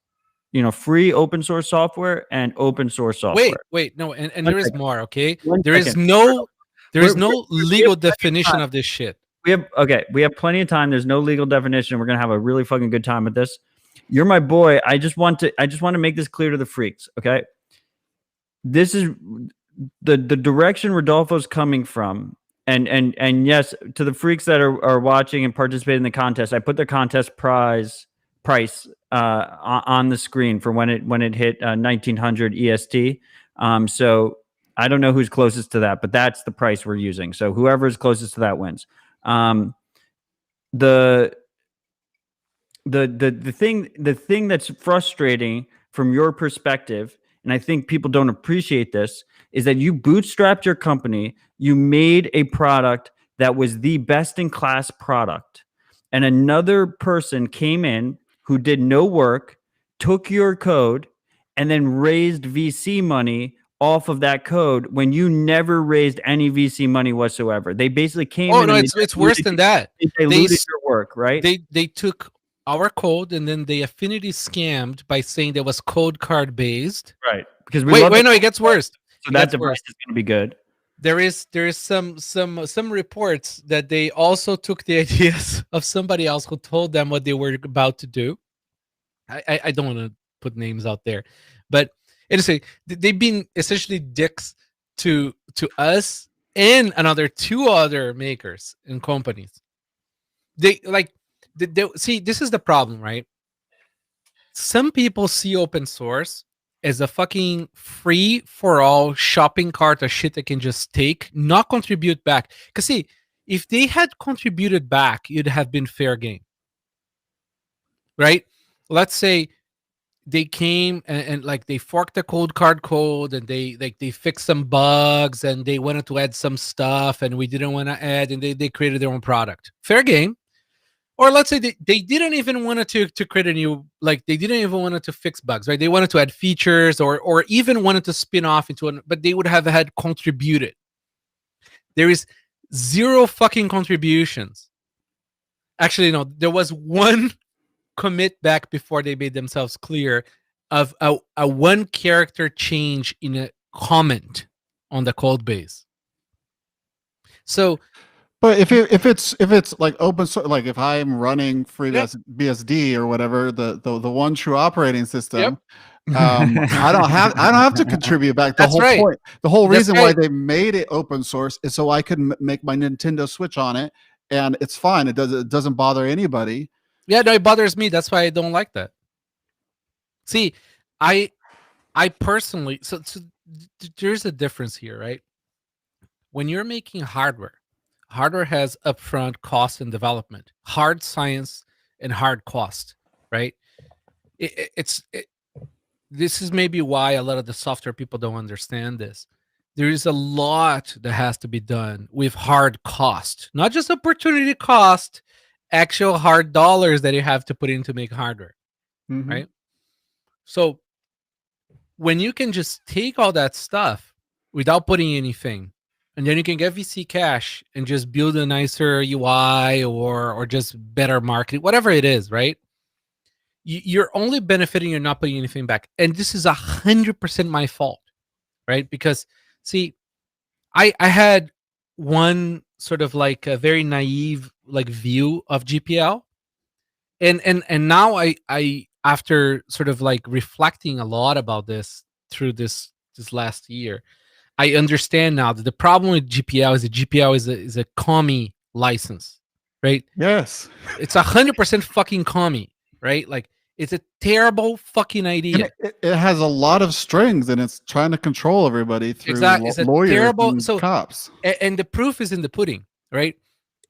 free open source software and open source software. Wait, no, and there is more, okay? There is no legal definition of this shit. We have plenty of time. There's no legal definition. We're gonna have a really fucking good time with this. You're my boy. I just want to make this clear to the freaks, okay? This is the direction Rodolfo's coming from. And yes, to the freaks that are watching and participating in the contest, I put the contest price on the screen for when it hit 1900 EST. So I don't know who's closest to that, but that's the price we're using. So whoever is closest to that wins. The thing that's frustrating from your perspective, and I think people don't appreciate this, is that you bootstrapped your company, you made a product that was the best in class product, and another person came in who did no work, took your code, and then raised VC money off of that code when you never raised any VC money whatsoever. They basically came in. Oh no, it's worse than that. They looted your work, right? They took our code and then they affinity scammed by saying that was code card based. Right. Because no, it gets worse. So that device is going to be good. There is some reports that they also took the ideas of somebody else who told them what they were about to do. I don't want to put names out there, but anyway, they've been essentially dicks to us and two other makers and companies. They see, this is the problem, right? Some people see open source as a fucking free for all shopping cart of shit they can just take, not contribute back. Because see, if they had contributed back, it'd have been fair game, right? Let's say they came and like they forked the cold card code and they fixed some bugs and they wanted to add some stuff and we didn't want to add, and they created their own product. Fair game. Or let's say they didn't even want to create a new, like they didn't even want to fix bugs, right? They wanted to add features or even wanted to spin off into but they would have had contributed. There is zero fucking contributions. Actually, no, there was one commit back before they made themselves clear of a one character change in a comment on the code base. So, But if it's like open source, like if I'm running Yep. FreeBSD or whatever, the one true operating system, Yep. I don't have to contribute back. The That's whole right. point, the whole That's reason why right. they made it open source is so I can make my Nintendo Switch on it, and it's fine. It doesn't bother anybody. Yeah, no, it bothers me. That's why I don't like that. See, I personally, so there's a difference here, right? When you're making hardware has upfront cost and development, hard science and hard cost, right? This is maybe why a lot of the software people don't understand this. There is a lot that has to be done with hard cost, not just opportunity cost, actual hard dollars that you have to put in to make hardware, right? So when you can just take all that stuff without putting anything, and then you can get VC cash and just build a nicer UI or just better marketing, whatever it is, right? You're only benefiting, you're not putting anything back. And this is 100% my fault, right? Because see, I had one sort of like a very naive like view of GPL. And now I after sort of like reflecting a lot about this through this last year, I understand now that the problem with GPL is that GPL is a commie license, right? Yes, It's 100% fucking commie, right? Like it's a terrible fucking idea. and it has a lot of strings, and it's trying to control everybody through Exactly. It's a lawyers terrible and cops. and the proof is in the pudding, right?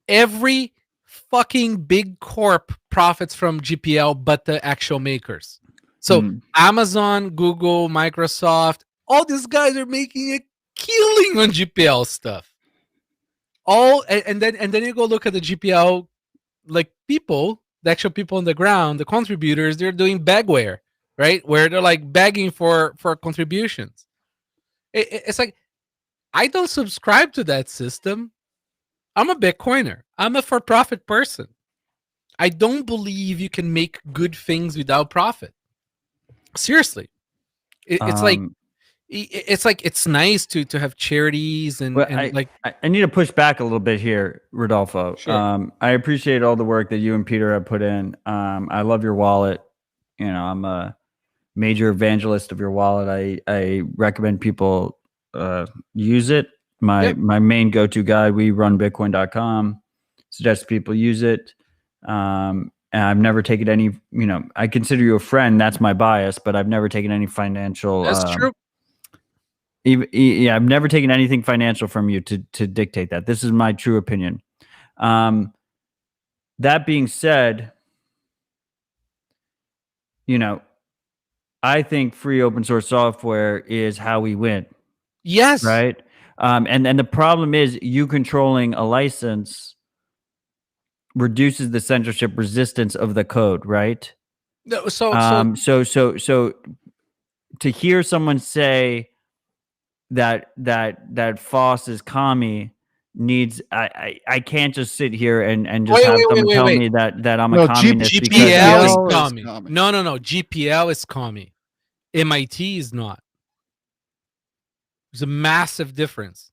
Every fucking big corp profits from GPL but the actual makers. So Amazon, Google, Microsoft, all these guys are making a killing on GPL stuff. And then you go look at the GPL like people, the actual people on the ground, the contributors, they're doing bagware, right? Where they're like begging for contributions. It's like I don't subscribe to that system. I'm a Bitcoiner. I'm a for-profit person. I don't believe you can make good things without profit. Seriously, it's like it's nice to have charities and like. I need to push back a little bit here, Rodolfo. Sure. I appreciate all the work that you and Peter have put in. I love your wallet. You know, I'm a major evangelist of your wallet. I recommend people use it. My main go-to guy, we run bitcoin.com, suggests people use it. And I've never taken any, you know, I consider you a friend. That's my bias, but I've never taken any financial. That's true. Yeah, I've never taken anything financial from you to dictate that. This is my true opinion. That being said, you know, I think free open source software is how we win. Yes. Right. And the problem is you controlling a license reduces the censorship resistance of the code, right? No, So to hear someone say that FOSS is commie needs I can't just sit here and just have someone tell me that I'm a communist. GPL is commie. No. GPL is commie. MIT is not. There's a massive difference.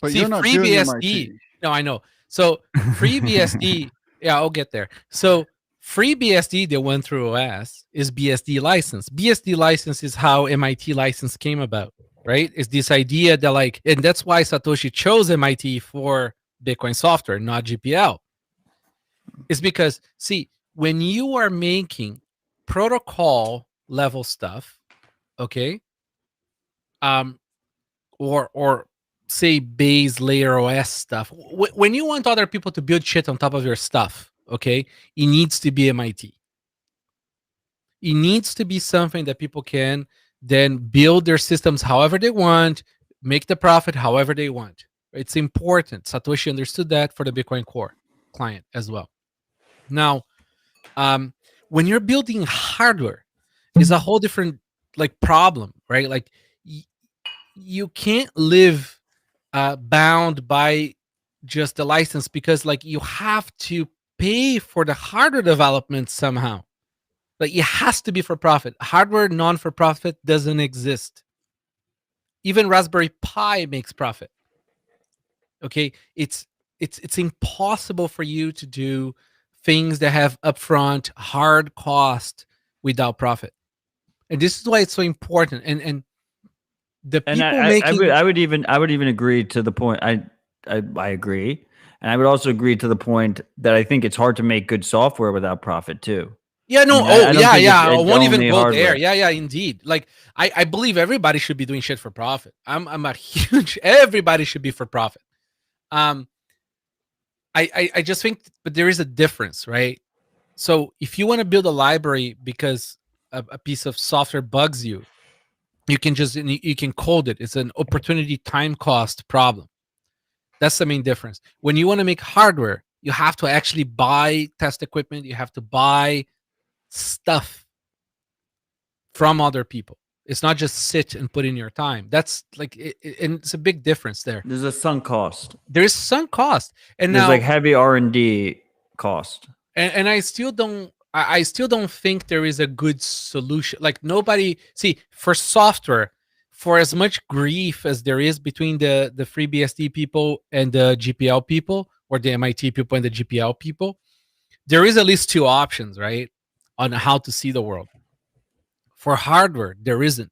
But see, you're not doing MIT. No, I know. So FreeBSD, yeah, I'll get there. So FreeBSD, the one through OS, is BSD license. BSD license is how MIT license came about, right? It's this idea that like, and that's why Satoshi chose MIT for Bitcoin software, not GPL. It's because, see, when you are making protocol level stuff, okay, or say base layer OS stuff, when you want other people to build shit on top of your stuff, okay, it needs to be MIT. It needs to be something that people can then build their systems however they want, make the profit however they want. It's important. Satoshi understood that for the Bitcoin Core client as well. Now, when you're building hardware, is a whole different like problem, right? Like you can't live bound by just the license, because like you have to pay for the hardware development somehow. Like it has to be for profit. Hardware non for profit doesn't exist. Even Raspberry Pi makes profit. Okay, it's impossible for you to do things that have upfront hard cost without profit. And this is why it's so important. And the And people I making would even agree to the point. I agree, and I would also agree to the point that I think it's hard to make good software without profit too. yeah, no, I mean, I don't think I it's won't even only go there. hardware. Yeah, indeed. Like I believe everybody should be doing shit for profit. I'm a huge everybody should be for profit. I just think, but there is a difference, right? So if you want to build a library because a piece of software bugs you, you can code it. It's an opportunity time cost problem. That's the main difference. When you want to make hardware, you have to actually buy test equipment. You have to buy stuff from other people. It's not just sit and put in your time. That's like, and it's a big difference there. There's a sunk cost. There's sunk cost, and There's now like heavy R&D cost. and I still don't. I still don't think there is a good solution. Like nobody see for software, for as much grief as there is between the FreeBSD people and the GPL people, or the MIT people and the GPL people, there is at least two options, right, on how to see the world. For hardware, there isn't.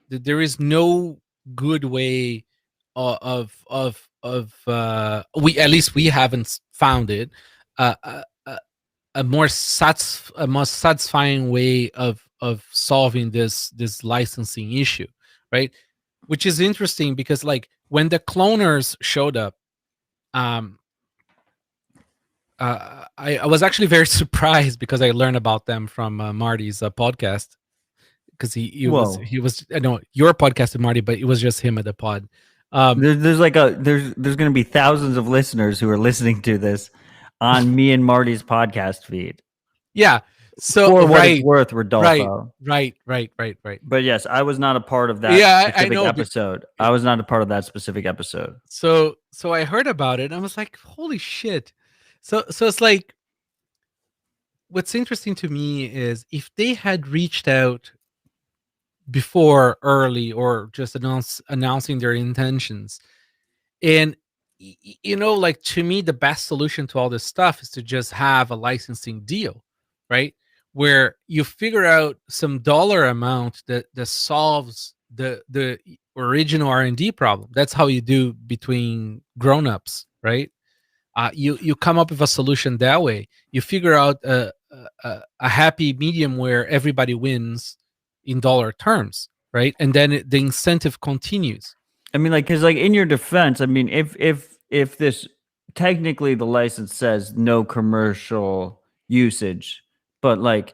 There is no good way of we, at least we haven't found it, a more satisfying way of solving this licensing issue, right? Which is interesting because like when the cloners showed up, I was actually very surprised because I learned about them from Marty's podcast, because he was I know your podcast with Marty, but it was just him at the pod. There's going to be thousands of listeners who are listening to this on me and Marty's podcast feed. Yeah. So for what it's worth, Rodolfo. Right. But yes, I was not a part of that specific episode. I was not a part of that specific episode. So I heard about it and I was like, holy shit. So it's like, what's interesting to me is if they had reached out before early or just announcing their intentions, and like to me the best solution to all this stuff is to just have a licensing deal, right, where you figure out some dollar amount that solves the original R&D problem. That's how you do between grown-ups, right? You come up with a solution that way. You figure out a happy medium where everybody wins in dollar terms, right? And then the incentive continues. I mean, like, because like in your defense, I mean, if this technically the license says no commercial usage, but like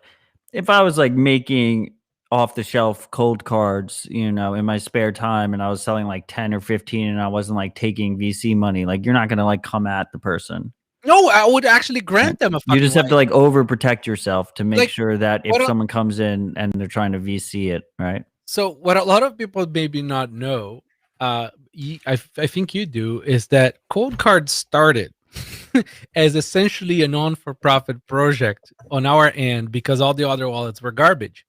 if I was like making off the shelf cold cards, in my spare time, and I was selling like 10 or 15 and I wasn't like taking VC money, like you're not going to like come at the person. No, I would actually grant them a fucking You just have to like overprotect yourself to make like, sure that if someone comes in and they're trying to VC it, right? So what a lot of people maybe not know, I think you do, is that Cold Card started as essentially a non-for-profit project on our end because all the other wallets were garbage.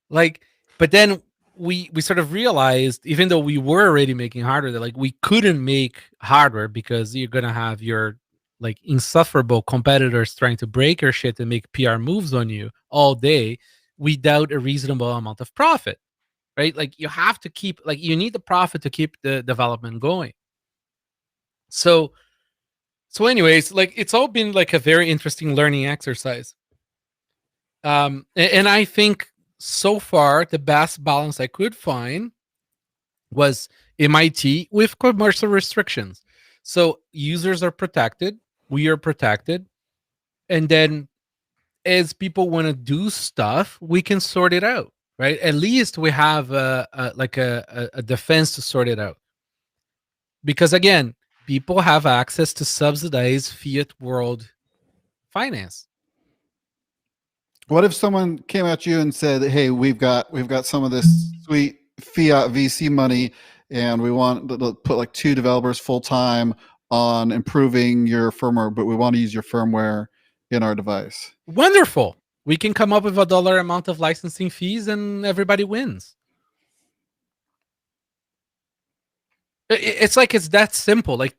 Like, but then we sort of realized, even though we were already making hardware, that like we couldn't make hardware because you're gonna have your like insufferable competitors trying to break your shit and make PR moves on you all day without a reasonable amount of profit, right? Like you have to keep, like you need the profit to keep the development going. So anyways, like it's all been like a very interesting learning exercise. And I think so far the best balance I could find was MIT with commercial restrictions. So users are protected, we are protected, and then as people want to do stuff, we can sort it out, right? At least we have a defense to sort it out. Because again, people have access to subsidized fiat world finance. What if someone came at you and said, "Hey, we've got some of this sweet fiat VC money. and we want to put like 2 developers full time on improving your firmware, but we want to use your firmware in our device. Wonderful. We can come up with a dollar amount of licensing fees, and everybody wins. It's like it's that simple. Like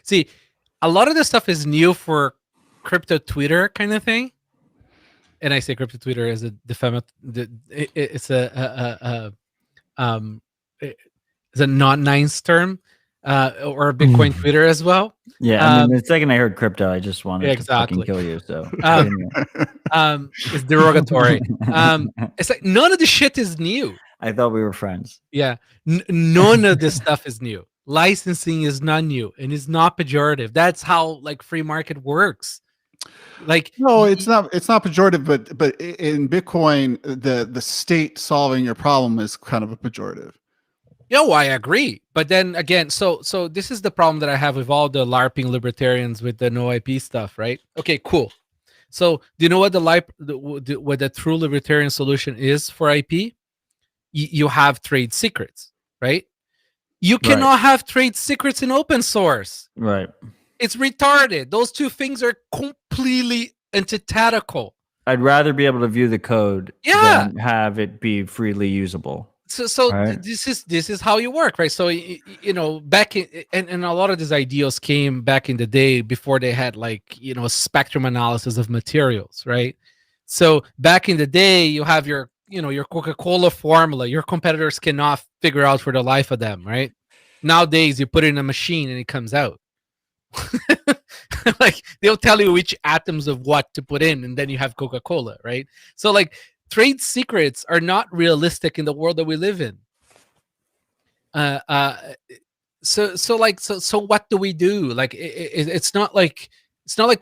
see, a lot of this stuff is new for crypto Twitter kind of thing. And I say crypto Twitter as a it's a not nice term, or a Bitcoin Twitter as well. Yeah, I mean, the second I heard crypto, I just wanted to fucking exactly. kill you. So it's derogatory. It's like none of the shit is new. I thought we were friends. Yeah, none of this stuff is new. Licensing is not new, and it's not pejorative. That's how like free market works. Like no, it's not pejorative, but in Bitcoin, the state solving your problem is kind of a pejorative. No, I agree. But then again, so this is the problem that I have with all the LARPing libertarians with the no IP stuff, right? Okay, cool. So do you know what what the true libertarian solution is for IP? You have trade secrets, right? You cannot have trade secrets in open source. Right. It's retarded. Those two things are completely antithetical. I'd rather be able to view the code than have it be freely usable. So right? This is how you work, right? So you know, back in and a lot of these ideas came back in the day before they had like, you know, spectrum analysis of materials, right? So back in the day, you have your, you know, your Coca-Cola formula. Your competitors cannot figure out for the life of them, right? Nowadays, you put it in a machine and it comes out. Like they'll tell you which atoms of what to put in, and then you have Coca-Cola, right? So like trade secrets are not realistic in the world that we live in. So what do we do? Like it's not like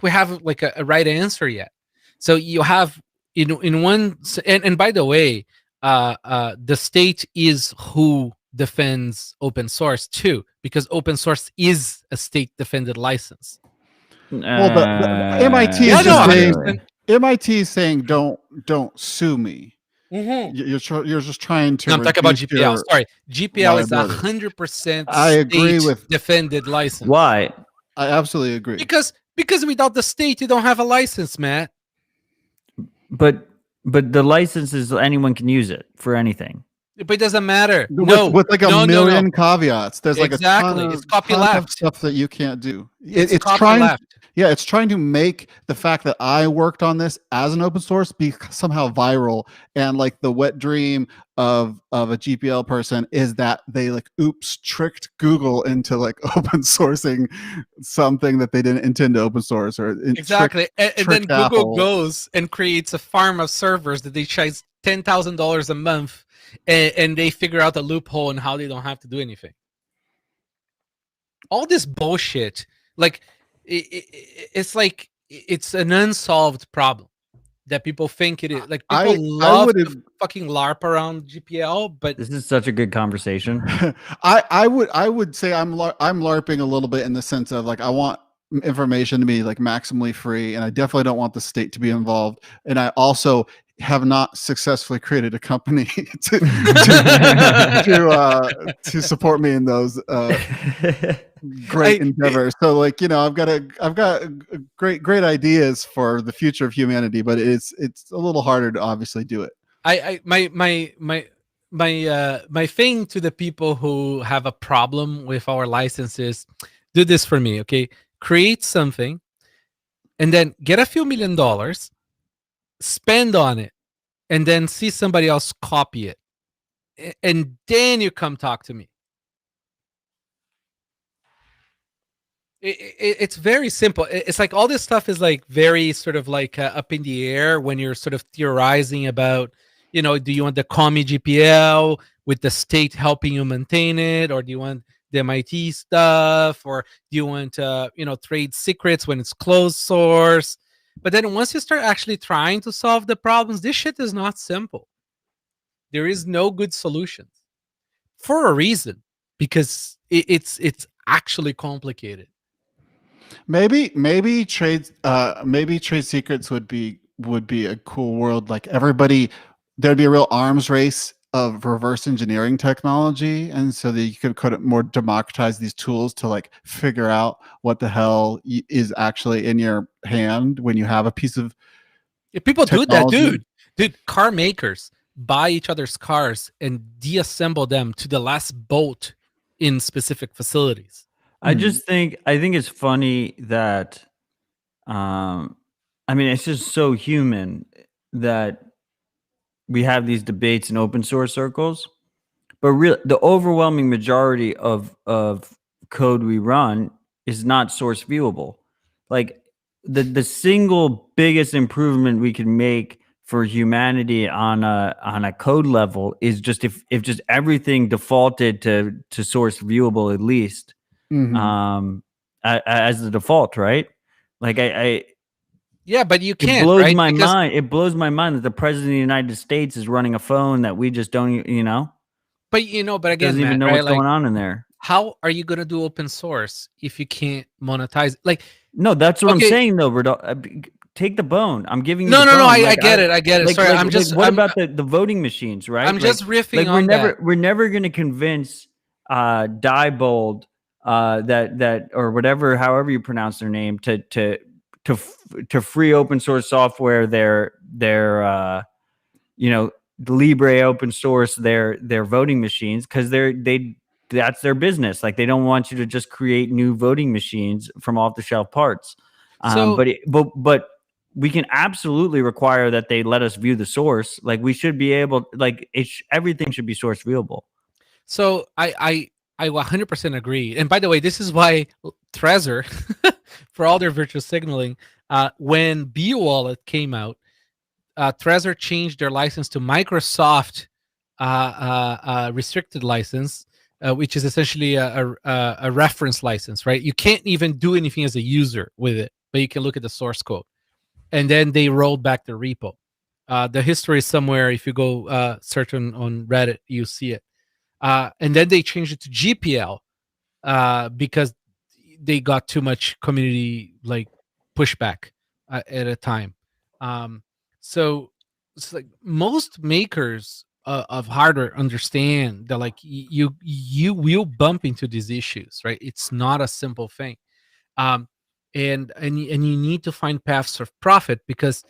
we have like a right answer yet. So you have, you know, in one, and by the way, the state is who defends open source too, because open source is a state defended license. Well, but MIT is saying, MIT is saying don't sue me. Mm-hmm. You're just trying to. No, I'm talking about GPL. Sorry, GPL is 100%. I agree with defended license. Why? I absolutely agree. Because without the state, you don't have a license, Matt. But the license is anyone can use it for anything. But it doesn't matter. With like a million caveats. There's like exactly. a ton it's copy left stuff that you can't do. It's trying left. Yeah, it's trying to make the fact that I worked on this as an open source be somehow viral. And like the wet dream of a GPL person is that they like tricked Google into like open sourcing something that they didn't intend to open source, or exactly. And then Google Apple goes and creates a farm of servers that they charge $10,000 a month. And they figure out a loophole in how they don't have to do anything. All this bullshit, like it's like it's an unsolved problem that people think it is. Like people love to fucking LARP around GPL, but this is such a good conversation. I would say I'm LARPing a little bit in the sense of like I want information to be like maximally free, and I definitely don't want the state to be involved, and I also have not successfully created a company to support me in those great endeavors. So like, you know, I've got great ideas for the future of humanity, but it's a little harder to obviously do it. My thing to the people who have a problem with our licenses, do this for me, okay? Create something and then get a few $1 million, spend on it, and then see somebody else copy it, and then you come talk to me. It's very simple. It's like all this stuff is like very sort of like up in the air when you're sort of theorizing about, you know, do you want the commie GPL with the state helping you maintain it, or do you want the MIT stuff, or do you want you know, trade secrets when it's closed source? But then once you start actually trying to solve the problems, this shit is not simple. There is no good solutions for a reason, because it's actually complicated. Maybe trade secrets would be a cool world. Like everybody, there'd be a real arms race of reverse engineering technology, and so that you could more democratize these tools to like figure out what the hell is actually in your hand when you have a piece of If people technology. do that, dude, car makers buy each other's cars and deassemble them to the last bolt in specific facilities. I think it's funny that, I mean, it's just so human that we have these debates in open source circles, but the overwhelming majority of code we run is not source viewable. Like the single biggest improvement we can make for humanity on a code level is just if just everything defaulted to source viewable at least, as the default, right? Like yeah, but you can't. It blows right? my mind. It blows my mind that the president of the United States is running a phone that we just don't, But again, doesn't even know Matt, what's right? going on in there. How are you going to do open source if you can't monetize? Like, no, that's what I'm saying, though, Rodolfo. Take the bone. I'm giving you. No. I get it. I get it. Sorry, I'm just. What about the voting machines, right? I'm just riffing on that. We're never going to convince Diebold that or whatever, however you pronounce their name, to free open source software. Their Libre open source their voting machines, because that's their business. Like, they don't want you to just create new voting machines from off the shelf parts. But we can absolutely require that they let us view the source. Like, we should be able, like, everything should be source viewable. So I 100% agree. And by the way, this is why Trezor, for all their virtual signaling, when B Wallet came out, Trezor changed their license to Microsoft restricted license, which is essentially a reference license, right? You can't even do anything as a user with it, but you can look at the source code. And then they rolled back the repo. The history is somewhere. If you go search on Reddit, you see it. And then they changed it to GPL because they got too much community pushback at a time. So it's like most makers of hardware understand that you will bump into these issues, right? It's not a simple thing. And you need to find paths of profit, because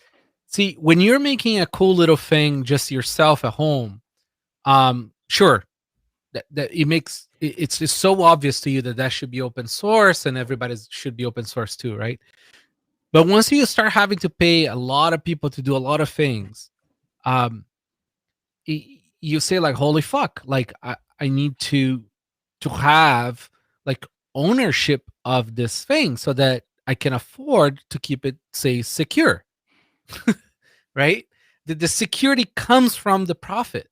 see, when you're making a cool little thing just yourself at home, sure, that it's just so obvious to you that should be open source and everybody should be open source too, right? But once you start having to pay a lot of people to do a lot of things, you say like, holy fuck, like I need to have like ownership of this thing so that I can afford to keep it, say, secure. Right? The security comes from the profit.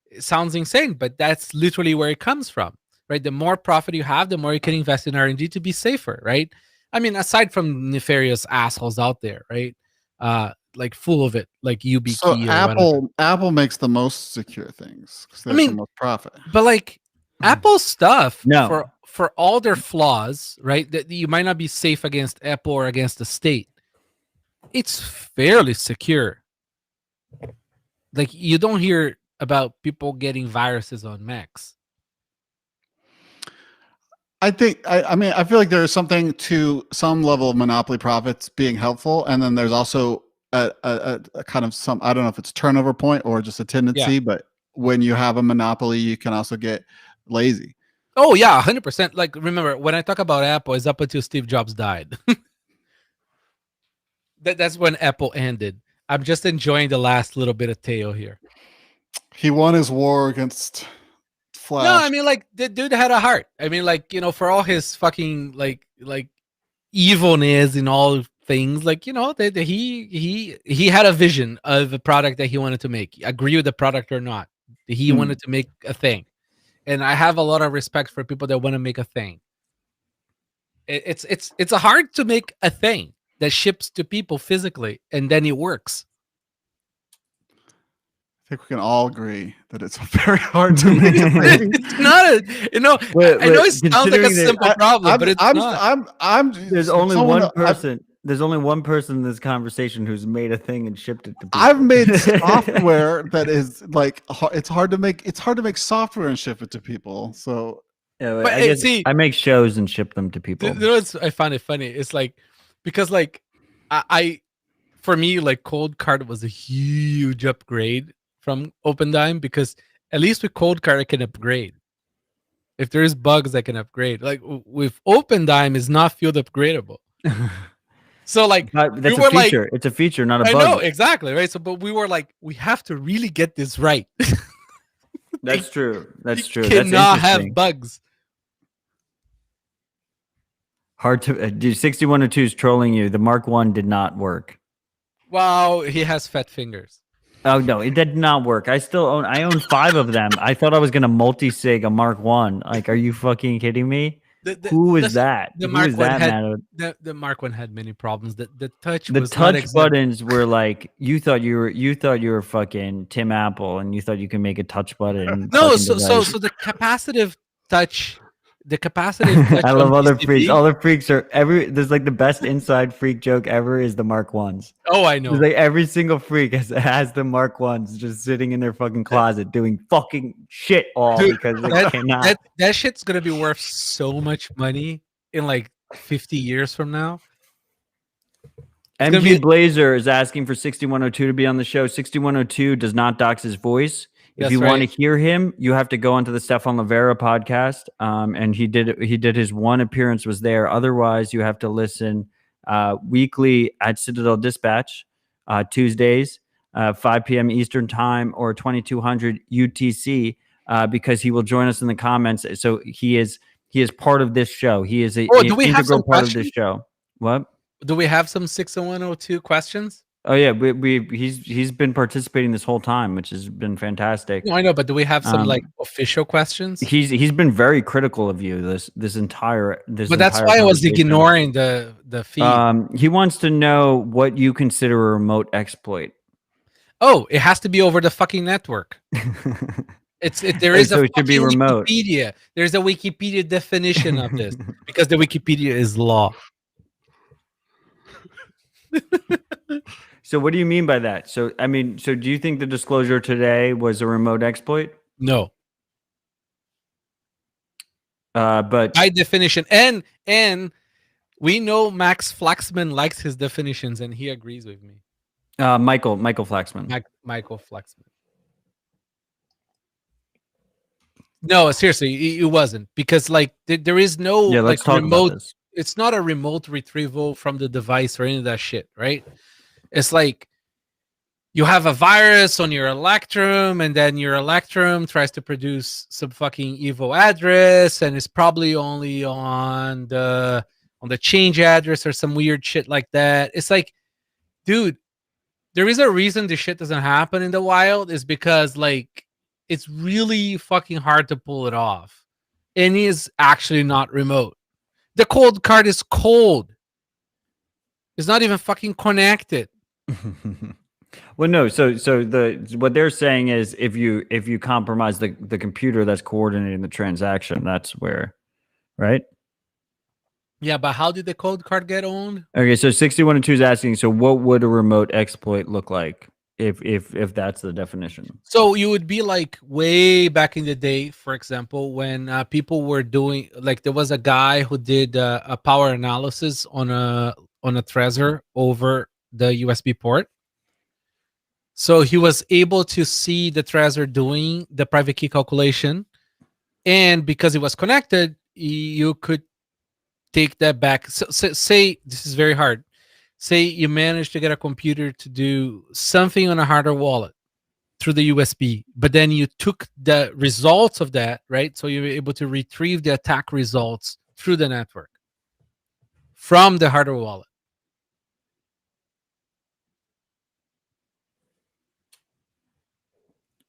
It sounds insane, but that's literally where it comes from, right? The more profit you have, the more you can invest in R&D to be safer, right? I mean, aside from nefarious assholes out there, right? Like full of it, like YubiKey. So Apple makes the most secure things because they have the most profit. But like Apple stuff, no. For all their flaws, right? That you might not be safe against Apple or against the state. It's fairly secure. Like, you don't hear about people getting viruses on Macs. I think I feel like there's something to some level of monopoly profits being helpful, and then there's also a kind of some, I don't know if it's turnover point or just a tendency, but when you have a monopoly, you can also get lazy. Oh yeah, 100%. Like, remember, when I talk about Apple, it's up until Steve Jobs died. That's when Apple ended. I'm just enjoying the last little bit of tail here. He won his war against Flash. No, I mean, like, the dude had a heart. I mean, like, for all his fucking like evilness in all things, like, he had a vision of a product that he wanted to make. Agree with the product or not, he wanted to make a thing. And I have a lot of respect for people that want to make a thing. It's hard to make a thing that ships to people physically and then it works. I think we can all agree that it's very hard to make a thing. It's not I know it sounds like a simple problem, but it's not. There's only one person There's only one person in this conversation who's made a thing and shipped it to people. I've made software that is like it's hard to make software and ship it to people. So Yeah, But, I guess see- I make shows and ship them to people. You know what's, I find it funny. It's like, because like I for me, like Cold Card was a huge upgrade from OpenDime, because at least with Cold Card I can upgrade. If there's bugs, I can upgrade. Like with OpenDime, is not field upgradable. So like That's we a were like, feature. It's a feature, not a I bug. know exactly, right? So, but we were like, we have to really get this right. That's true. That's true. You That's cannot interesting. have bugs. Hard to do. 6102 is trolling you. The Mark 1 did not work. Wow, he has fat fingers. Oh no, it did not work. I own 5 of them. I thought I was gonna multi-sig a Mark 1. Like, are you fucking kidding me? Who is that? The Who Mark is 1 that, had man? the Mark 1 had many problems. The touch The was not touch exempt. buttons were like, you thought you were fucking Tim Apple, and you thought you could make a touch button. No, fucking so device. the capacitive touch. The capacitive touch I love on other PCB. freaks. All the freaks are there's like the best inside freak joke ever is the Mark 1s. Oh, I know. It's like every single freak has the Mark 1s just sitting in their fucking closet doing fucking shit all Dude, because they cannot. that shit's gonna be worth so much money in like 50 years from now. gonna MG be- Blazer is asking for 6102 to be on the show. 6102 does not dox his voice. If That's you want to right. hear him, you have to go onto the Stefan Livera podcast. And he did his one appearance was there. Otherwise, you have to listen weekly at Citadel Dispatch, Tuesdays, 5 p.m. Eastern time or 2200 UTC, because he will join us in the comments. So he is part of this show. He is an do we have integral some part of this questions? show. What? Do we have some 60102 questions? Oh yeah, he's been participating this whole time, which has been fantastic. No, I know, but do we have some like Um, official questions? He's been very critical of you this entire. But that's entire why I was conversation. ignoring the feed. He wants to know what you consider a remote exploit. Oh, it has to be over the fucking network. There is So a it should be fucking remote. Wikipedia. There's a Wikipedia definition of this because the Wikipedia is law. So what do you mean by that? So I mean, so do you think the disclosure today was a remote exploit? No, But by definition, and we know Max Flaxman likes his definitions, and he agrees with me. Michael Flaxman. Michael Flaxman. No, seriously, it wasn't, because like there is no Yeah, let's like talk remote. about this. It's not a remote retrieval from the device or any of that shit, right? It's like you have a virus on your Electrum, and then your Electrum tries to produce some fucking evil address, and it's probably only on the change address or some weird shit like that. It's like, dude, there is a reason this shit doesn't happen in the wild, is because like it's really fucking hard to pull it off, and it is actually not remote. The cold card is cold. It's not even fucking connected. Well, no. So what they're saying is if you compromise the computer that's coordinating the transaction, that's where, right? Yeah, but how did the code card get owned? Okay, so 6102 is asking. So what would a remote exploit look like if that's the definition? So you would be like way back in the day, for example, when people were doing, like, there was a guy who did a power analysis on a Trezor over the USB port. So he was able to see the Trezor doing the private key calculation, and because it was connected, you could take that back. So say this is very hard. Say you managed to get a computer to do something on a hardware wallet through the USB, but then you took the results of that, right? So you were able to retrieve the attack results through the network from the hardware wallet.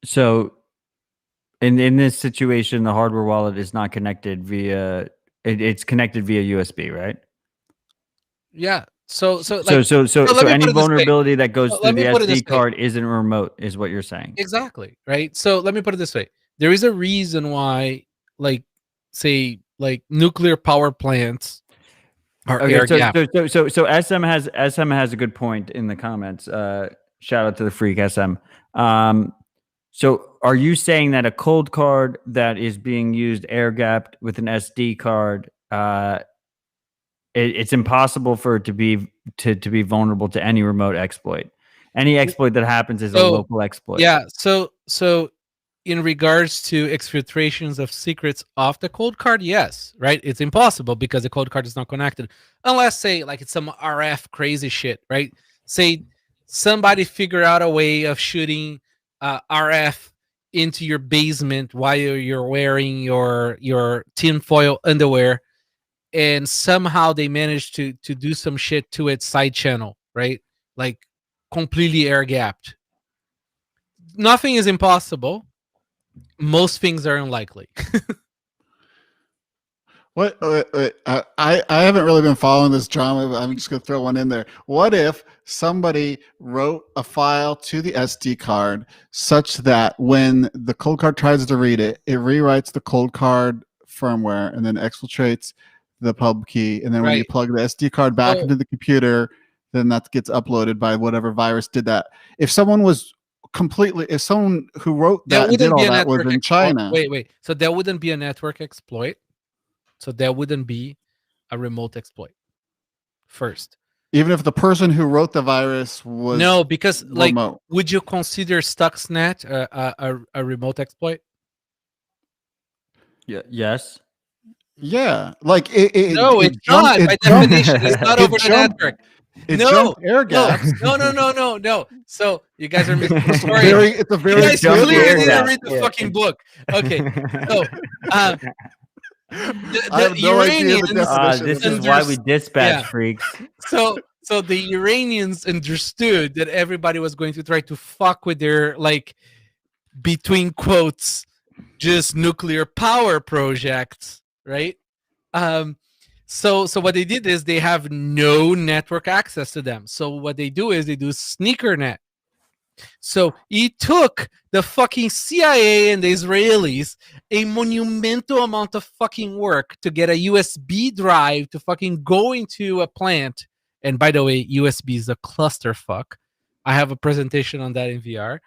So in this situation, the hardware wallet is not connected via it's connected via USB, right? Yeah. So So let so me put any it this way. vulnerability that goes Let through me the put it this SD way. card isn't remote, is what you're saying. Exactly, right? So let me put it this way. There is a reason why, like, say, like nuclear power plants Or Okay, air gap. so SM has a good point in the comments. Shout out to the freak SM. So are you saying that a cold card that is being used air gapped with an SD card, it's impossible for it to be vulnerable to any remote exploit? Any exploit that happens is a local exploit. Yeah. So in regards to exfiltrations of secrets off the cold card, yes, right? It's impossible because the cold card is not connected. Unless, say, like it's some RF crazy shit, right? Say somebody figure out a way of shooting RF into your basement while you're wearing your tinfoil underwear, and somehow they managed to do some shit to its side channel, right? Like completely air gapped. Nothing is impossible. Most things are unlikely. What? I haven't really been following this drama, but I'm just gonna throw one in there. What if somebody wrote a file to the SD card such that when the cold card tries to read it, it rewrites the cold card firmware and then exfiltrates the pub key, and then when you Right. plug the SD card back So- into the computer, then that gets uploaded by whatever virus did that. If someone was if someone who wrote that and did all that was in China, Wait. So that wouldn't be a network exploit. So that wouldn't be a remote exploit. First. even if the person who wrote the virus was No, because like, remote. would you consider Stuxnet a remote exploit? Yeah. Yes. Yeah, like No, it's not. By definition, it's not over the network. It No, jumped air gaps. No. So you guys are missing the story. It's a You very guys jump clearly air didn't gap. read the Yeah. fucking book. Okay. So I the have no idea the Iranians, definition. This of is this. why we dispatch Yeah. freaks. so the Iranians understood that everybody was going to try to fuck with their, like, between quotes, just nuclear power projects, right? So what they did is they have no network access to them. So what they do is they do sneaker net. So he took the fucking CIA and the Israelis a monumental amount of fucking work to get a USB drive to fucking go into a plant. And by the way, USB is a clusterfuck. I have a presentation on that in VR.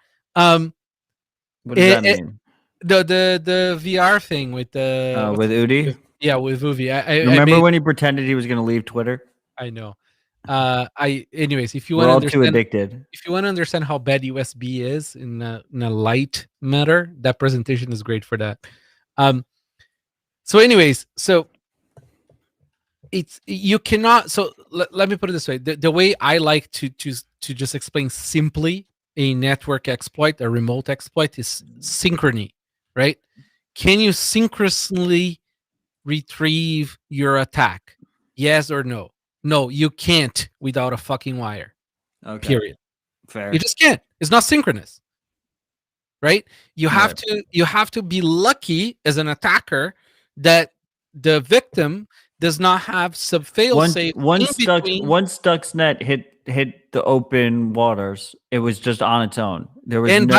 What does that it- mean? The VR thing with the With Udi? with Uvi. Remember when he pretended he was going to leave Twitter? I know. Anyways, if you We're want all to too understand, addicted. if you want to understand how bad USB is in a light matter, that presentation is great for that. So anyways, so it's, you cannot, so let me put it this way. The way I like to just explain simply a network exploit, a remote exploit, is synchrony, right? Can you synchronously retrieve your attack? Yes or no? No, you can't without a fucking wire. Okay. Period. Fair. You just can't. It's not synchronous. Right? You have to be lucky as an attacker that the victim does not have sub fail safe. Once Stuxnet hit the open waters, it was just on its own. By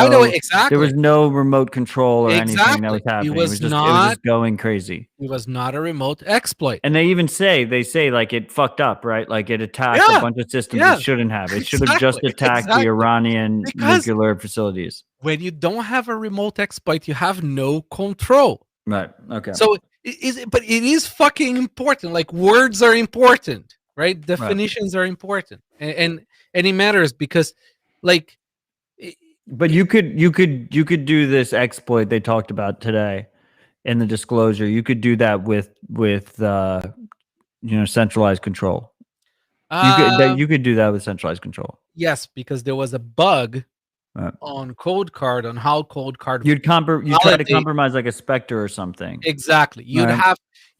the way, exactly, there was no remote control or anything that was Exactly. happening. It was just not- going crazy. it was not a remote exploit. And they say like it fucked up, right? Like it attacked Yeah, a bunch of systems yeah, it shouldn't have. It should have just exactly, attacked exactly. the Iranian Because- nuclear facilities. When you don't have a remote exploit, you have no control. Right. Okay. So but it is fucking important. Like, words are important, right? Definitions are important, and it matters because, like, But you could do this exploit they talked about today in the disclosure. You could do that with centralized control. You could do that with centralized control. yes, because there was a bug Right. on code card, on how code card You'd try to validate- compromise like a Spectre or something. exactly. You Right.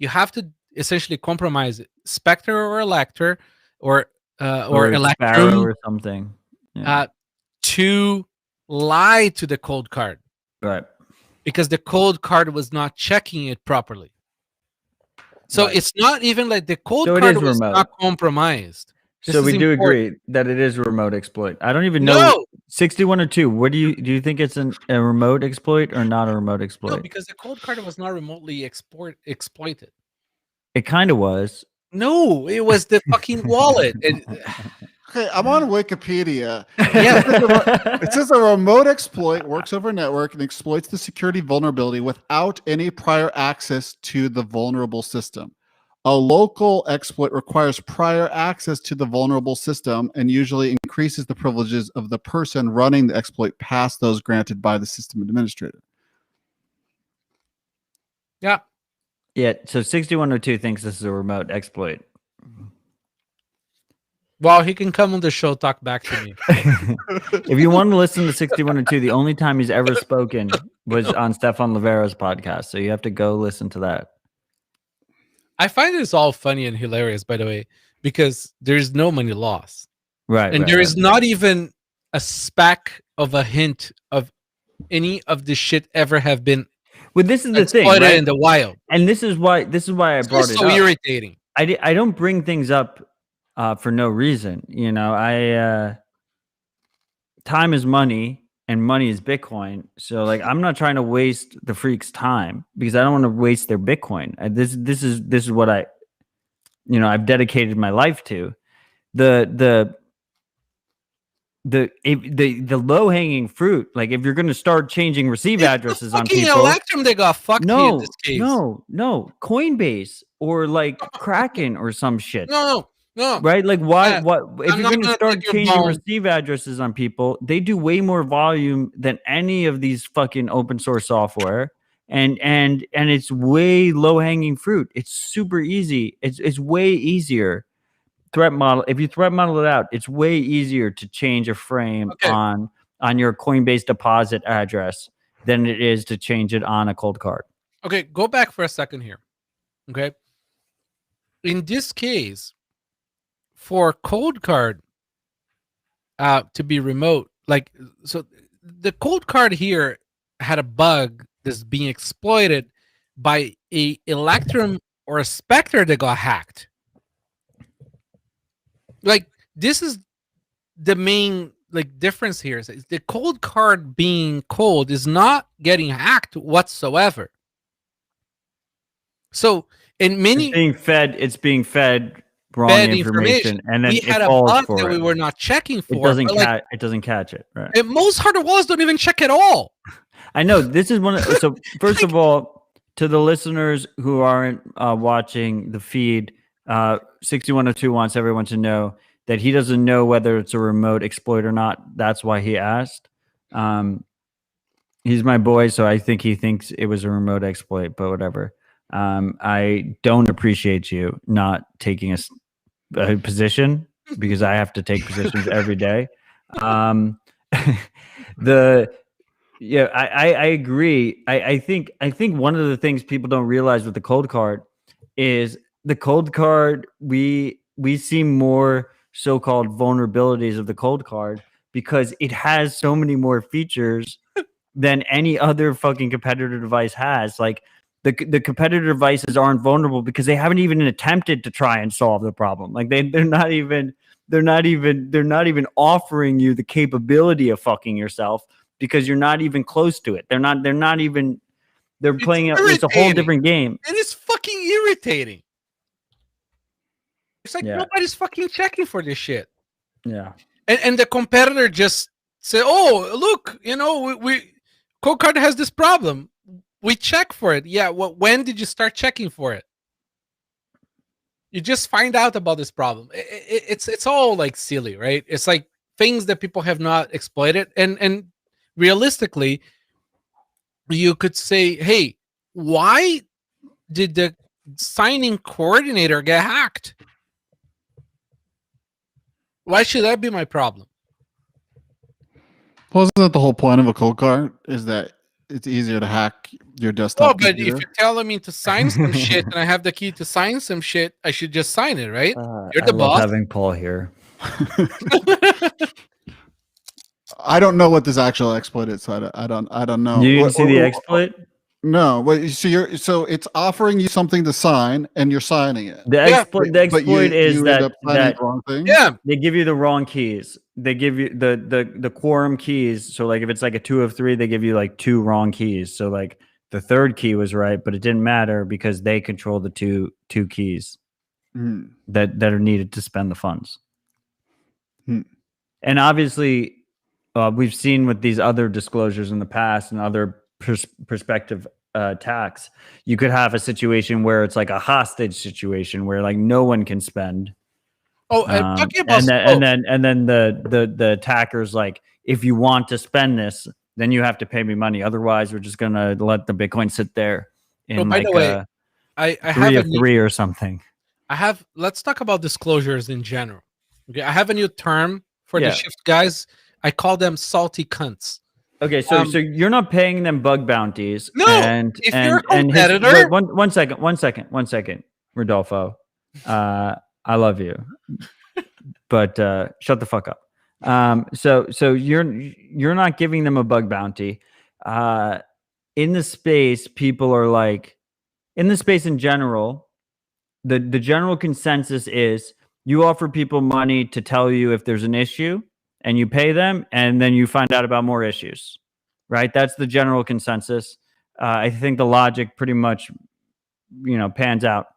have to essentially compromise Spectre or Elector or Sparrow Electrum or something. Yeah. to lie to the code card, Right. because the code card was not checking it properly. So Right. it's not even like the code So it card is was remote. not compromised. This So is we do important. agree that it is a remote exploit. I don't even know No, 6102. What do you think it's a remote exploit or not a remote exploit? no, because the code card was not remotely exploited. It kind of was. No, it was the fucking wallet. Okay, I'm on Wikipedia. Yeah. It says a remote exploit works over a network and exploits the security vulnerability without any prior access to the vulnerable system. A local exploit requires prior access to the vulnerable system and usually increases the privileges of the person running the exploit past those granted by the system administrator. Yeah. Yeah, so 6102 thinks this is a remote exploit. Well, he can come on the show, talk back to me. If you want to listen to 6102, the only time he's ever spoken was on Stefan Livera's podcast. So you have to go listen to that. I find this all funny and hilarious, by the way, because there's no money loss. Right. And right, there right. is not even a speck of a hint of any of this shit ever have been Well, this is the thing, exploited right? in the wild. And this is why I It's brought it so up. irritating. I don't bring things up for no reason. You know, time is money and money is Bitcoin. So like, I'm not trying to waste the freaks' time because I don't want to waste their Bitcoin. This is what I've dedicated my life to. The low hanging fruit. Like if you're going to start changing receive addresses on people, Electrum, they got fucked here in this case. No, Coinbase or like Kraken or some shit. No. Right? Like why? What if I'm you're going to not start like your changing bone. receive addresses on people? They do way more volume than any of these fucking open source software, and it's way low hanging fruit. It's super easy. It's way easier. Threat model. If you threat model it out, it's way easier to change a frame on your Coinbase deposit address than it is to change it on a cold card. Okay, go back for a second here. Okay. In this case, for cold card to be remote, like, so the cold card here had a bug that's being exploited by a Electrum or a Spectre that got hacked. Like, this is the main like difference here. Is the cold card being cold is not getting hacked whatsoever. So in many it's being fed wrong information, and then we it had a falls bug for that we it. were not checking for. It doesn't but, it doesn't catch it, right? and most hardware wallets don't even check at all. I know this is one. So first of all, to the listeners who aren't watching the feed, 6102 wants everyone to know that he doesn't know whether it's a remote exploit or not. That's why he asked. He's my boy, so I think he thinks it was a remote exploit, but whatever. I don't appreciate you not taking a position because I have to take positions every day. I agree. I think one of the things people don't realize with the cold card is the cold card. We see more so-called vulnerabilities of the cold card because it has so many more features than any other fucking competitor device has. Like the competitor devices aren't vulnerable because they haven't even attempted to try and solve the problem. Like they're not even offering you the capability of fucking yourself because you're not even close to it. They're playing it's a whole different game. It is fucking irritating. It's like nobody's fucking checking for this shit. Yeah. And the competitor just say, "Oh, look, we Cold Card has this problem. We check for it." Yeah, when did you start checking for it? You just find out about this problem. It's all like silly, right? It's like things that people have not exploited, and realistically, you could say, "Hey, why did the signing coordinator get hacked? Why should that be my problem?" Wasn't that the whole point of a cold card? Is that it's easier to hack your desktop? Oh, but computer? if you're telling me to sign some shit and I have the key to sign some shit, I should just sign it, right? You're the I love boss. having Paul here. I don't know what this actual exploit is, so I don't know. You didn't see the exploit? No. Wait, so it's offering you something to sign, and you're signing it. The exploit is you end up signing that the wrong thing. Yeah. they give you the wrong keys. They give you the quorum keys. So like if it's like a 2 of 3, they give you like 2 wrong keys. So like the third key was right, but it didn't matter because they control the two keys. that are needed to spend the funds. Hmm. And obviously, we've seen with these other disclosures in the past and other prospective tax, you could have a situation where it's like a hostage situation where like no one can spend. Talking about and then the attacker's like, if you want to spend this, then you have to pay me money. Otherwise, we're just gonna let the Bitcoin sit there in by like the way, I three have of three or something. let's talk about disclosures in general. Okay, I have a new term for Yeah. the shift guys. I call them salty cunts. Okay, so you're not paying them bug bounties. No, and if and, you're a and his- competitor- wait, one second, Rodolfo. I love you, but shut the fuck up. So you're not giving them a bug bounty. In the space, people are like, in the space in general, the general consensus is you offer people money to tell you if there's an issue, and you pay them, and then you find out about more issues, right? That's the general consensus. I think the logic pretty much, pans out.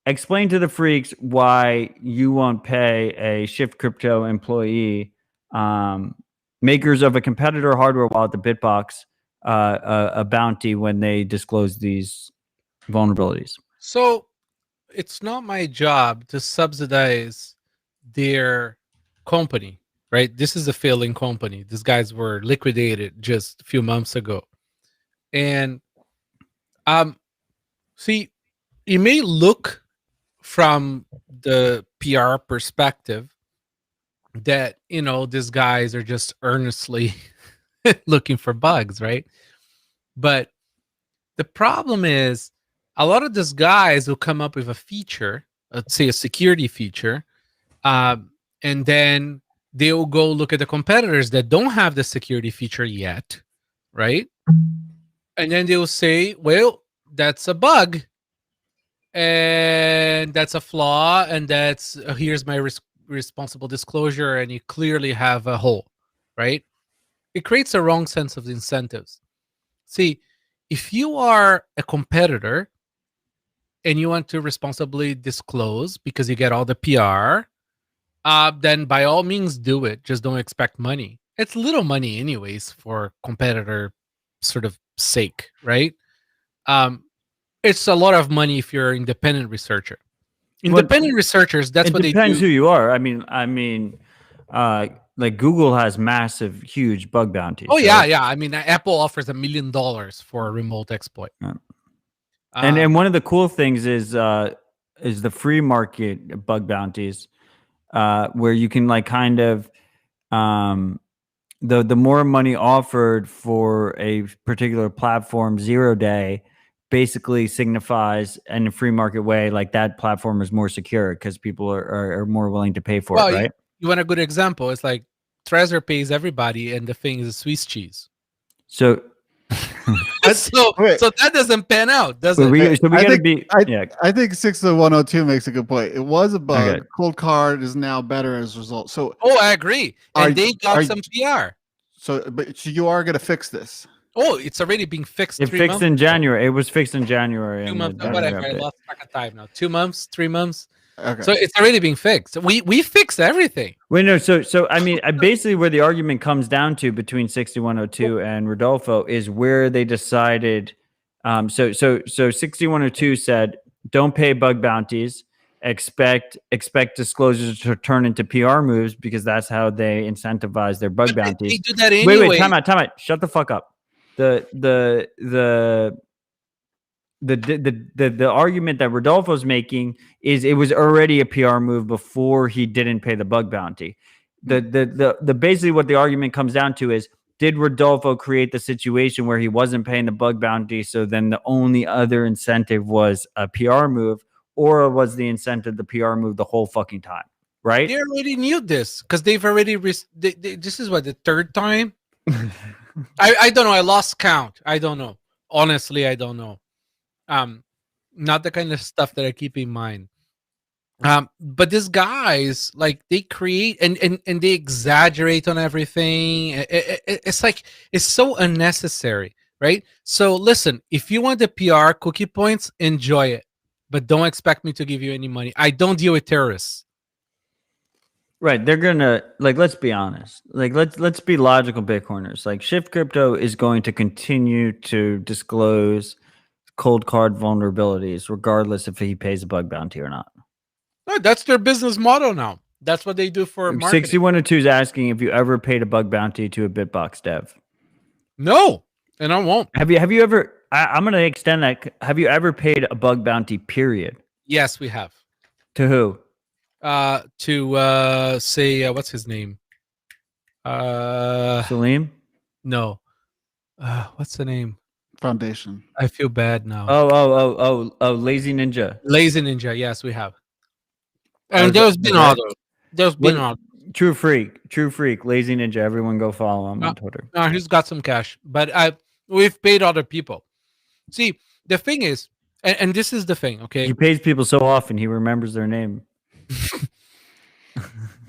Explain to the freaks why you won't pay a Shift Crypto employee, makers of a competitor hardware wallet, the Bitbox, a bounty when they disclose these vulnerabilities. So it's not my job to subsidize their company, right? This is a failing company. These guys were liquidated just a few months ago. And see, it may look from the PR perspective that, these guys are just earnestly looking for bugs, right? But the problem is a lot of these guys will come up with a feature, let's say a security feature, and then they'll go look at the competitors that don't have the security feature yet, right? And then they'll say, well, that's a bug, and that's a flaw, and that's here's my responsible disclosure, and you clearly have a hole, right? It creates a wrong sense of incentives. See, if you are a competitor and you want to responsibly disclose because you get all the PR, then by all means do it. Just don't expect money. It's little money anyways for competitor sort of sake, right? It's a lot of money if you're an independent researcher. Independent researchers, that's what they do. It depends who you are. I mean, like Google has massive, huge bug bounties. Oh right? yeah. I mean, Apple offers $1 million for a remote exploit. Yeah. And one of the cool things is the free market bug bounties, where you can like kind of the more money offered for a particular platform 0 day basically signifies in a free market way like that platform is more secure because people are more willing to pay for it, right? You want a good example? It's like Trezor pays everybody, and the thing is a Swiss cheese. So so that doesn't pan out, does it? I think 60102 makes a good point. It was a bug. Okay. Cold card is now better as a result. So I agree. And they got some PR. So you are going to fix this. Oh, it's already being fixed. It fixed in January. It was fixed in January. 2 months. Whatever. I lost track of time now. 2 months, 3 months. Okay. So it's already being fixed. We fixed everything. Wait, no. So I mean, basically, where the argument comes down to between 6102 and Rodolfo is where they decided. So 6102 said, don't pay bug bounties. Expect disclosures to turn into PR moves because that's how they incentivize their bug bounties. They do that anyway. Wait, time out. Shut the fuck up. The argument that Rodolfo's making is it was already a PR move before he didn't pay the bug bounty. The basically what the argument comes down to is, did Rodolfo create the situation where he wasn't paying the bug bounty, so then the only other incentive was a PR move, or was the incentive the PR move the whole fucking time? Right? They already knew this because they've already this is what, the third time. I don't know. I lost count. I don't know. Honestly, I don't know. Not the kind of stuff that I keep in mind. But these guys, like, they create and they exaggerate on everything. It's like, it's so unnecessary, right? So listen, if you want the PR cookie points, enjoy it. but don't expect me to give you any money. I don't deal with terrorists. Right, they're gonna like. Let's be honest. Like, let's be logical, Bitcoiners. Like, Shift Crypto is going to continue to disclose cold card vulnerabilities, regardless if he pays a bug bounty or not. No, that's their business model now. That's what they do for marketing. 6102 is asking if you ever paid a bug bounty to a Bitbox dev. No, and I won't. Have you ever? I'm gonna extend that. Have you ever paid a bug bounty? Period. Yes, we have. To who? To say what's his name? Salim? No. What's the name? Foundation. I feel bad now. Oh, Lazy Ninja. Lazy Ninja. Yes, we have. And Oh, there's been that- other. There's been other. True Freak, Lazy Ninja. Everyone go follow him on Twitter. No, he's got some cash, but we've paid other people. See, the thing is, and this is the thing, okay? He pays people so often he remembers their name.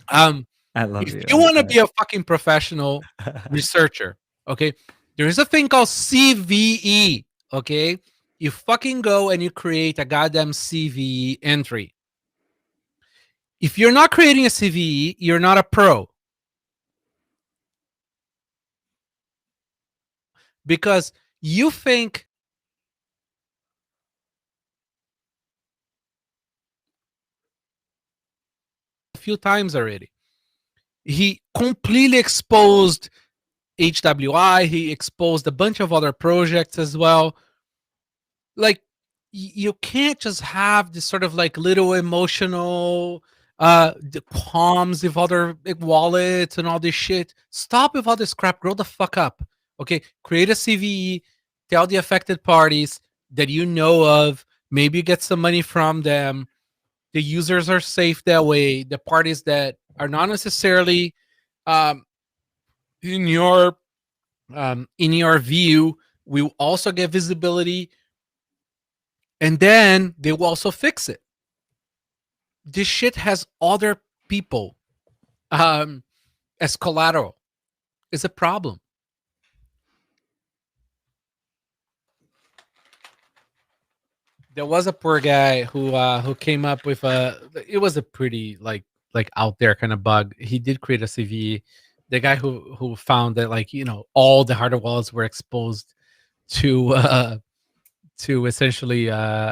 I love you. If you want to be a fucking professional researcher, okay, there is a thing called CVE, okay? You fucking go and you create a goddamn CVE entry. If you're not creating a CVE, you're not a pro. Because you think a few times already. He completely exposed HWI. He exposed a bunch of other projects as well. Like, you can't just have this sort of like little emotional the qualms with other wallets and all this shit. Stop with all this crap. Grow the fuck up. Okay, create a CVE. Tell the affected parties that you know of. Maybe get some money from them. The users are safe that way. The parties that are not necessarily in your view will also get visibility, and then they will also fix it. This shit has other people as collateral. It's a problem. There was a poor guy who came up with it was a pretty like out there kind of bug. He did create a CVE. The guy who found that, like, you know, all the hardware wallets were exposed to essentially RF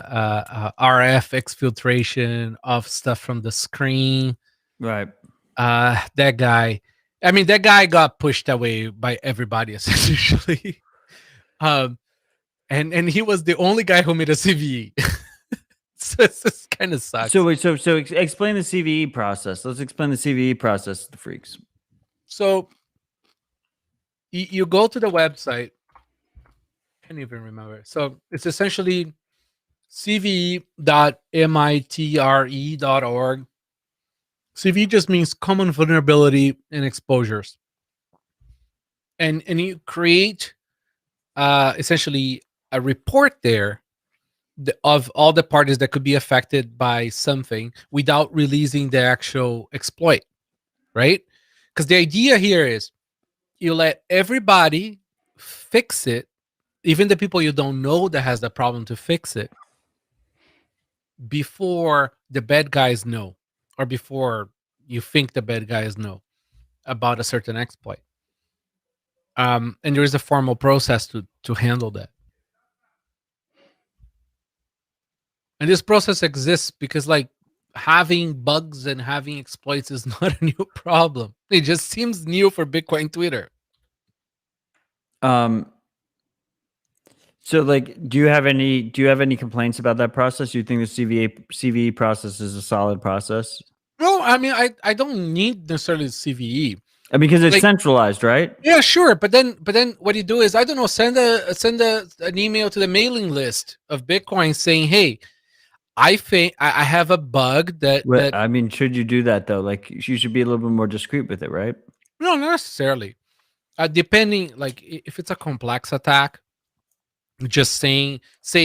exfiltration of stuff from the screen. Right. That guy, I mean, that guy got pushed away by everybody essentially. And he was the only guy who made a CVE. So this kind of sucks. So explain the CVE process. Let's explain the CVE process to the freaks. So you go to the website. I can't even remember. So it's essentially cve.mitre.org. CVE just means common vulnerability and exposures. And you create essentially a report there of all the parties that could be affected by something without releasing the actual exploit, right? Because the idea here is you let everybody fix it, even the people you don't know that has the problem, to fix it before the bad guys know, or before you think the bad guys know about a certain exploit. And there is a formal process to handle that. And this process exists because, like, having bugs and having exploits is not a new problem. It just seems new for Bitcoin Twitter. So, like, do you have any complaints about that process? Do you think the CVE process is a solid process? No, I mean, I don't need necessarily CVE. Because it's like, centralized, right? Yeah, sure. But then what you do is, I don't know, send an email to the mailing list of Bitcoin saying, hey, I think I have a bug that. I mean, should you do that though? Like, you should be a little bit more discreet with it, right? No, not necessarily. Depending, like, if it's a complex attack, just say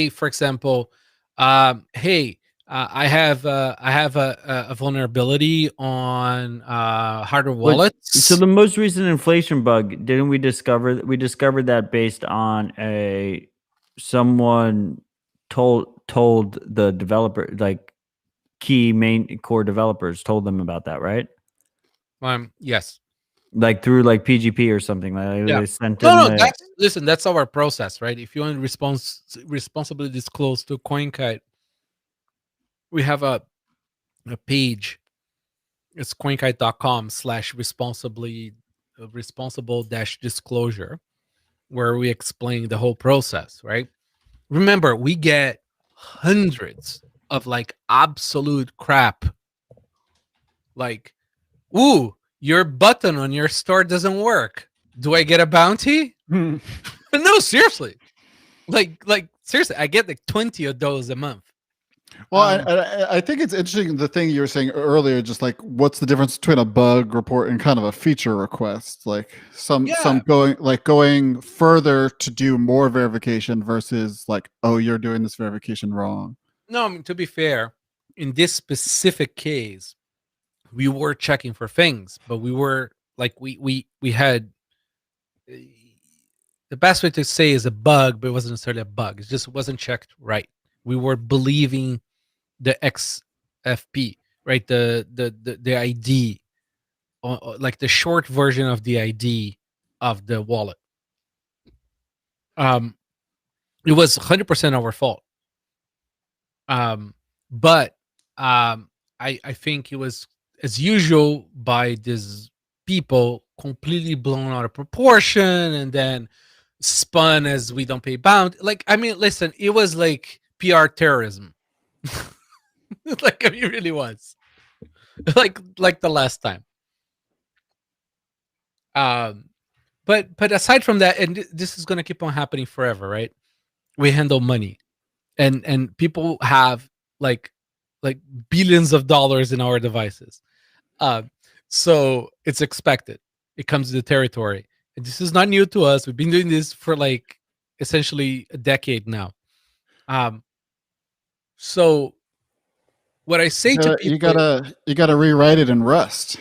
for example, hey, I have a vulnerability on hardware wallets. So the most recent inflation bug, didn't we discover? We discovered that based on someone told told the developer, like key main core developers told them about that, right? Yes. Like through like PGP or something. Like Yeah. they sent No, in no. the, That's our process, right? If you want to responsibly disclose to CoinKite, we have a page. It's coinkite.com/responsible dash disclosure, where we explain the whole process, right? Remember, we get hundreds of like absolute crap. Like, ooh, your button on your store doesn't work. Do I get a bounty? No, seriously. Like seriously, I get like 20 of those a month. Well, I think it's interesting the thing you were saying earlier, just like what's the difference between a bug report and kind of a feature request? Like some going further to do more verification versus like, oh, you're doing this verification wrong. No, I mean, to be fair, in this specific case, we were checking for things, but we were like we had the best way to say is a bug, but it wasn't necessarily a bug. It just wasn't checked right. We were believing the XFP, right? The ID, like the short version of the ID of the wallet. It was 100% our fault. But I think it was, as usual, by these people completely blown out of proportion and then spun as we don't pay bound. Like, I mean, listen, it was like PR terrorism. Like, I mean, it really was. like the last time. But aside from that, and this is gonna keep on happening forever, right? We handle money, and people have like billions of dollars in our devices. So it's expected. It comes to the territory. And this is not new to us. We've been doing this for like essentially a decade now. So what I say to people, you gotta rewrite it in Rust.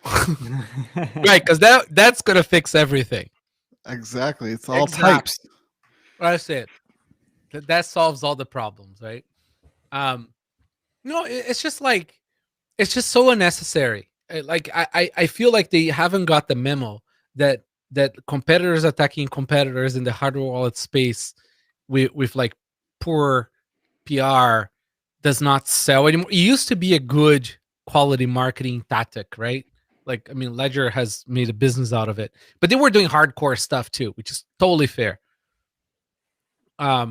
right? Because that's gonna fix everything. Exactly. It's all types. What I said, that solves all the problems, right? No, it's just like, it's just so unnecessary. Like I feel like they haven't got the memo that competitors attacking competitors in the hardware wallet space with like poor PR does not sell anymore. It used to be a good quality marketing tactic, right? Like, I mean, Ledger has made a business out of it, but they were doing hardcore stuff too, which is totally fair. I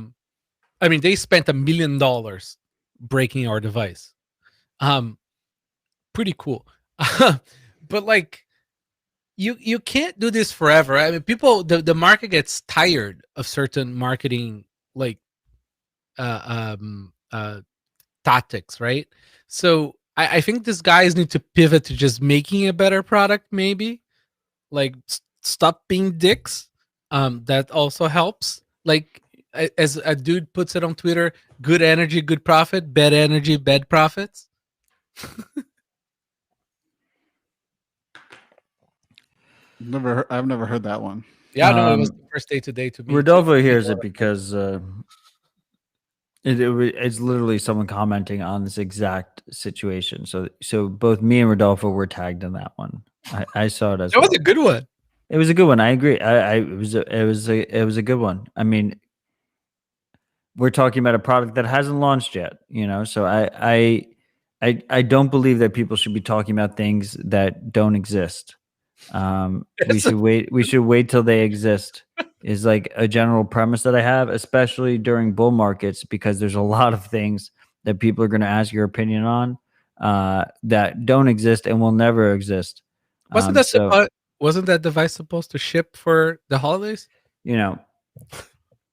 mean, they spent $1 million breaking our device. Pretty cool. But like, you can't do this forever. I mean, people, the market gets tired of certain marketing like tactics, right? So I think these guys need to pivot to just making a better product, maybe. Like, stop being dicks. That also helps. Like, as a dude puts it on Twitter, good energy, good profit, bad energy, bad profits. I've never heard that one. Yeah, no, it was the first day today to me. Rodolfo hears it because it's literally someone commenting on this exact situation. So both me and Rodolfo were tagged in that one. I saw it as That was a good one. It was a good one. I agree. It was a good one. I mean, we're talking about a product that hasn't launched yet, you know. So I don't believe that people should be talking about things that don't exist. We should wait till they exist, is like a general premise that I have, especially during bull markets, because there's a lot of things that people are going to ask your opinion on that don't exist and will never exist. Wasn't that device supposed to ship for the holidays? You know,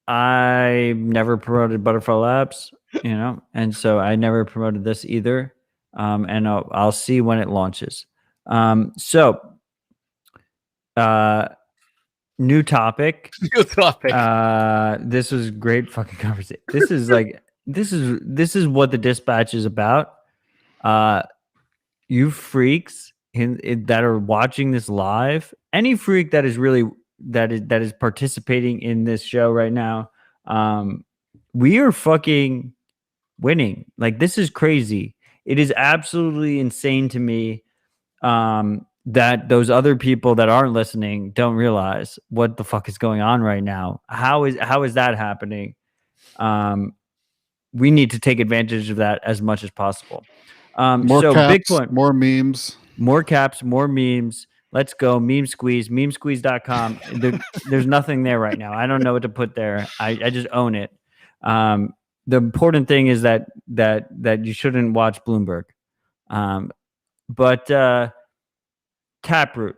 I never promoted Butterfly Labs, you know, and so I never promoted this either. And I'll see when it launches. New topic. New topic. This was great fucking conversation. This is like this is what the dispatch is about. You freaks that are watching this live, any freak that is really that is participating in this show right now, we are fucking winning. Like, this is crazy. It is absolutely insane to me that those other people that aren't listening don't realize what the fuck is going on right now. How is that happening? We need to take advantage of that as much as possible. More So caps, Bitcoin, more memes. more caps, more memes. Let's go. Meme squeeze, memesqueeze.com. There's nothing there right now. I don't know what to put there. I just own it. The important thing is that you shouldn't watch Bloomberg. But Taproot.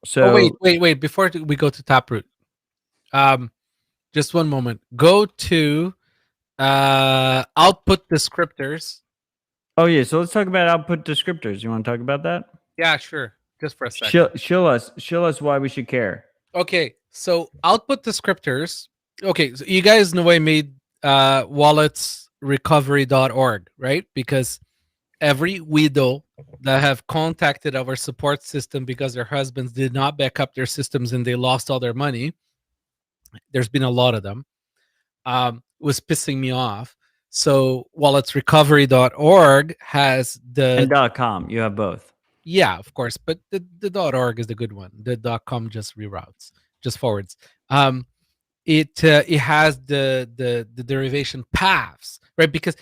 So wait. Before we go to Taproot, just one moment. Go to output descriptors. oh yeah, so let's talk about output descriptors. You want to talk about that? Yeah, sure. Just for a second. Show us why we should care. Okay, so output descriptors. Okay, so you guys know I made walletsrecovery.org, right? Because every widow that have contacted our support system because their husbands did not back up their systems and they lost all their money, there's been a lot of them, was pissing me off. So walletsrecovery.org has the And .com, you have both. Yeah, of course, but the .org is the good one. The .com just reroutes, just forwards. It has the derivation paths, right? Because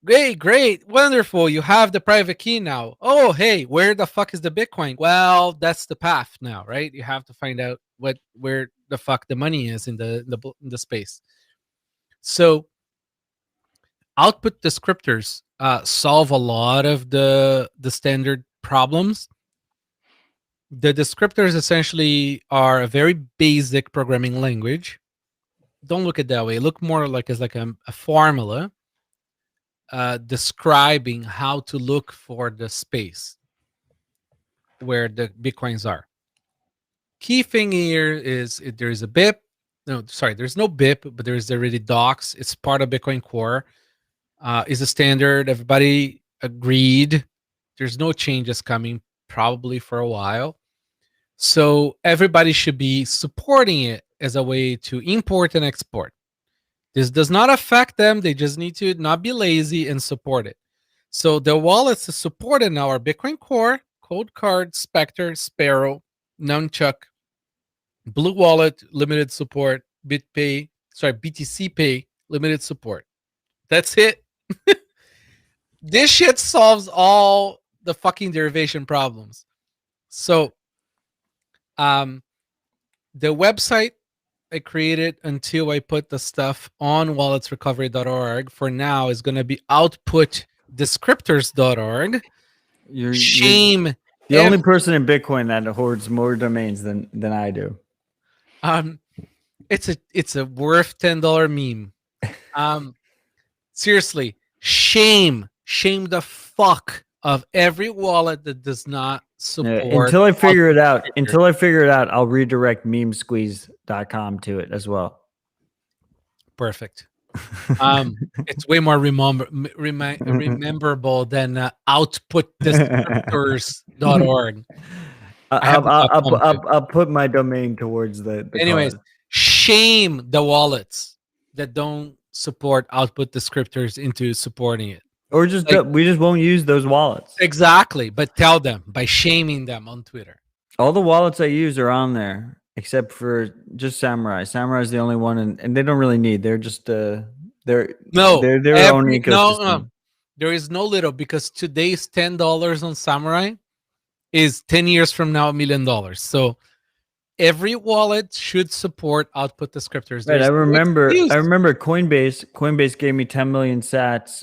great, wonderful, you have the private key now. Oh, hey, where the fuck is the Bitcoin? Well, that's the path now, right? You have to find out where the fuck the money is in the space. So output descriptors solve a lot of the standard problems. The descriptors essentially are a very basic programming language. Don't look at it that way. Look more like as like a formula describing how to look for the space where the Bitcoins are. Key thing here is there is a BIP. No, sorry, there's no BIP, but there's already docs. It's part of Bitcoin Core. Is a standard. Everybody agreed. There's no changes coming probably for a while. So everybody should be supporting it as a way to import and export. This does not affect them. They just need to not be lazy and support it. So the wallets is supported now are Bitcoin Core, Cold Card, Spectre, Sparrow, Nunchuck, Blue Wallet, limited support, BTC Pay, limited support. That's it. This shit solves all the fucking derivation problems. So the website I created until I put the stuff on walletsrecovery.org for now is going to be outputdescriptors.org. Shame. The only person in Bitcoin that hoards more domains than I do. It's a worth $10 meme. Seriously, shame the fuck of every wallet that does not support. Until I figure it out, I'll redirect memesqueeze.com to it as well. Perfect. It's way more rememberable than outputdescriptors.org. I'll put my domain towards the anyways cause. Shame the wallets that don't support output descriptors into supporting it, or just we just won't use those wallets. Exactly, but tell them by shaming them on Twitter. All the wallets I use are on there except for just Samurai. Samurai is the only one, and they don't really need. They're just they're their own ecosystem. No, there is no little, because today's $10 on Samurai is 10 years from now $1 million. So every wallet should support output descriptors. Right, I remember Coinbase gave me 10 million sats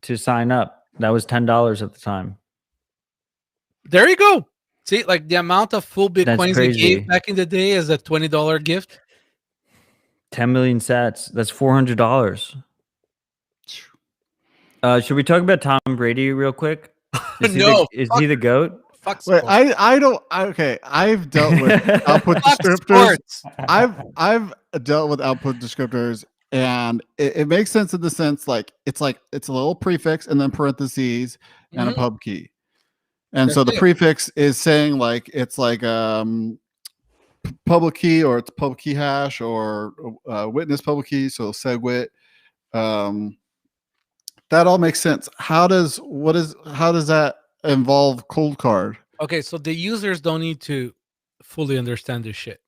to sign up. That was $10 at the time. There you go. See, like the amount of full Bitcoins they gave back in the day as a $20 gift. 10 million sats. That's $400. Should we talk about Tom Brady real quick? Is he the GOAT? Wait, I've dealt with output descriptors. I've dealt with output descriptors, and it makes sense in the sense it's a little prefix and then parentheses and a pub key. And so the prefix is saying it's public key, or it's public key hash, or witness public key, so SegWit. That all makes sense. How does that involve cold card? Okay, so the users don't need to fully understand this shit.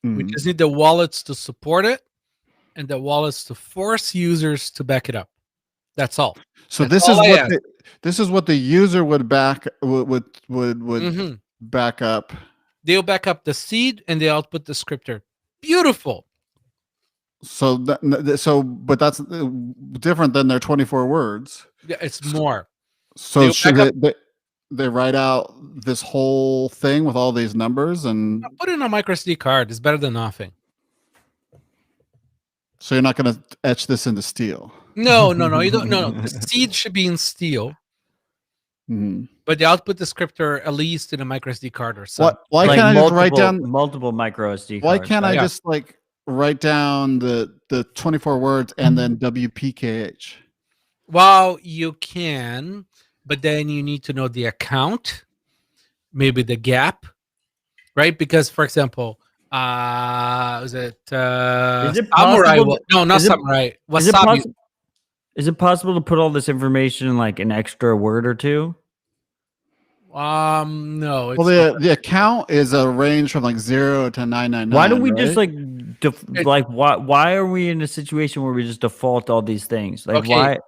We Mhm. just need the wallets to support it and the wallets to force users to back it up. That's all. So That's all I ask. this is what the user would Mhm. back up. They'll back up the seed and they output the scripter. Beautiful. So but that's different than their 24 words. Yeah, it's more. So They'll should back they write out this whole thing with all these numbers, and Put it in a micro SD card. It's better than nothing. so you're not going to etch this into steel? No. You don't. No. The seed should be in steel, Mhm. but the output descriptor at least in a micro SD card or something. Why Like can't I just write down? multiple micro SD Why cards, can't I right? just like write down the 24 words and then WPKH? Well, you can, but then you need to know the account, maybe the gap, right? Because, for example, is it Is it Samurai? possible No, not is it- Samurai. Is it, Wasabi. is it possible to put all this information in like an extra word or two? No. It's Well, not. the account is a range from like 0 to 999. Why don't we just right? like why are we in a situation where we just default all these things? Like Okay.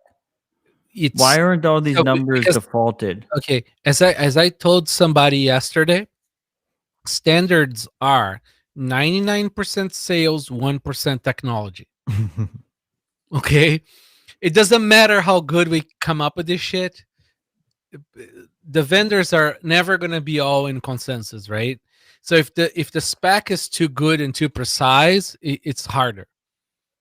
why aren't all these So, numbers because- defaulted? Okay, as I told somebody yesterday, standards are 99% sales, 1% technology. Okay, it doesn't matter how good we come up with this shit. The vendors are never going to be all in consensus, right? So if the spec is too good and too precise, it's harder.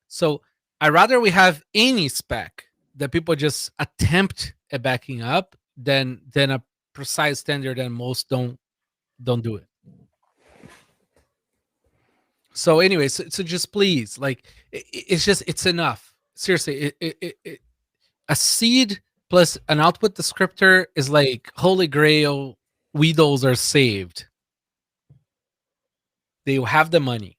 So I rather we have any spec that people just attempt at backing up than a precise standard, and most don't do it. So anyway, so just please, like, it's enough. Seriously, a seed plus an output descriptor is like holy grail. Weedles are saved. They have the money.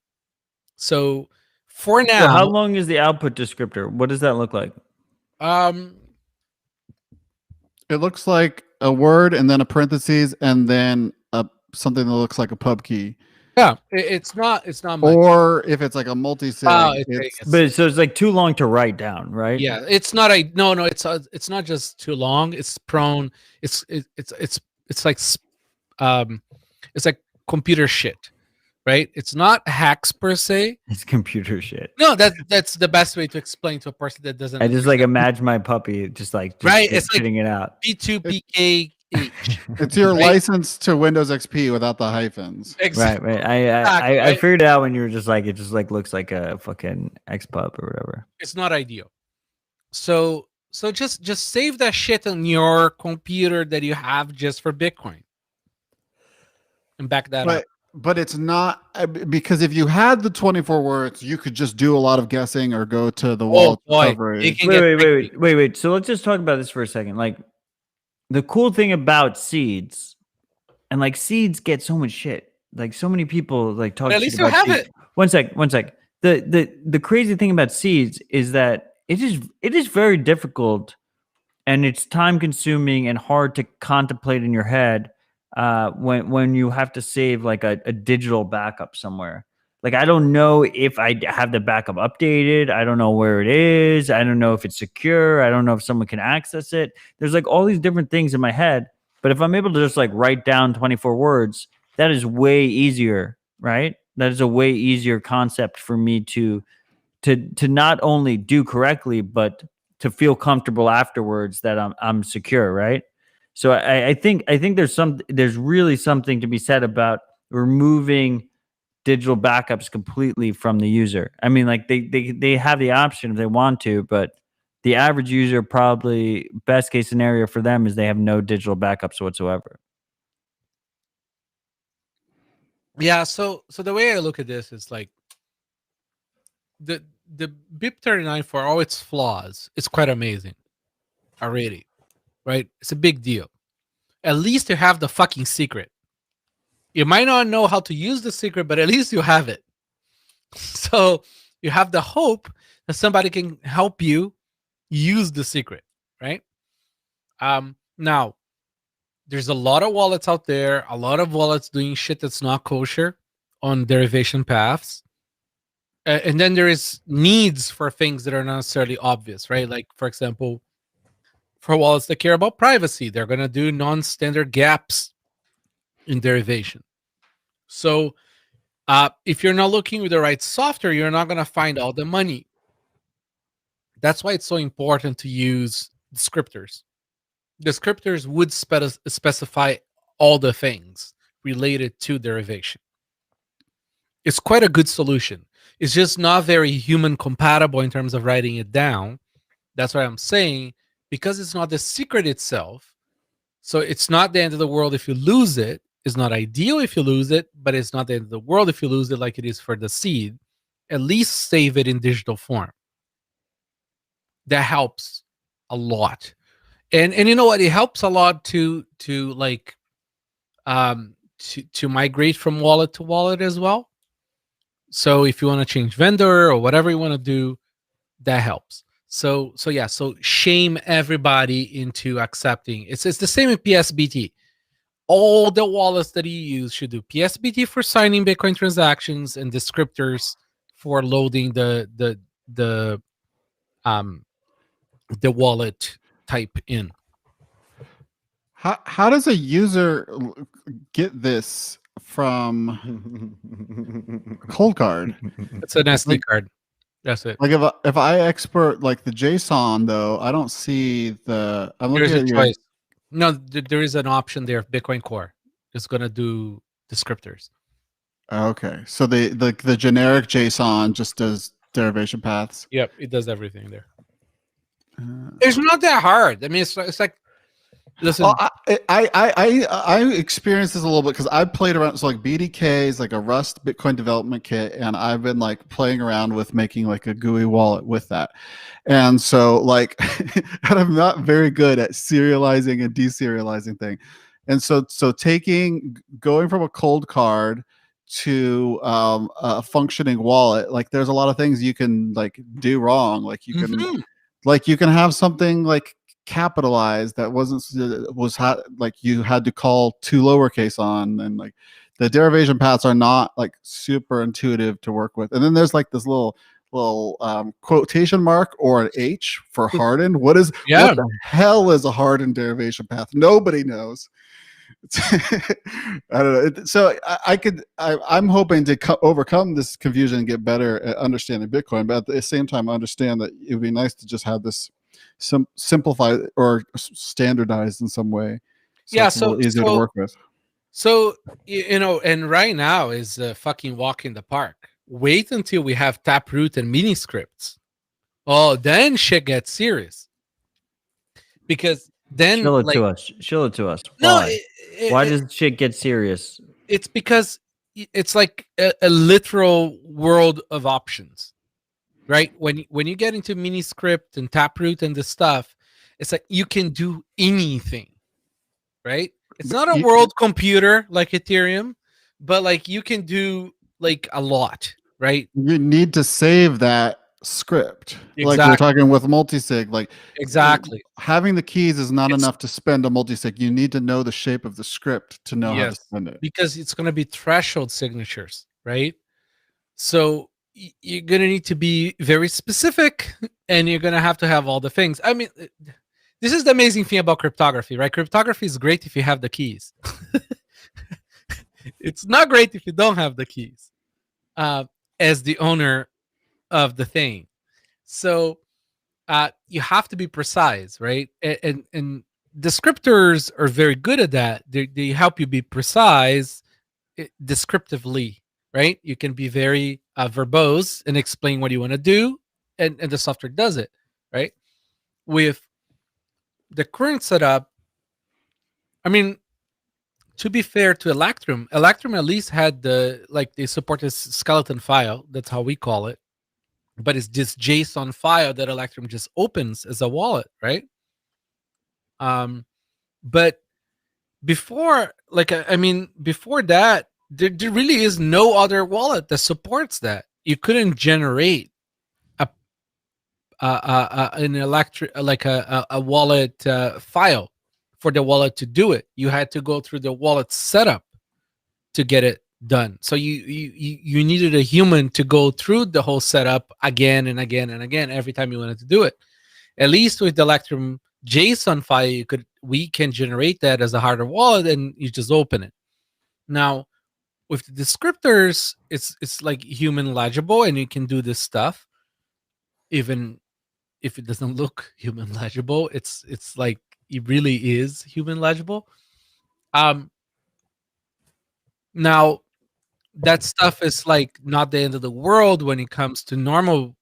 So for now, So how long is the output descriptor? What does that look like? It looks like a word and then a parentheses and then something that looks like a pub key. yeah, it's not much. Or if it's like a multi-sig, But so it's like too long to write down, right? Yeah, it's not a no. It's not just too long. It's prone. It's like it's like computer shit, right? It's not hacks per se. It's computer shit. No, that's the best way to explain to a person that doesn't. I just like imagine my puppy just Right, it's like spitting it out. P2PKH. it's your Right? license to Windows XP without the hyphens. Right. I Exactly, I right? figured it out when you were just like it just like looks like a fucking XPub or whatever. It's not ideal. So just save that shit on your computer that you have just for Bitcoin, and back that up. But it's not because if you had the 24 words, you could just do a lot of guessing or go to the wall coverage. it can get Wait. So let's just talk about this for a second. Like the cool thing about seeds, and like seeds get so much shit. Like so many people like talk. But at shit least you about have seeds. it. One sec. The crazy thing about seeds is that it is very difficult, and it's time consuming and hard to contemplate in your head when you have to save like a digital backup somewhere. Like I don't know if I have the backup updated. I don't know where it is. I don't know if it's secure. I don't know if someone can access it. There's like all these different things in my head. But if I'm able to just like write down 24 words, that is way easier, right? That is a way easier concept for me to not only do correctly, but to feel comfortable afterwards that I'm secure, right? So I think there's really something to be said about removing digital backups completely from the user. I mean, like they have the option if they want to, but the average user probably best case scenario for them is they have no digital backups whatsoever. Yeah, so the way I look at this is like the BIP39, for all its flaws, it's quite amazing already, right? It's a big deal. At least you have the fucking secret. You might not know how to use the secret, but at least you have it. So you have the hope that somebody can help you use the secret, right? Now, there's a lot of wallets out there, a lot of wallets doing shit that's not kosher on derivation paths. And then there is needs for things that are not necessarily obvious, right? Like, for example, for wallets that care about privacy, they're going to do non-standard gaps in derivation. So if you're not looking with the right software, you're not going to find all the money. That's why it's so important to use descriptors. Descriptors would specify all the things related to derivation. It's quite a good solution. It's just not very human compatible in terms of writing it down. That's what I'm saying, because it's not the secret itself. So it's not the end of the world if you lose it. It's not ideal if you lose it, but it's not the end of the world if you lose it like it is for the seed. At least save it in digital form. That helps a lot. And you know what? It helps a lot to migrate from wallet to wallet as well. So if you want to change vendor or whatever you want to do, that helps. So shame everybody into accepting. It's the same with PSBT. All the wallets that you use should do PSBT for signing Bitcoin transactions and descriptors for loading the wallet type in. How does a user get this from Cold Card? It's an SD card. That's it. Like if I export like the JSON though, I don't see the. I'm There's looking a at choice. No, there is an option there. Bitcoin Core is going to do descriptors. Okay, so the generic JSON just does derivation paths. Yep, it does everything there. It's not that hard. I mean, it's like, listen. Well, I experienced this a little bit because I played around. So like BDK is like a Rust Bitcoin development kit, and I've been like playing around with making like a GUI wallet with that. And so like, and I'm not very good at serializing and deserializing thing. And so going from a cold card to a functioning wallet, like there's a lot of things you can like do wrong. Like you can like you can have something like capitalized that like you had to call 2 lowercase on, and like the derivation paths are not like super intuitive to work with. And then there's like this little quotation mark or an H for hardened. What the hell is a hardened derivation path? Nobody knows. I don't know. So I'm hoping to overcome this confusion and get better at understanding Bitcoin, but at the same time understand that it would be nice to just have this simplified or standardized in some way. So it's a little easier to work with. So, and right now is a fucking walk in the park. Wait until we have Taproot and mini scripts. Oh, then shit gets serious. Because then Show it to us. No, why does shit get serious? It's because it's like a literal world of options, right? When you get into mini script and Taproot and this stuff, it's like you can do anything, right? It's not a world computer like Ethereum, but like you can do like a lot, right? You need to save that script. Exactly. Like we're talking with multisig, like exactly. Having the keys is not enough to spend a multisig. You need to know the shape of the script to know how to spend it. Because it's going to be threshold signatures, right? So you're going to need to be very specific, and you're going to have all the things. I mean, this is the amazing thing about cryptography, right? Cryptography is great if you have the keys. It's not great if you don't have the keys as the owner of the thing. So you have to be precise, right? And descriptors are very good at that. They help you be precise descriptively, right? You can be very verbose and explain what you want to do, and the software does it, right? With the current setup, I mean, to be fair to Electrum at least had they support this skeleton file. That's how we call it. But it's this JSON file that Electrum just opens as a wallet, right? But before that, there really is no other wallet that supports that. You couldn't generate an electric like a wallet file for the wallet to do it. You had to go through the wallet setup to get it done. So you needed a human to go through the whole setup again and again and again every time you wanted to do it. At least with the Electrum JSON file, we can generate that as a hardware wallet, and you just open it. Now, with the descriptors, it's like human legible, and you can do this stuff, even if it doesn't look human legible. It's like it really is human legible. Now that stuff is like not the end of the world when it comes to normal,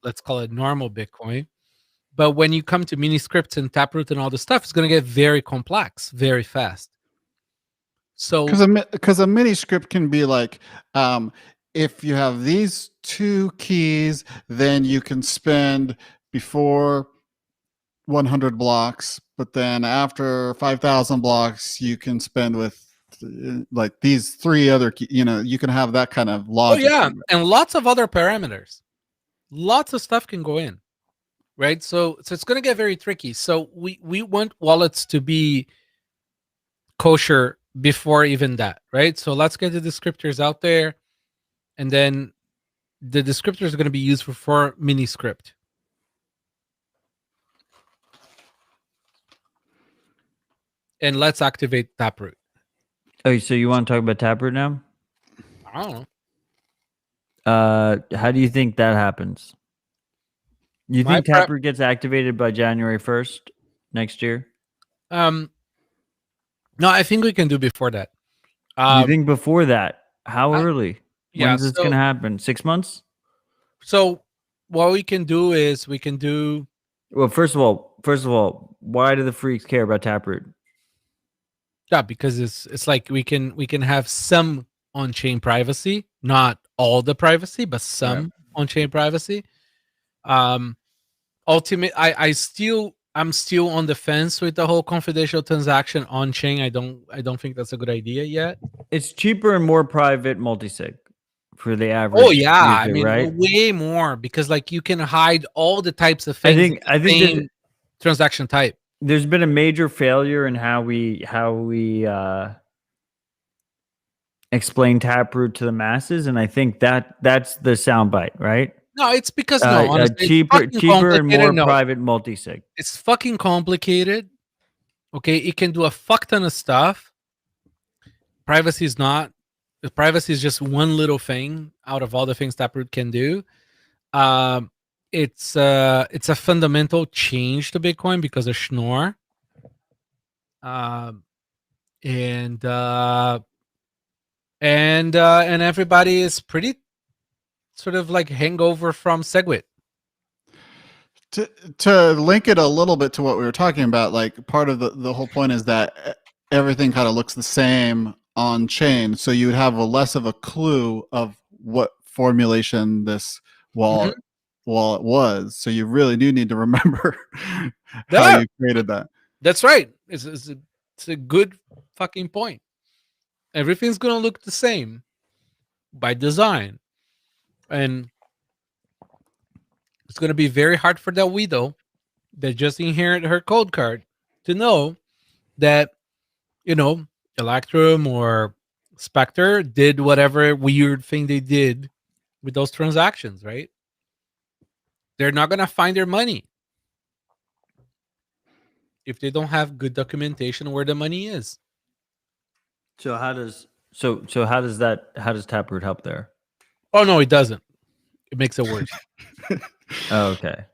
let's call it normal Bitcoin. But when you come to mini scripts and Taproot and all this stuff, it's going to get very complex, very fast. So because a mini script can be like, if you have these 2 keys, then you can spend before 100 blocks, but then after 5,000 blocks, you can spend with like these 3 other keys. You know, you can have that kind of logic. Oh yeah, and lots of other parameters. Lots of stuff can go in, right? So it's going to get very tricky. So we want wallets to be kosher before even that, right? So let's get the descriptors out there, and then the descriptors are going to be used for mini script. And let's activate Taproot. Oh, so you want to talk about Taproot now? I don't know. How do you think that happens? You My think Taproot gets activated by January 1st next year? No, I think we can do before that. You think before that? How early? Yeah, When's this going to happen? 6 months? So what we can do is we can do. Well, first of all, why do the freaks care about Taproot? Yeah, because it's like we can have some on-chain privacy, not all the privacy, but some on-chain privacy. Ultimate, I'm still on the fence with the whole confidential transaction on-chain. I don't think that's a good idea yet. It's cheaper and more private multi-sig for the average. Oh yeah, user, I mean right? way more, because like you can hide all the types of things. I think transaction type. There's been a major failure in how we explain Taproot to the masses, and I think that's the soundbite, right? No, it's because honestly, cheaper and more private multi-sig. It's fucking complicated. Okay, it can do a fuck ton of stuff. Privacy is not. Privacy is just one little thing out of all the things Taproot can do. It's a fundamental change to Bitcoin because of Schnorr. And everybody is pretty sort of like hangover from SegWit. To link it a little bit to what we were talking about, like part of the whole point is that everything kind of looks the same on chain, so you would have less of a clue of what formulation this wallet was. So you really do need to remember how you created that. That's right. It's a good fucking point. Everything's gonna look the same by design, and it's gonna be very hard for that widow that just inherited her code card to know that, you know, Electrum or Spectre did whatever weird thing they did with those transactions, right? They're not gonna find their money if they don't have good documentation where the money is. So how does Taproot help there? Oh no, it doesn't. It makes it worse. Oh, okay.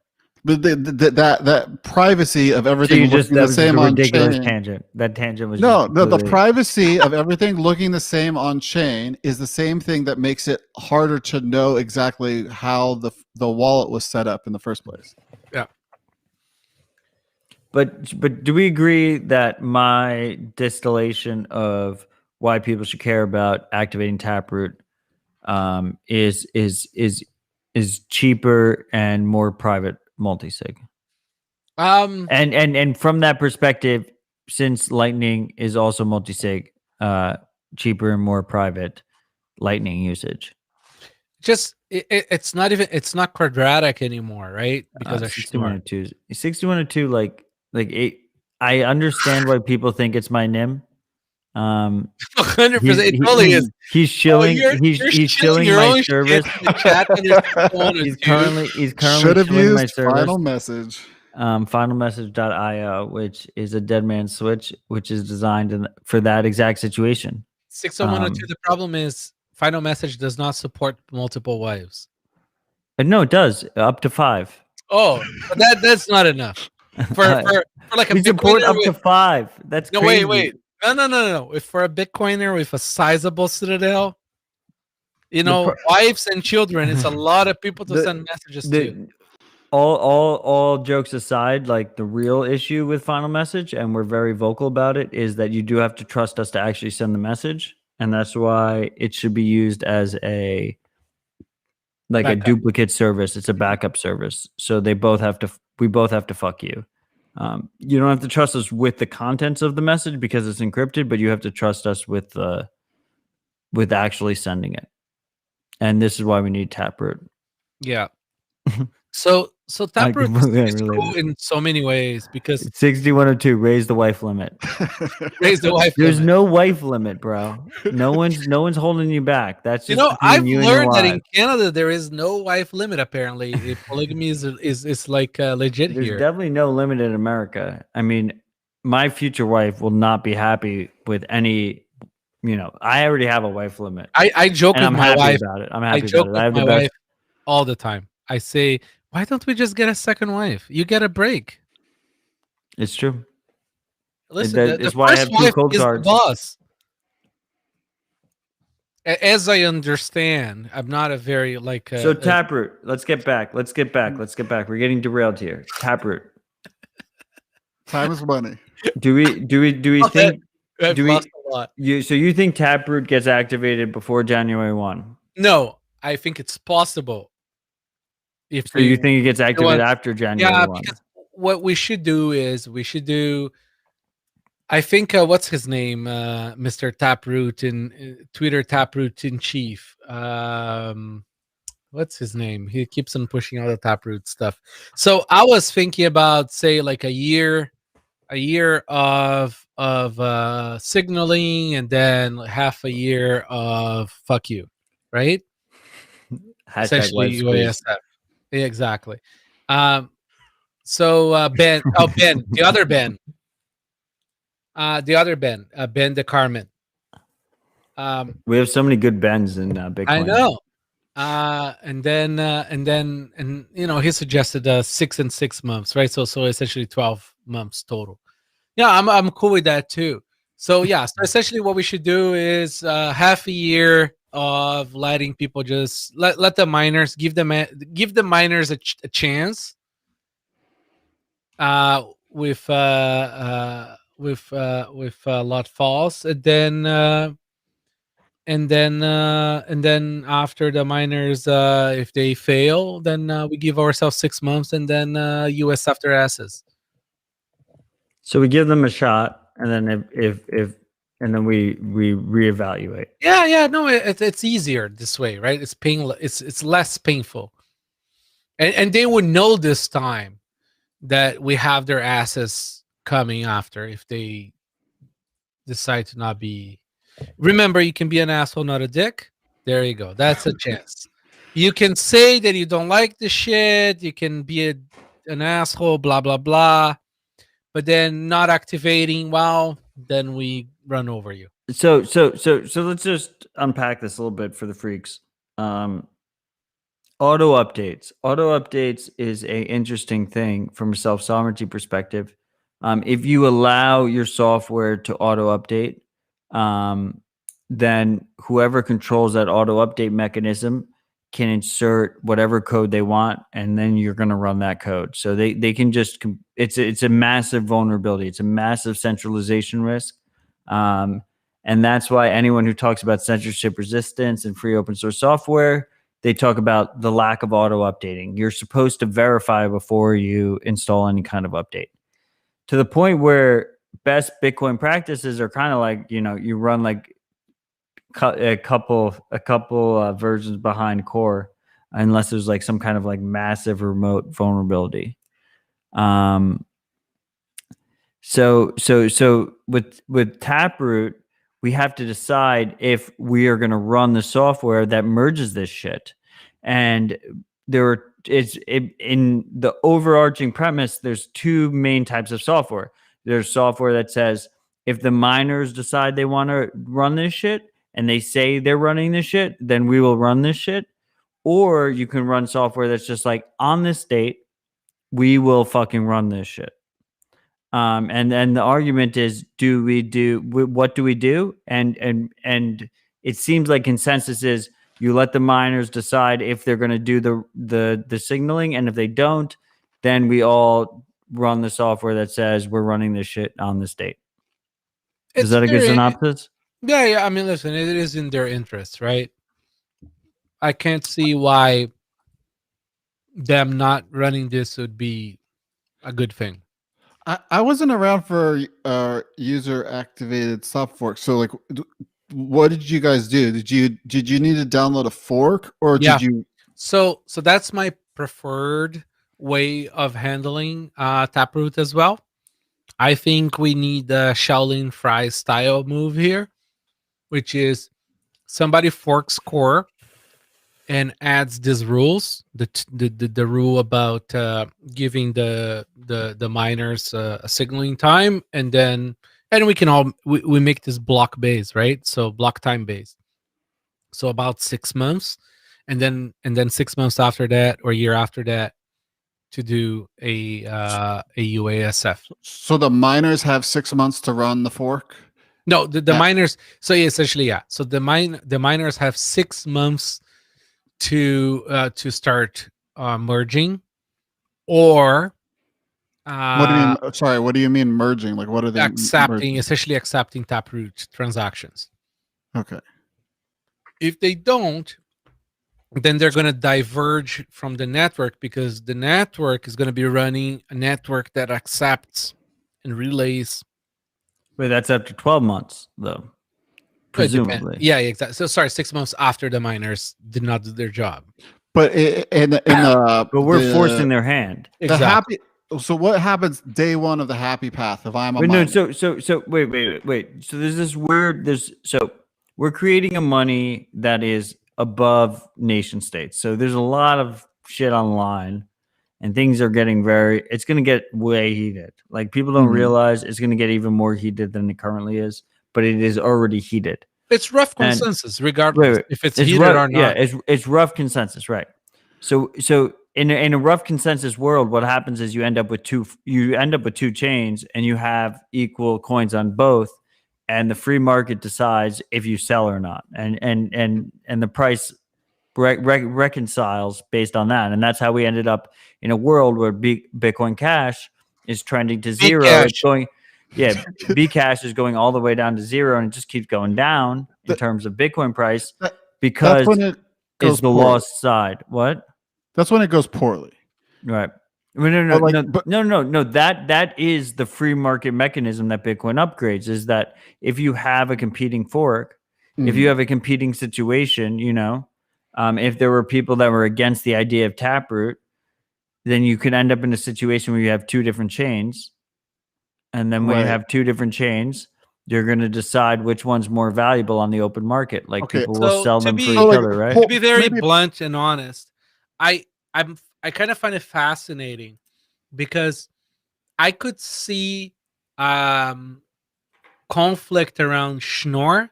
But that privacy of everything looking the same on ridiculous chain. Tangent. That tangent was the privacy of everything looking the same on chain is the same thing that makes it harder to know exactly how the wallet was set up in the first place. Yeah. But do we agree that my distillation of why people should care about activating Taproot is cheaper and more private multi-sig? And from that perspective, since Lightning is also multi-sig, cheaper and more private Lightning usage. it's not even, it's not quadratic anymore, right? Because of 6102. 6102, like eight. I understand why people think it's my nim. 100%. It He- totally is. He's shilling. He's shilling your my own service. shit in the chat when there's people on it, He's dude. currently Should have shilling my used service. final message. Finalmessage.io, which is a dead man switch, which is designed for that exact situation. 60102. The problem is final message does not support multiple wives. No, it does up to 5. Oh, but that's not enough for like a we support Bitcoiner up to with, 5. That's no, crazy. wait. No. If for a Bitcoiner with a sizable Citadel, wives and children, it's a lot of people to send messages to. All jokes aside, like the real issue with final message, and we're very vocal about it, is that you do have to trust us to actually send the message, and that's why it should be used as a duplicate service. It's a backup service, so we both have to fuck you. You don't have to trust us with the contents of the message because it's encrypted, but you have to trust us with actually sending it. And this is why we need Taproot. Yeah. So Taproot is cool in so many ways because 6102, raise the wife limit. Raise the wife There's limit. no wife limit, bro. No one's holding you back. That's just I've you learned that in wife. Canada there is no wife limit. Apparently, polygamy is like legit There's here. definitely no limit in America. I mean, my future wife will not be happy with any. I already have a wife limit. I joke and with I'm my happy wife. about it. I'm I happy joke about it. I have with the my best. wife all the time. I say, why don't we just get a second wife? You get a break. It's true. Listen, It's the why I first have 2 wife cold is the cards. boss. As I understand, I'm not a very So Taproot, let's get back. Let's get back. We're getting derailed here. Taproot. Time is money. Do we think I've do we- lost a lot. you think Taproot gets activated before January 1? No, I think it's possible. So you think it gets activated after January 1? Because what we should do is I think what's his name, Mr. Taproot in Twitter, Taproot in chief. What's his name? He keeps on pushing all the Taproot stuff. So I was thinking about say like a year of signaling and then half a year of fuck you, right? Essentially UASF. Yeah, exactly. So Ben, the other Ben, Ben the Carmen. We have so many good bends in Bitcoin. I know. And then he suggested 6 and 6 months, right? So essentially 12 months total. Yeah, I'm cool with that too. So yeah, so essentially what we should do is half a year of letting people just let the miners give the miners a chance with lot falls, and then after the miners if they fail, then we give ourselves 6 months, and then US after asses. So we give them a shot, and then if and then we reevaluate. Yeah, no, it's easier this way, right? It's less painful, and they would know this time that we have their asses coming after if they decide to not be. Remember, you can be an asshole, not a dick. There you go. That's a chance. You can say that you don't like the shit. You can be an asshole, blah blah blah, but then not activating. Well, then we run over you. So let's just unpack this a little bit for the freaks. Auto updates is a interesting thing from a self-sovereignty perspective. If you allow your software to auto update, then whoever controls that auto update mechanism can insert whatever code they want, and then you're going to run that code. So they can just it's a massive vulnerability. It's a massive centralization risk. And that's why anyone who talks about censorship resistance and free open source software, they talk about the lack of auto updating. You're supposed to verify before you install any kind of update, to the point where best Bitcoin practices are kind of like, you run like a couple versions behind core, unless there's like some kind of like massive remote vulnerability. So with Taproot, we have to decide if we are going to run the software that merges this shit. And in the overarching premise, there's two main types of software. There's software that says if the miners decide they want to run this shit and they say they're running this shit, then we will run this shit. Or you can run software that's just like, on this date, we will fucking run this shit. And then the argument is, what do we do? And it seems like consensus is you let the miners decide if they're going to do the signaling, and if they don't, then we all run the software that says we're running this shit on this date. Is that a good synopsis? Yeah. I mean, listen, it is in their interests, right? I can't see why them not running this would be a good thing. I wasn't around for user activated soft fork. So like, what did you guys do? Did you need to download a fork, or did you? So that's my preferred way of handling Taproot as well. I think we need the Shaolin Fry style move here, which is somebody forks core and adds these rules, the rule about giving the miners a signaling time, and we make this block based, right? So block time based. So about 6 months, and then 6 months after that, or a year after that, to do a UASF. So the miners have 6 months to run the fork. No, the miners. So yeah, essentially, yeah. So the miners have 6 months to start merging, or what do you mean? Sorry, what do you mean merging? Like, what are they essentially accepting Taproot transactions? Okay. If they don't, then they're going to diverge from the network, because the network is going to be running a network that accepts and relays. But that's after 12 months, though. Presumably. Yeah, exactly. So sorry, 6 months after the miners did not do their job. But but we're forcing their hand. Exactly. So what happens day one of the happy path if I'm a miner? No, so wait. So there's this weird so we're creating a money that is above nation states. So there's a lot of shit online, and things are getting it's going to get way heated. Like, people don't realize it's going to get even more heated than it currently is, but it is already heated. It's rough consensus, regardless if it's heated or not. Yeah, it's rough consensus, right? So in a rough consensus world, what happens is you end up with two chains, and you have equal coins on both, and the free market decides if you sell or not, and the price reconciles based on that, and that's how we ended up in a world where Bitcoin Cash is trending to zero. It's going. Yeah, Bcash is going all the way down to zero, and it just keeps going down in terms of Bitcoin price, because it's the lost side. What? That's when it goes poorly. Right. No. That is the free market mechanism that Bitcoin upgrades, is that if you have a competing fork, if you have a competing situation, if there were people that were against the idea of Taproot, then you could end up in a situation where you have two different chains. And then when you have two different chains, you're going to decide which one's more valuable on the open market. Like, people will sell them for each other, right? To be very blunt and honest, I kind of find it fascinating, because I could see conflict around Schnorr,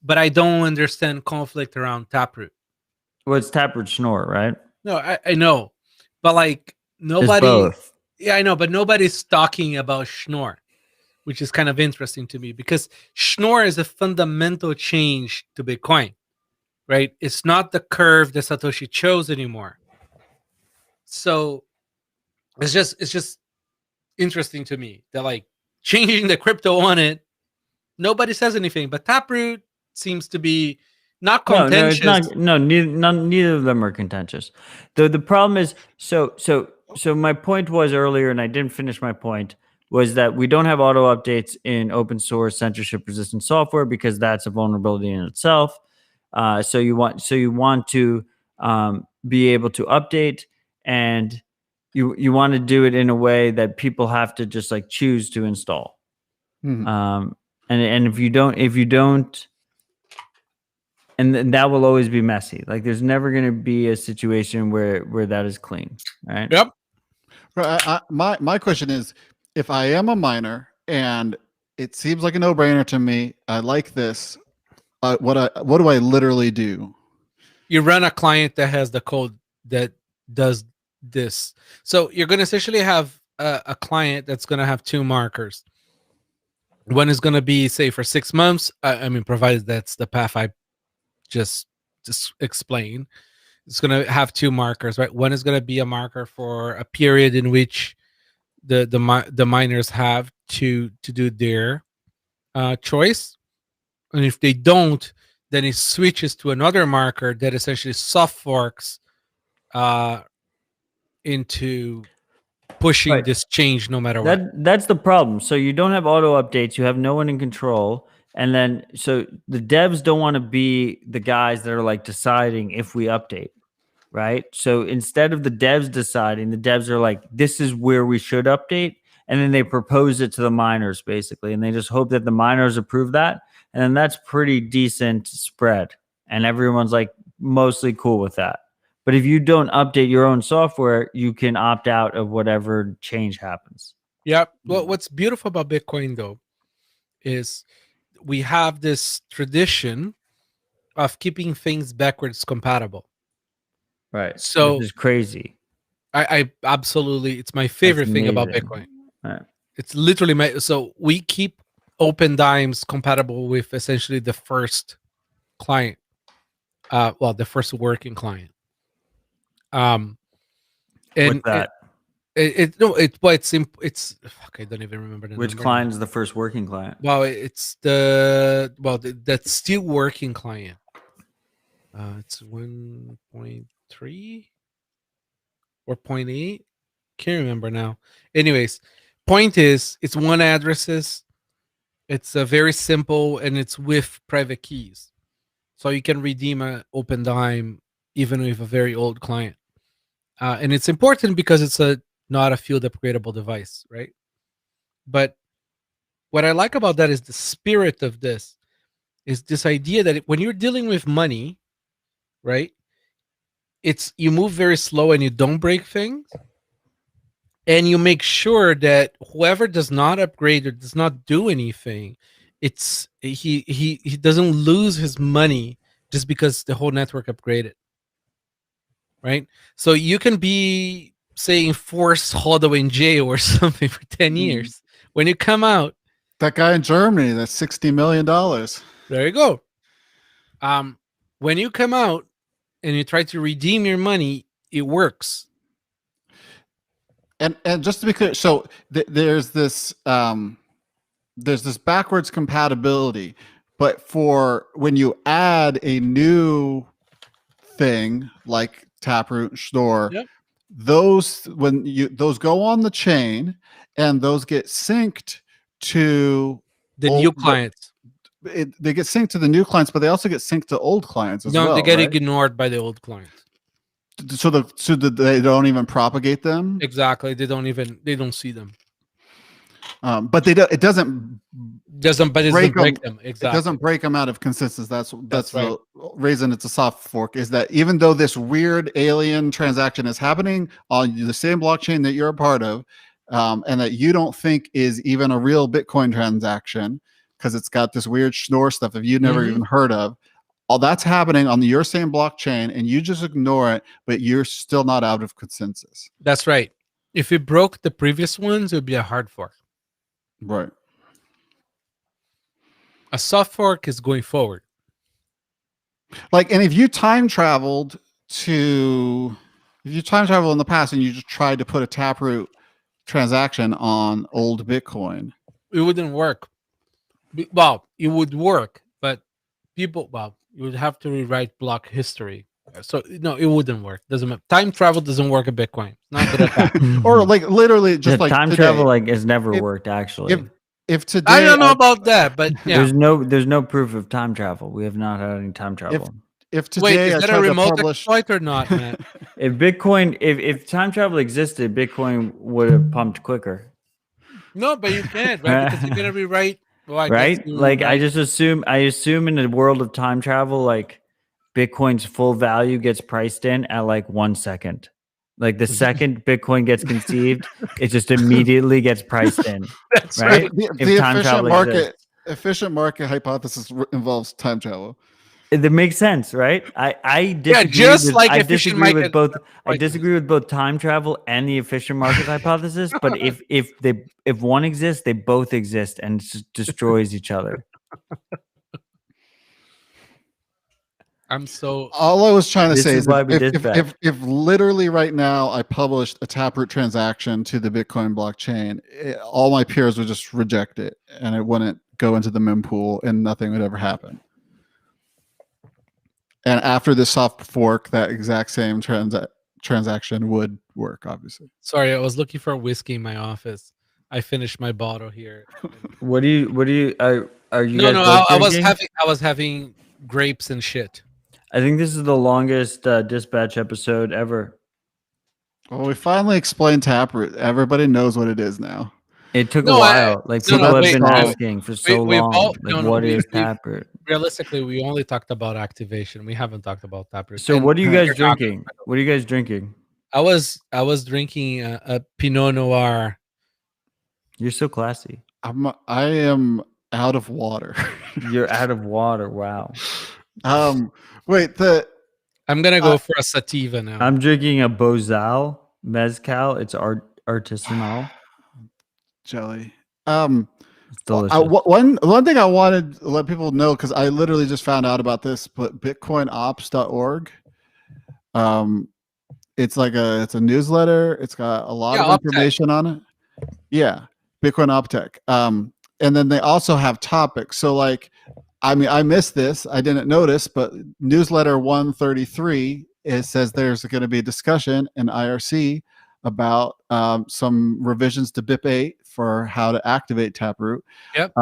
but I don't understand conflict around Taproot. Well, it's Taproot Schnorr, right? No, I know, but like, nobody. Both. Yeah, I know, but nobody's talking about Schnorr, which is kind of interesting to me, because Schnorr is a fundamental change to Bitcoin, right? It's not the curve that Satoshi chose anymore. So it's just interesting to me that, like, changing the crypto on it, nobody says anything, but Taproot seems to be not contentious. No, it's not. No, neither of them are contentious. The problem is, so my point was earlier, and I didn't finish my point, was that we don't have auto updates in open source censorship resistant software because that's a vulnerability in itself. So you want to be able to update, and you want to do it in a way that people have to just like choose to install. Mhm. And if you don't, and then that will always be messy. Like there's never going to be a situation where that is clean, right? Yep. Right, my question is, if I am a miner and it seems like a no-brainer to me, I like this. What do I literally do? You run a client that has the code that does this. So you're going to essentially have a client that's going to have two markers. One is going to be, say, for 6 months. I mean, provided that's the path I just explained. It's going to have two markers, right? One is going to be a marker for a period in which the miners have to do their choice, and if they don't, then it switches to another marker that essentially soft forks into pushing Right. this change no matter what. That's the problem. So you don't have auto updates. You have no one in control. And then, so the devs don't want to be the guys that are like deciding if we update, right? So instead of the devs deciding, the devs are like, this is where we should update. And then they propose it to the miners basically. And they just hope that the miners approve that. And then that's pretty decent spread. And everyone's like mostly cool with that. But if you don't update your own software, you can opt out of whatever change happens. Yeah. Well, what's beautiful about Bitcoin though is we have this tradition of keeping things backwards compatible. Right. So which is crazy. I absolutely, it's my favorite thing about amazing. Bitcoin. Right. It's literally so we keep open dimes compatible with essentially the first client. The first working client. And What's that? it's fuck, I don't even remember the Which number client now. is the first working client? Well, it's that's still working client. It's 1.3 or 0.8. Can't remember now. Anyways, point is, it's one addresses. It's a very simple, and it's with private keys, so you can redeem an open dime even with a very old client. And it's important because it's not a field upgradable device, right? But what I like about that is the spirit of this is this idea that when you're dealing with money, right, you move very slow and you don't break things, and you make sure that whoever does not upgrade or does not do anything, he doesn't lose his money just because the whole network upgraded, right? So you can be saying forced hodl in jail or something for 10 years. When you come out, That guy in Germany, that's $60 million. there you go. When you come out and you try to redeem your money, it works. And just to be clear, so there's this backwards compatibility, but for when you add a new thing like Taproot Store, Yep. those go on the chain and those get synced to The new clients. they get synced to the new clients, but they also get synced to old clients as well. No, they get right? ignored by the old clients. So they don't even propagate them. Exactly. They don't see them. But it doesn't break them. Exactly. It doesn't break them out of consensus. That's right. the reason it's a soft fork, is that even though this weird alien transaction is happening on the same blockchain that you're a part of, and that you don't think is even a real Bitcoin transaction because it's got this weird Schnorr stuff that you've never even heard of, all that's happening on your same blockchain, and you just ignore it, but you're still not out of consensus. That's right. If it broke the previous ones, it would be a hard fork. Right. A soft fork is going forward. Like, and if you time traveled in the past and you just tried to put a Taproot transaction on old Bitcoin, it wouldn't work. Well, it would work, but you would have to rewrite block history So no, it wouldn't work. Doesn't matter. Time travel doesn't work in Bitcoin. Not good at that. Or like literally just like time today, travel like has never If- worked actually. if today I don't know about that, but yeah. There's no proof of time travel. We have not had any time travel. if Wait, today is I that tried a to remote publish, exploit or not, Matt? If time travel existed, Bitcoin would have pumped quicker. No, but you can't, right? Because you're gonna rewrite. Well, I guess Right? you Like I write- assume in the world of time travel, like Bitcoin's full value gets priced in at like 1 second. Like the second Bitcoin gets conceived, it just immediately gets priced in. That's right? the If time travel exists. efficient market hypothesis involves time travel. That makes sense, right? I disagree just with, like I efficient disagree with market both. I prices. disagree with both time travel and the efficient market hypothesis. But if one exists, they both exist and it just destroys each other. I'm so All I was trying to This say is is why we dispatch. if literally right now I published a Taproot transaction to the Bitcoin blockchain, all my peers would just reject it and it wouldn't go into the mempool and nothing would ever happen. And after the soft fork, that exact same transaction would work, obviously. sorry. I was looking for whiskey in my office. I finished my bottle here. What do you are you No, guys no. both I drinking? was having grapes and shit. I think this is the longest dispatch episode ever. Well, we finally explained Taproot. Everybody knows what it is now. It took No, a while. Like no, people no, have wait, been no. asking for so we've long. all- Like, no, no, what we- is we've- Taproot? Realistically, we only talked about activation. We haven't talked about Taproot. So And what are you guys you're not- drinking? What are you guys drinking? I was drinking a Pinot Noir. You're so classy. I am out of water. You're out of water. Wow. Wait, I'm gonna go for a sativa now. I'm drinking a Bozal mezcal. It's artisanal. jelly. It's delicious. One thing I wanted to let people know, because I literally just found out about this, but bitcoinops.org. It's a newsletter. It's got a lot of Optech. information on it. Yeah, Bitcoin Optech. And then they also have topics. So like, I mean, I missed this. I didn't notice, but newsletter 133, it says there's going to be a discussion in IRC about some revisions to BIP 8 for how to activate Taproot. Yep.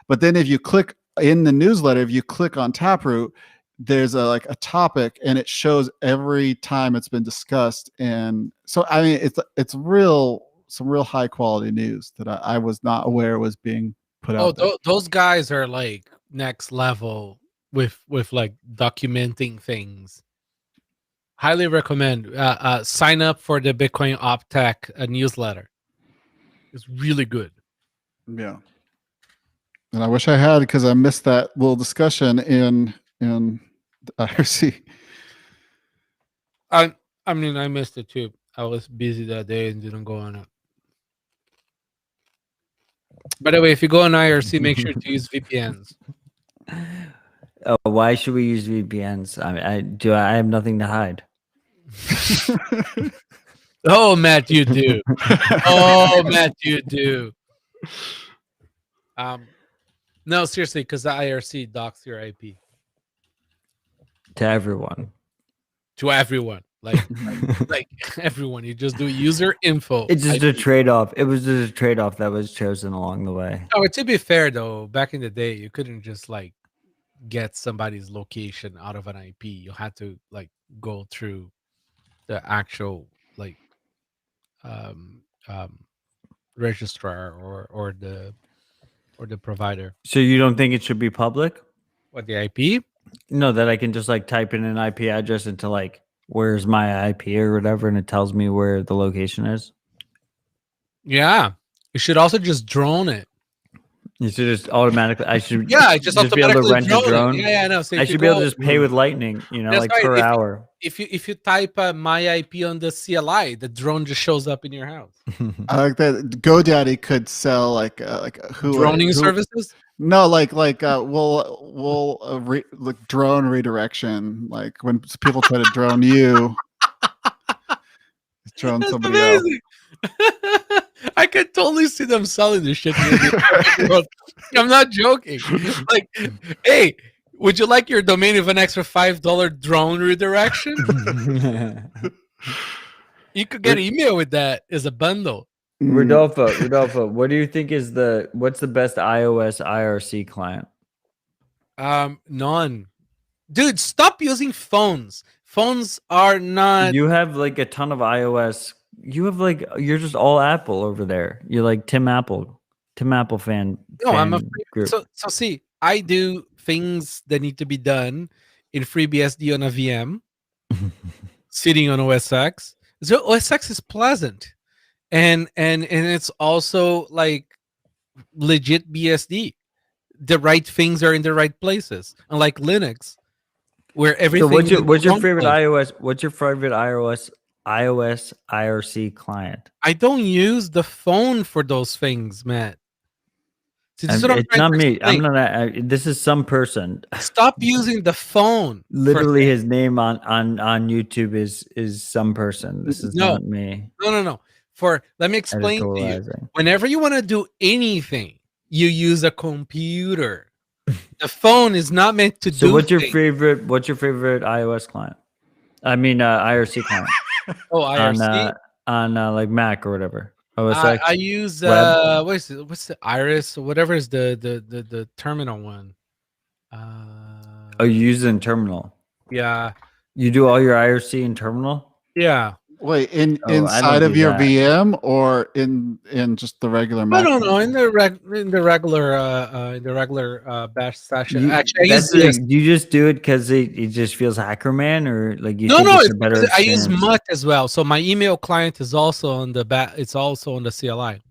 But then if you click in the newsletter, if you click on Taproot, there's a topic and it shows every time it's been discussed. And so, I mean, it's some real high quality news that I was not aware was being put out there. Those guys are like next level with like documenting things. Highly recommend. Sign up for the Bitcoin Optech newsletter. It's really good. Yeah. And I wish I had, because I missed that little discussion in the IRC. I mean, I missed it too. I was busy that day and didn't go on it. By the way, if you go on IRC, make sure to use VPNs. Oh, why should we use VPNs? I have nothing to hide. Oh, Matt, you do. Oh, Matt, you do. No, seriously, because the IRC docks your IP To everyone. to everyone, like everyone. You just do user info. It's just IP. a trade-off. It was just a trade-off that was chosen along the way. Oh, to be fair though, back in the day, you couldn't just like get somebody's location out of an IP. You had to like go through the actual like registrar or the provider. So you don't think it should be public? What, the IP? No, that I can just like type in an IP address into like where's my IP or whatever, and it tells me where the location is. Yeah, you should also just drone it. You should just automatically. I should. Yeah, just be able to automatically rent a drone it. drone. Yeah, no. So I should be able to just pay with Lightning. You know, That's like right. per hour. If you type my IP on the CLI, the drone just shows up in your house. I like that GoDaddy could sell like Droning services. No, like drone redirection. Like when people try to drone you, drone That's somebody else. amazing. I could totally see them selling this shit. I'm not joking. Like, hey, Would you like your domain with an extra $5 drone redirection? You could get email with that as a bundle. Rodolfo, what do you think is what's the best iOS IRC client? None. Dude, stop using phones. Phones are not. You have like a ton of iOS. You have like you're just all Apple over there. You're like Tim Apple fan. No, I'm fan afraid. group. So see, I do things that need to be done in FreeBSD on a VM, sitting on OS X. So OS X is pleasant, and it's also like legit BSD. The right things are in the right places, unlike Linux, where everything. So what's your is favorite wrong. iOS? What's your favorite iOS IRC client? I don't use the phone for those things, Matt. See, this is what I'm It's trying not to me. explain. I'm not. This is some person. Stop using the phone. Literally, his name on YouTube is some person. This is No. not me. No. Let me explain to you. Editorializing. Whenever you want to do anything, you use a computer. The phone is not meant to do. So what's your things. favorite? What's your favorite iOS client? I mean, IRC client Oh, IRC. on like Mac or whatever. OS I X. use Web. what is it? What's the Iris or whatever is the terminal one? Oh, you use it in terminal. Yeah. You do all your IRC in terminal? Yeah. Wait, Oh, I don't inside of do your that. VM or in just the regular Mac? No. In the regular bash session. Actually, I use You just do it because it just feels Hackerman, or like you no, think it's a better because I experience? use Mutt as well. So my email client is also on the It's also on the CLI.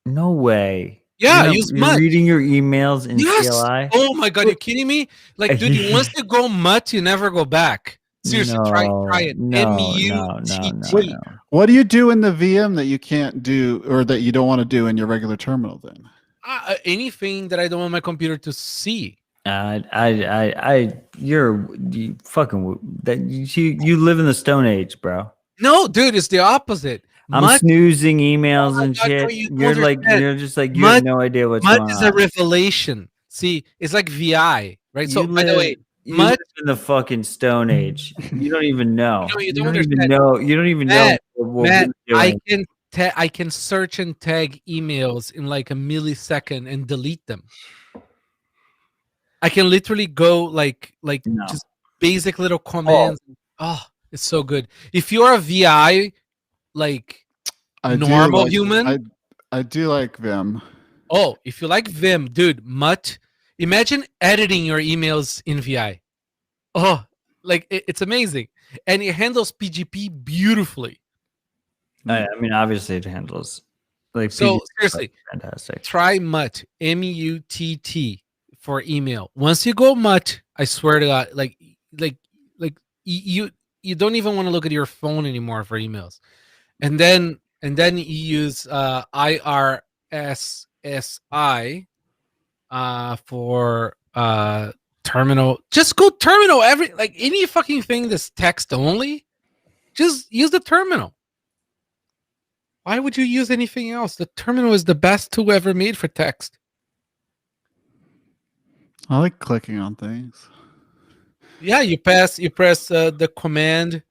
No way. Yeah, I use you're Mutt. reading your emails in Yes. CLI. Oh my god, you're kidding me? Like, dude, once you go Mutt, you never go back. Seriously, try it. No. What do you do in the VM that you can't do or that you don't want to do in your regular terminal then? Anything that I don't want my computer to see. You fucking that you live in the Stone Age, bro. No, dude, it's the opposite. I'm snoozing emails Oh my and God, shit. no, you don't You're understand. just like you have no idea what's going on. Mutt is a revelation. See, it's like VI, right? So by the way, you Mutt live in the fucking Stone Age. You don't even know. No, you don't don't even understand. know. You don't even Matt, know what Matt, we're doing. I can search and tag emails in like a millisecond and delete them. I can literally go like No. just basic little commands. Oh, it's so good. If you're a VI, like normal human, I do like Vim. oh, if you like Vim, dude, Mutt, imagine editing your emails in VI. Oh, like it's amazing. And it handles PGP beautifully. I mean, obviously it handles like So PGP, seriously, fantastic. try Mutt, MUTT for email. Once you go Mutt, I swear to God, like you don't even want to look at your phone anymore for emails. And then you use IRSSI for terminal. Just go terminal. Any fucking thing that's text only, just use the terminal. Why would you use anything else? The terminal is the best tool ever made for text. I like clicking on things. Yeah, you press the command.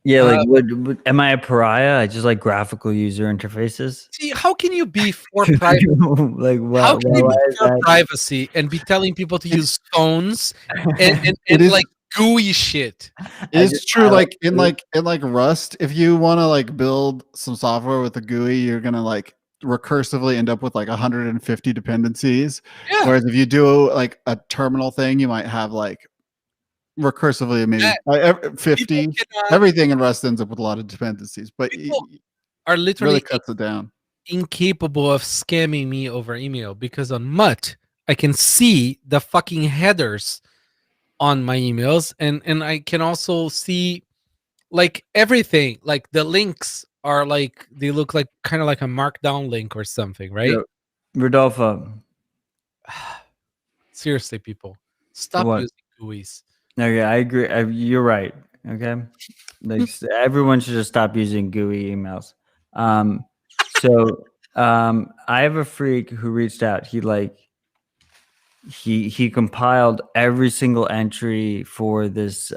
Yeah, like what am I a pariah? I just like graphical user interfaces. See, how can you be for privacy? Like, How can you be for that? privacy and be telling people to use phones and like GUI shit? It's true. Like in Rust, if you want to like build some software with a GUI, you're gonna like recursively end up with like 150 dependencies. Yeah. Whereas if you do like a terminal thing, you might have like recursively maybe 50. Everything in Rust ends up with a lot of dependencies, but people are literally really cuts it down. Incapable of scamming me over email because on Mutt I can see the fucking headers on my emails and I can also see like everything, like the links are like they look like kind of like a markdown link or something, right? Yeah. Rodolfo. Seriously, people, stop using GUIs. Okay, I agree. You're right. Okay, like everyone should just stop using GUI emails. I have a freak who reached out. he compiled every single entry for this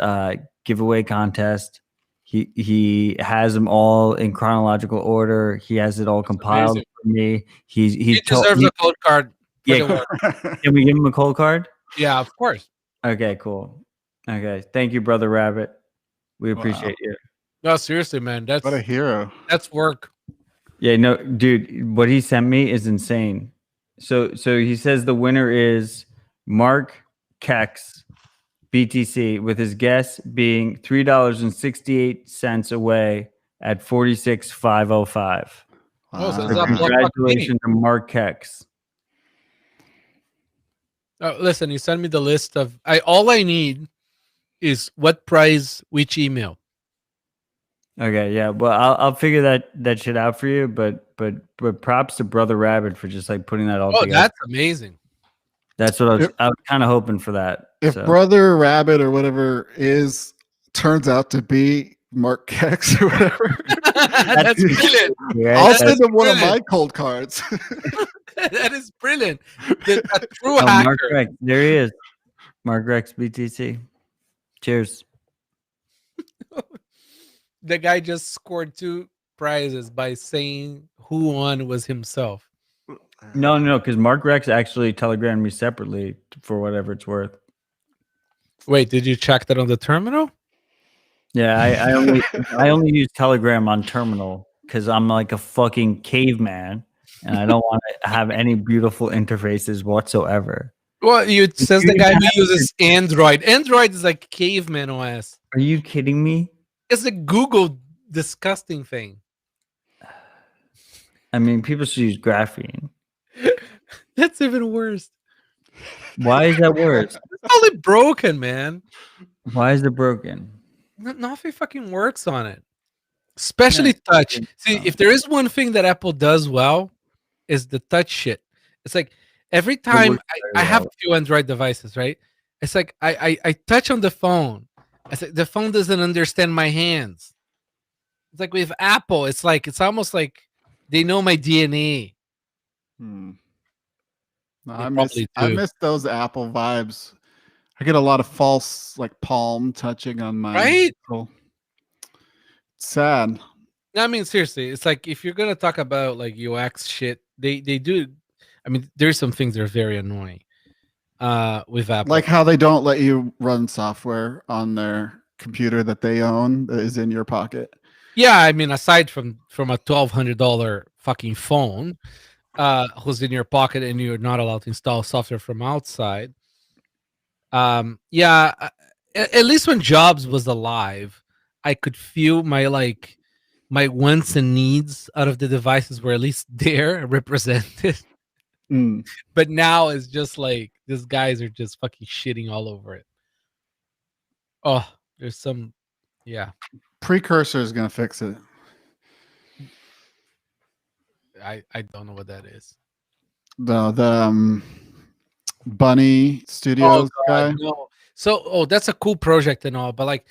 giveaway contest. He has them all in chronological order. He has it all compiled amazing. for me. He deserves a cold card for Yeah. the work. Can we give him a cold card? Yeah, of course. Okay, cool. Okay, thank you, Brother Rabbit. We Wow. appreciate you. No, seriously, man. What a hero. That's work. Yeah, no, dude, what he sent me is insane. So he says the winner is Mark Kex BTC, with his guess being $3.68 away at 46,505. Oh, so Wow. it's not block Congratulations to Mark Kex. Listen, you send me the list of all I need is what price, which email. Okay, yeah, well, I'll figure that shit out for you, but props to Brother Rabbit for just like putting that all Oh, together. that's amazing. That's what I was kind of hoping for that. If so. Brother Rabbit or whatever turns out to be Mark Kex or whatever, That's brilliant. Right? I'll That's send him one of brilliant. my cold cards. That is brilliant. A true Oh, hacker. Mark Rex, there he is. Mark Rex BTC. Cheers. The guy just scored 2 prizes by saying who won was himself. No, because Mark Rex actually telegrammed me separately for whatever it's worth. Wait, did you check that on the terminal? Yeah, I only use Telegram on terminal because I'm like a fucking caveman and I don't want to have any beautiful interfaces whatsoever. Well, it says the guy who uses Android. Android is like caveman OS. Are you kidding me? It's a Google disgusting thing. I mean, people should use graphene. That's even worse. Why is that worse? It's totally broken, man. Why is it broken? Nothing fucking works on it. Especially touch. See, if there is one thing that Apple does well, is the touch shit. It's like every time I have a few Android devices, right? It's like I touch on the phone. It's like the phone doesn't understand my hands. It's like with Apple, it's almost like they know my DNA. No, They I probably do. miss those Apple vibes. I get a lot of false like palm touching on my Right? Sad. I mean, seriously, it's like if you're gonna talk about like UX shit, they do. I mean, there's some things that are very annoying with Apple. Like how they don't let you run software on their computer that they own that is in your pocket. Yeah, I mean, aside from a $1,200 fucking phone, who's in your pocket and you're not allowed to install software from outside. Yeah, at least when Jobs was alive, I could feel my wants and needs out of the devices were at least there represented. But now it's just like these guys are just fucking shitting all over it. Oh, there's some, yeah. Precursor is gonna fix it. I don't know what that is. The Bunny Studios guy. No. So, that's a cool project and all, but like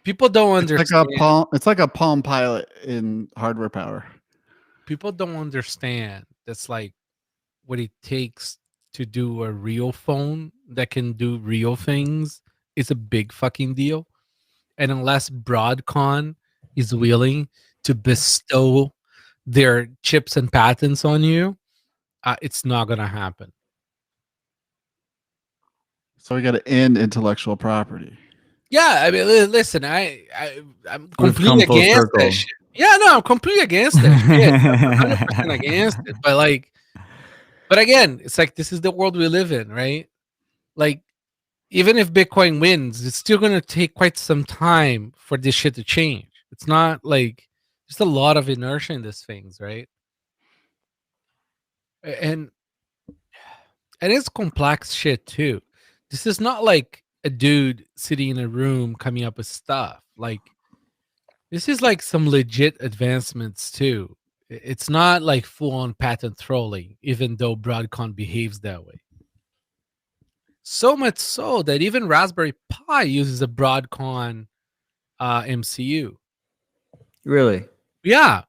people don't understand. It's like a Palm Pilot in hardware power. People don't understand that's like what it takes to do a real phone that can do real things is a big fucking deal. And unless Broadcom is willing to bestow their chips and patents on you, it's not gonna happen. So we got to end intellectual property. Yeah, I mean, listen, I'm completely against that shit. Yeah, no, I'm completely against that shit. I'm 100% against it. But again, it's like this is the world we live in, right? Like, even if Bitcoin wins, it's still going to take quite some time for this shit to change. It's not like there's a lot of inertia in these things, right? And it's complex shit too. This is not like a dude sitting in a room coming up with stuff. Like, this is like some legit advancements too. It's not like full-on patent trolling, even though Broadcom behaves that way. So much so that even Raspberry Pi uses a Broadcom MCU. Really? Yeah.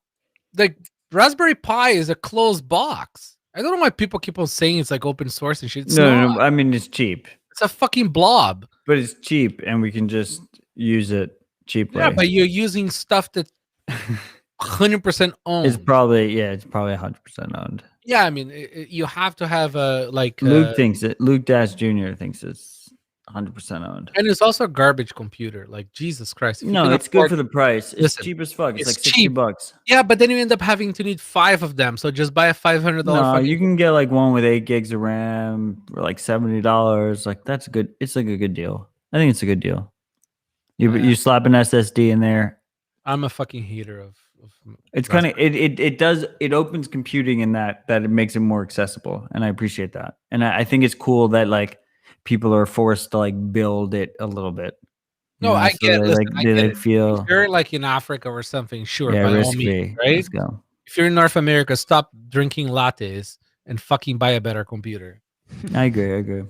Like, Raspberry Pi is a closed box. I don't know why people keep on saying it's like open source and shit. It's No, not. I mean it's cheap, It's a fucking blob. but it's cheap, and we can just use it cheaply. Yeah, but you're using stuff that 100% owned. it's probably 100% owned. Yeah, I mean, you have to have a like. Luke thinks it. Luke Dash Jr. thinks it's 100% owned. And it's also a garbage computer. Like Jesus Christ! if you No, can it's good afford- for the price. It's Listen, cheap as fuck. It's it's like 60 cheap. bucks. Yeah, but then you end up having to need 5 of them. So just buy a $500. No, fucking- you can get like one with 8 gigs of RAM for like $70. Like that's good. It's like a good deal. I think it's a good deal. You Yeah. you slap an SSD in there. I'm a fucking hater of It's kind of it opens computing in that it makes it more accessible, and I appreciate that. And I think it's cool that like people are forced to like build it a little bit. No, I get it. They, Listen, like, I they get like it. feel If you're like in Africa or something, sure, yeah, by all risk means, free. right? Let's go. If you're in North America, stop drinking lattes and fucking buy a better computer. I agree.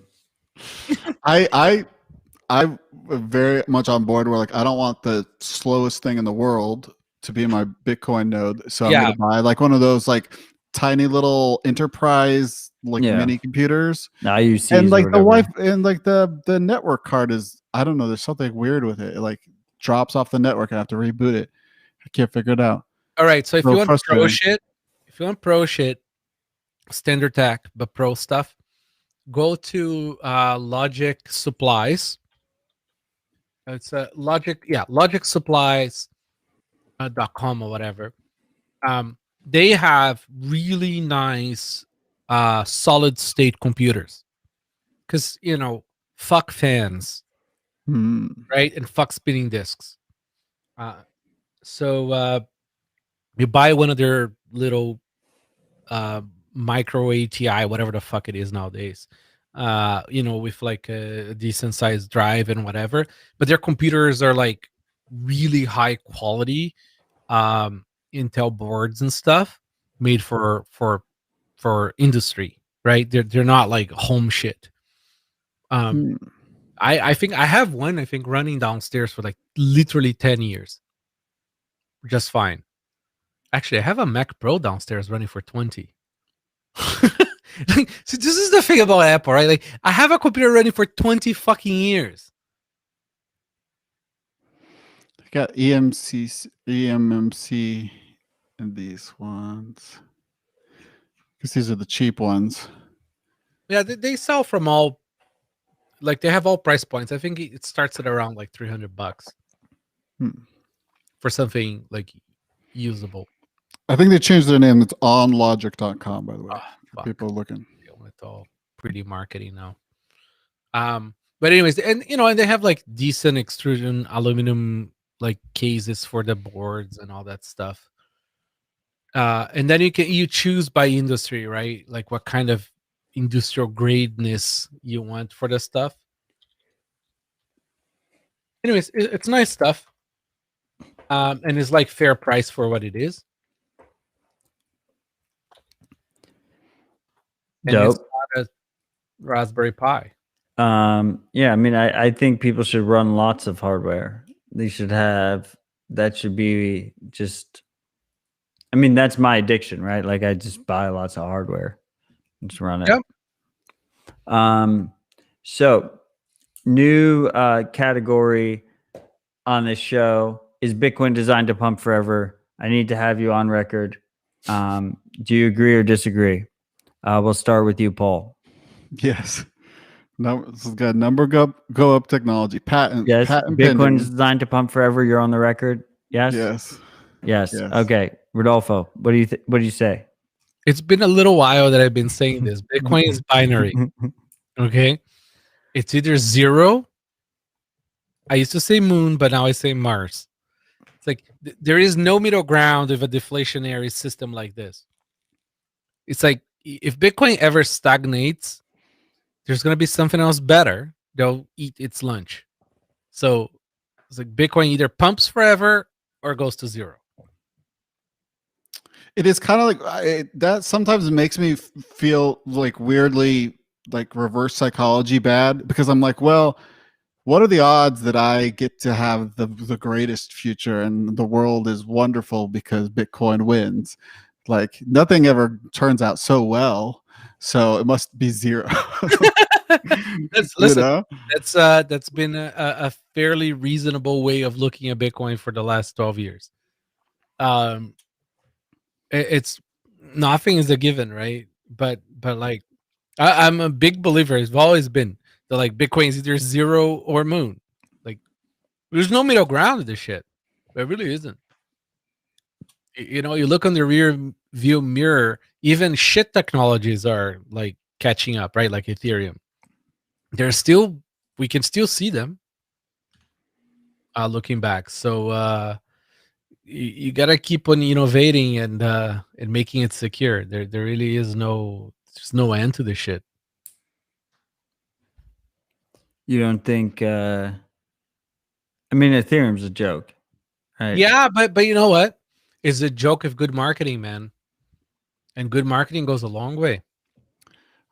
I'm very much on board where like I don't want the slowest thing in the world to be my Bitcoin node. So I'm Yeah. gonna buy like one of those like tiny little enterprise like Yeah. mini computers. Now you see, And like the Wi-Fi and like the network card is I don't know, there's something weird with it. It like drops off the network. I have to reboot it. I can't figure it out. All right, so if So you want pro frustrating. shit, standard tech, but pro stuff, go to Logic Supplies. It's Logic Supplies .com or whatever. They have really nice solid state computers because fuck fans, right? And fuck spinning disks. So you buy one of their little micro ATI, whatever the fuck it is nowadays, with like a decent sized drive and whatever. But their computers are like really high quality Intel boards and stuff made for industry, right? They're not like home shit. I think I have one, running downstairs for like literally 10 years. Just fine. Actually, I have a Mac Pro downstairs running for 20. So this is the thing about Apple, right? Like I have a computer running for 20 fucking years. I got EMMC and these ones. Because these are the cheap ones. Yeah, they sell from all, like they have all price points. I think it starts at around like $300 for something like usable. I think they changed their name. It's onlogic.com, by the way. For people looking. It's all pretty marketing now. But anyways, and they have like decent extrusion aluminum like cases for the boards and all that stuff. And then you choose by industry, right? Like what kind of industrial gradeness you want for the stuff. Anyways, it's nice stuff. And it's like fair price for what it is. And Dope. it's not a Raspberry Pi. Yeah, I mean, I think people should run lots of hardware. They should have, that should be just, I mean, that's my addiction, right? Like I just buy lots of hardware and just run it. Yep. So new category on this show is Bitcoin designed to pump forever. I need to have you on record. Do you agree or disagree? We'll start with you, Paul. Yes. No, this is good. Number go up technology. Patent. Yes. Patent Bitcoin pending. is designed to pump forever. You're on the record. Yes. Yes. Yes. Yes. Okay. Rodolfo, what do you say? It's been a little while that I've been saying this. Bitcoin is binary. Okay. It's either 0. I used to say moon, but now I say Mars. It's like there is no middle ground with a deflationary system like this. It's like if Bitcoin ever stagnates, there's going to be something else better. They'll eat its lunch. So it's like Bitcoin either pumps forever or goes to 0. It is kind of like that. Sometimes it makes me feel like weirdly like reverse psychology bad because I'm like, well, what are the odds that I get to have the greatest future and the world is wonderful because Bitcoin wins? Like nothing ever turns out so well, so it must be zero. Listen, know? that's been a fairly reasonable way of looking at Bitcoin for the last 12 years. It's nothing is a given, right? But like I'm a big believer. I've always been that like Bitcoin is either zero or moon. Like there's no middle ground to this shit. There really isn't. You know, you look on the rear view mirror, even shit technologies are like catching up, right? Like Ethereum. We can still see them looking back. So you gotta keep on innovating and making it secure. There really is there's no end to this shit. You don't think? I mean, Ethereum's a joke, right? Yeah, but you know what? It's a joke of good marketing, man. And good marketing goes a long way.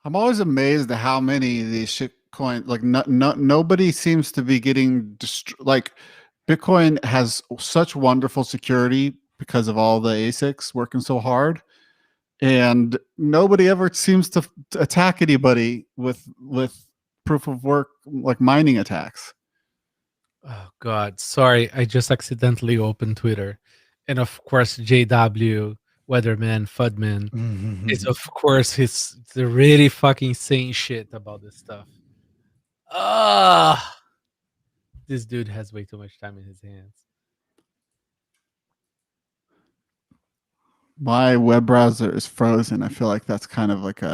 I'm always amazed at how many of these shit coins, like nobody seems to be getting like Bitcoin has such wonderful security because of all the ASICs working so hard, and nobody ever seems to attack anybody with proof of work like mining attacks. Oh God, sorry, I just accidentally opened Twitter, and of course JW Weatherman Fudman is of course they're really fucking saying shit about this stuff. Ah, this dude has way too much time in his hands. My web browser is frozen. I feel like that's kind of like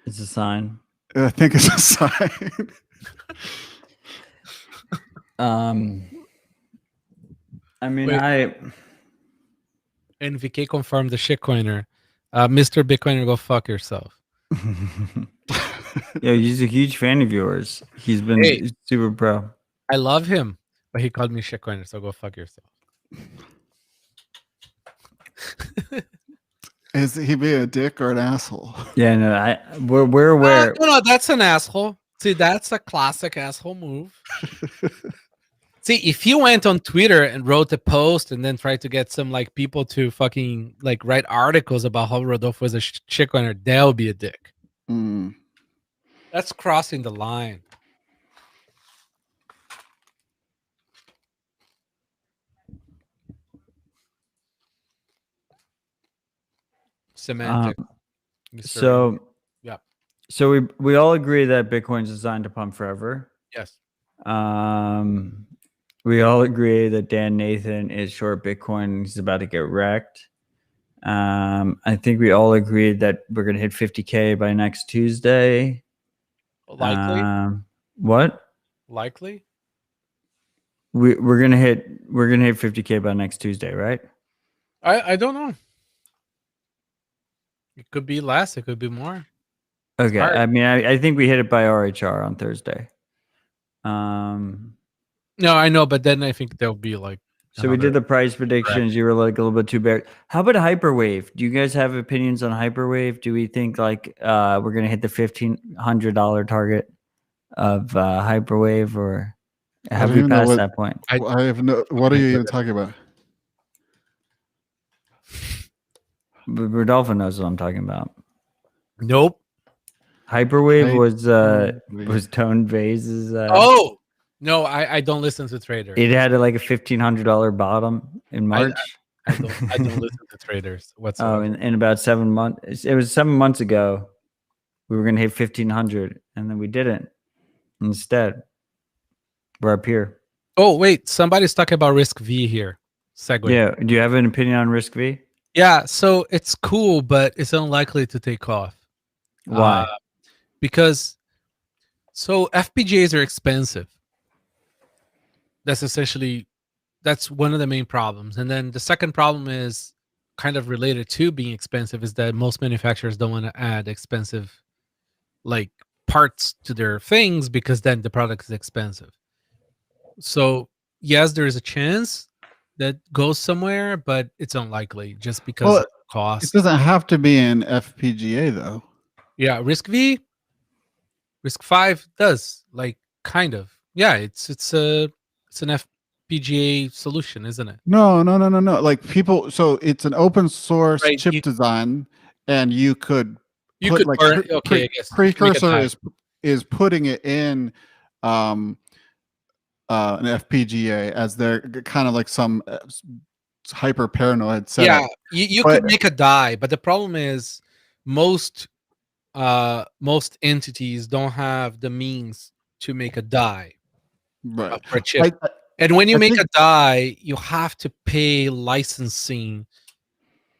It's a sign. I think it's a sign. I mean, Wait. NVK confirmed the shitcoiner. Mr. Bitcoiner, go fuck yourself. Yeah, he's a huge fan of yours. He's been super pro. I love him, but he called me shitcoiner, so go fuck yourself. Is he being a dick or an asshole? Yeah, no, we're aware. No, that's an asshole. See, that's a classic asshole move. See, if you went on Twitter and wrote a post and then tried to get some like people to fucking like write articles about how Rodolfo was a shitcoiner, that would be a dick. Mm. That's crossing the line. Semantic. So yeah. So we all agree that Bitcoin's designed to pump forever. Yes. We all agree that Dan Nathan is short Bitcoin. He's about to get wrecked. I think we all agreed that we're going to hit 50K by next Tuesday. Likely. What? Likely. We're gonna hit 50K by next Tuesday, right? I don't know. It could be less. It could be more. Okay. I mean, I think we hit it by RHR on Thursday. No, I know, but then I think there'll be like. So we did the price predictions. Correct. You were like a little bit too big. How about Hyperwave? Do you guys have opinions on Hyperwave? Do we think like we're gonna hit the $1,500 target of Hyperwave, or have we passed that point? I have no. What are you even talking about? Rodolfo knows what I'm talking about. Nope. Hyperwave was Tone Vase's. Oh no, I don't listen to traders. It had like a $1,500 bottom in March. I don't listen to traders whatsoever. Oh, in about 7 months. It was 7 months ago. We were going to hit 1,500, and then we didn't. Instead, we're up here. Oh wait, somebody's talking about Risk V here. Segue. Yeah. Do you have an opinion on Risk V? Yeah. So it's cool, but it's unlikely to take off. Why? Because FPGAs are expensive. That's one of the main problems. And then the second problem is kind of related to being expensive, is that most manufacturers don't want to add expensive like parts to their things because then the product is expensive. So yes, there is a chance that goes somewhere, but it's unlikely just because of cost. It doesn't have to be an FPGA though. Yeah, Risk 5 does, like, kind of. Yeah, it's an FPGA solution, isn't it? No. Like people, so it's an open source Right, chip design, and you could You put could like burn. Okay, I guess you can make a precursor die. is putting it in um an FPGA as their kind of like some hyper paranoid setup. Yeah, you But could make a die, but the problem is most most entities don't have the means to make a die right, for a chip. I And when you I make think a die, you have to pay licensing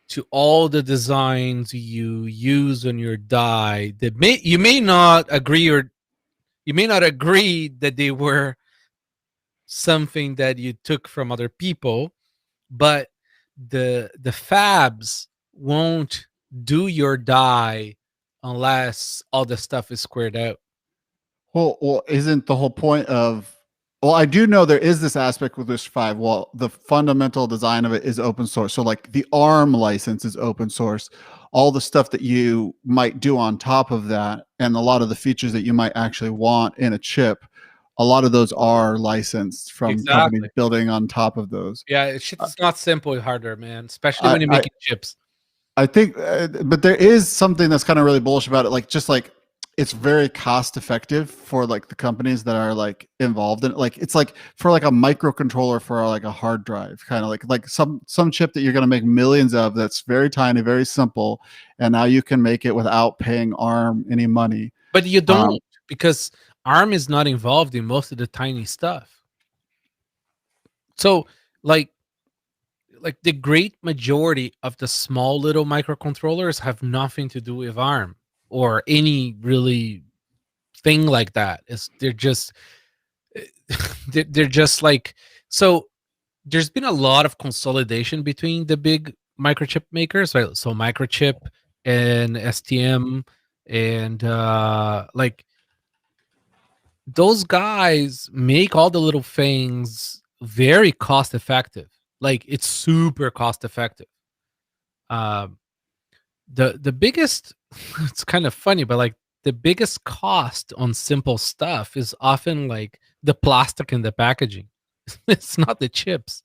to all the designs you use on your die. That you may not agree, or you may not agree that they were something that you took from other people, but the fabs won't do your die unless all the stuff is squared out. well, isn't the whole point of, well, I do know there is this aspect with RISC V. Well, the fundamental design of it is open source. So like the ARM license is open source. All the stuff that you might do on top of that, and a lot of the features that you might actually want in a chip, a lot of those are licensed from companies Exactly. building on top of those. Yeah, it's not simple with hardware, man. Especially when you're I making chips. I think, but there is something that's kind of really bullish about it. Like, just like it's very cost effective for like the companies that are like involved in it. Like, it's like for like a microcontroller for like a hard drive, kind of like some chip that you're going to make millions of. That's very tiny, very simple, and now you can make it without paying ARM any money. But you don't, because ARM is not involved in most of the tiny stuff. So like the great majority of the small little microcontrollers have nothing to do with ARM or any really thing like that. They're just they're just like, so there's been a lot of consolidation between the big microchip makers, right? So Microchip and STM and like those guys make all the little things very cost effective. Like it's super cost effective. The biggest it's kind of funny, but like the biggest cost on simple stuff is often like the plastic and the packaging. It's not the chips.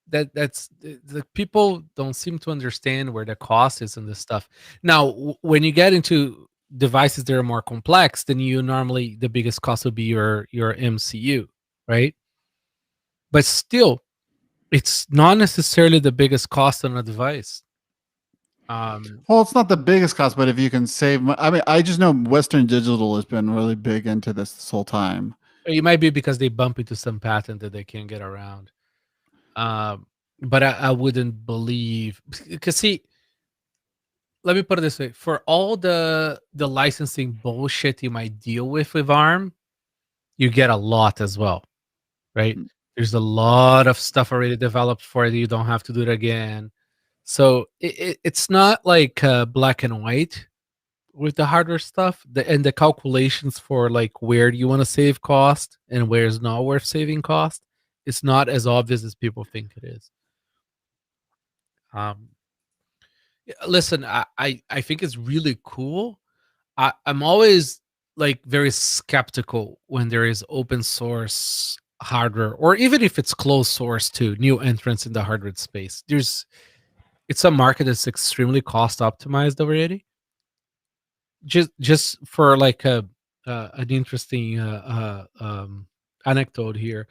That's the people don't seem to understand where the cost is in this stuff. Now, when you get into devices that are more complex, then you normally the biggest cost would be your MCU, right? But still, it's not necessarily the biggest cost on a device. Well, it's not the biggest cost, but if you can save, I mean, I just know Western Digital has been really big into this whole time. It might be because they bump into some patent that they can't get around. But I wouldn't believe, because see, let me put it this way: for all the licensing bullshit you might deal with ARM, you get a lot as well, right? There's a lot of stuff already developed for it. You don't have to do it again. So it's not like black and white with the hardware stuff. And the calculations for like where do you want to save cost and where is not worth saving cost, it's not as obvious as people think it is. Listen, I think it's really cool. I'm always like very skeptical when there is open source hardware, or even if it's closed source to new entrants in the hardware space. It's a market that's extremely cost optimized already. Just for like an interesting anecdote here.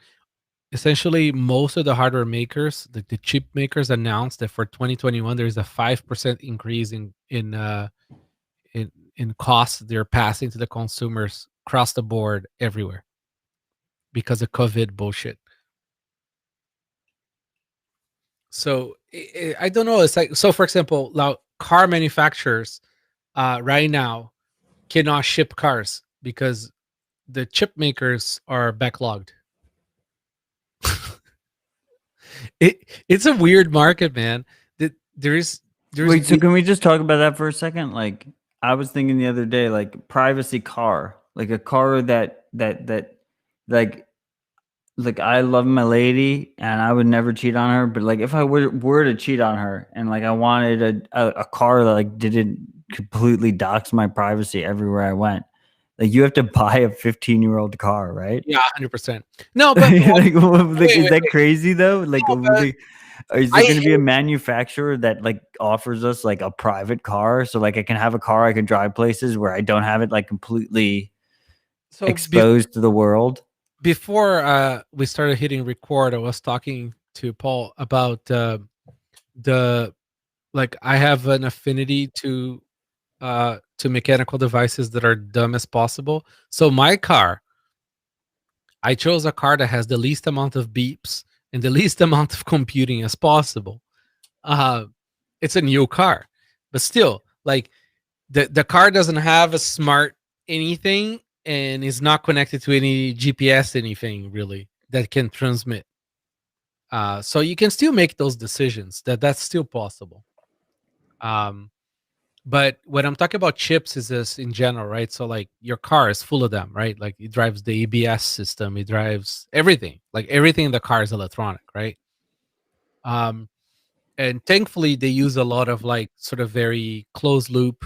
Essentially, most of the hardware makers, the chip makers, announced that for 2021 there is a 5% increase in costs they're passing to the consumers across the board everywhere because of COVID bullshit. So I don't know. It's like, so for example, now car manufacturers right now cannot ship cars because the chip makers are backlogged. It's a weird market, man. There's Wait, so can we just talk about that for a second? Like, I was thinking the other day, like privacy car, like a car that like I love my lady and I would never cheat on her, but like if I were to cheat on her and like I wanted a car that like didn't completely dox my privacy everywhere I went, Like you have to buy a 15-year-old car, right? Yeah, 100%. No, but like, wait, is that wait. crazy though? Like, No, but is I there going to be a hate manufacturer that like offers us like a private car, so like I can have a car I can drive places where I don't have it like completely so exposed to the world? before we started hitting record, I was talking to Paul about the like I have an affinity to mechanical devices that are dumb as possible. So my car, I chose a car that has the least amount of beeps and the least amount of computing as possible. Uh, it's a new car, but still, like the car doesn't have a smart anything and is not connected to any GPS anything really that can transmit. So you can still make those decisions. That's still possible. But when I'm talking about chips is this in general, right? So like your car is full of them, right? Like it drives the ABS system, it drives everything. Like everything in the car is electronic, right? And thankfully they use a lot of like sort of very closed loop,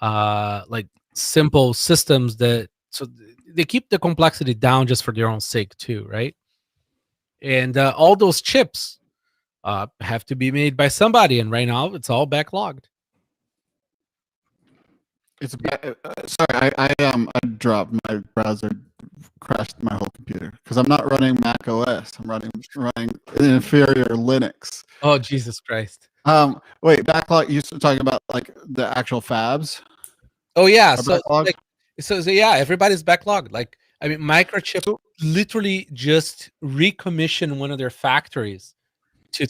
like simple systems that so they keep the complexity down just for their own sake too, right? And all those chips have to be made by somebody, and right now it's all backlogged. It's sorry, I dropped my browser, crashed my whole computer because I'm not running Mac OS. I'm running an inferior Linux. Oh Jesus Christ! Wait, backlog. You talking about like the actual fabs? Oh yeah, Are so backlogged? like so yeah, everybody's backlogged. Like I mean, Microchip So- literally just recommissioned one of their factories to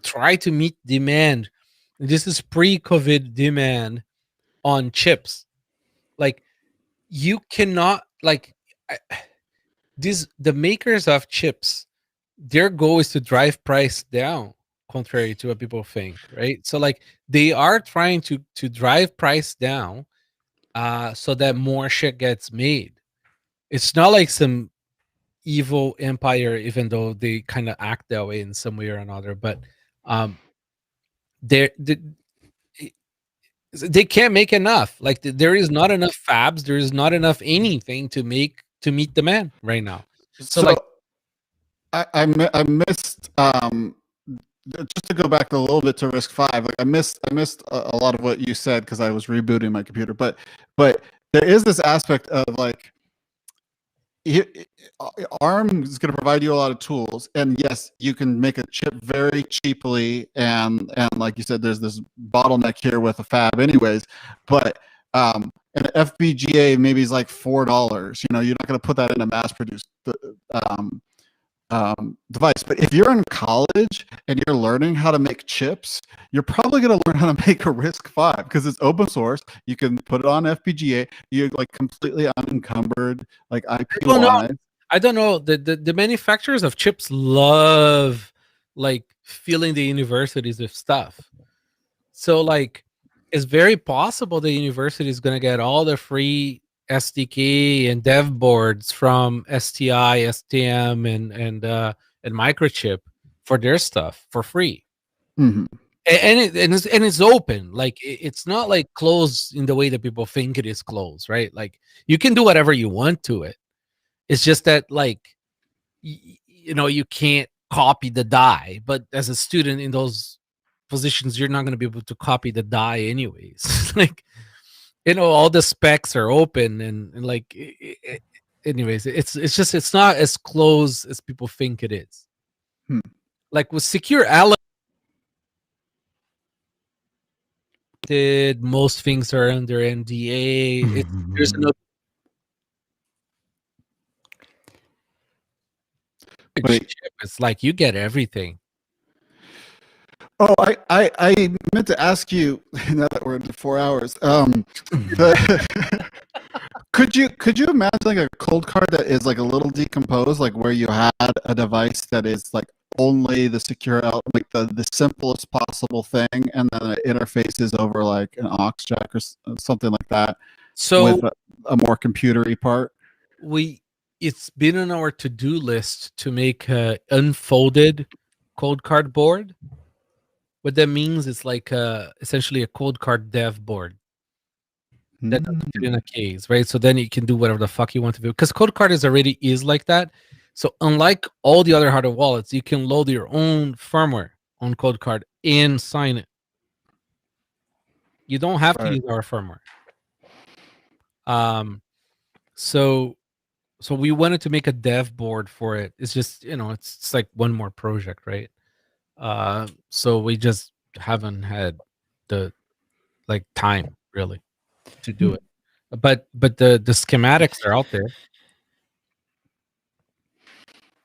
try to meet demand. This is pre-COVID demand on chips. Like you cannot like I, the makers of chips, their goal is to drive price down, contrary to what people think, right? So like they are trying to drive price down so that more shit gets made. It's not like some evil empire, even though they kind of act that way in some way or another. But um, they they can't make enough. Like there is not enough fabs. There is not enough anything to meet demand right now. So like I missed just to go back a little bit to Risk Five. Like I missed a lot of what you said because I was rebooting my computer. But there is this aspect of like ARM is going to provide you a lot of tools, and yes, you can make a chip very cheaply, and like you said, there's this bottleneck here with a fab, anyways. But an FPGA maybe is like $4. You know, you're not going to put that in a mass-produced device. But if you're in college and you're learning how to make chips, you're probably going to learn how to make a RISC-V because it's open source. You can put it on FPGA. You're like completely unencumbered, like IP don't know. wise. I don't know. The manufacturers of chips love like filling the universities with stuff. So like it's very possible the university is going to get all the free SDK and dev boards from STI, STM, and Microchip for their stuff for free. Mm-hmm. And it's open. Like it's not like closed in the way that people think it is closed, right? Like you can do whatever you want to it. It's just that like you know you can't copy the die, but as a student in those positions you're not going to be able to copy the die anyways. Like you know all the specs are open and like anyways it's just it's not as close as people think it is. Like with secure Ally, most things are under NDA. There's no Wait. chip. It's like you get everything. Oh, I meant to ask you now that we're into 4 hours. Could you imagine like a cold card that is like a little decomposed, like where you had a device that is like only the secure like the simplest possible thing, and then it interfaces over like an aux jack or something like that, So with a more computery part? it's been on our to-do list to make a unfolded cold card board. What that means is like essentially a cold card dev board. that doesn't fit in a case, right? So then you can do whatever the fuck you want to do. Because Code Card already is like that. So unlike all the other hardware wallets, you can load your own firmware on Code Card and sign it. You don't have to use our firmware. So we wanted to make a dev board for it. It's just, it's like one more project, right? So we just haven't had the time really to do it. But the schematics are out there.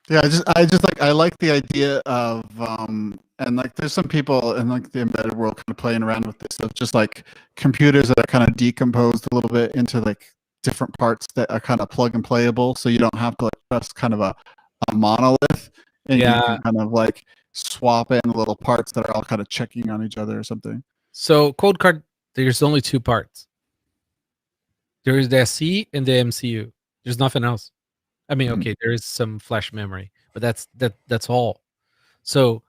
Yeah, I like the idea of and like there's some people in like the embedded world kind of playing around with this of just like computers that are kind of decomposed a little bit into like different parts that are kind of plug and playable, so you don't have to like trust kind of a monolith, and you can kind of like swap in little parts that are all kind of checking on each other or something. So Code Card, there's only two parts. There is the SC and the MCU. There's nothing else. I mean, okay, there is some flash memory, but that's all. So,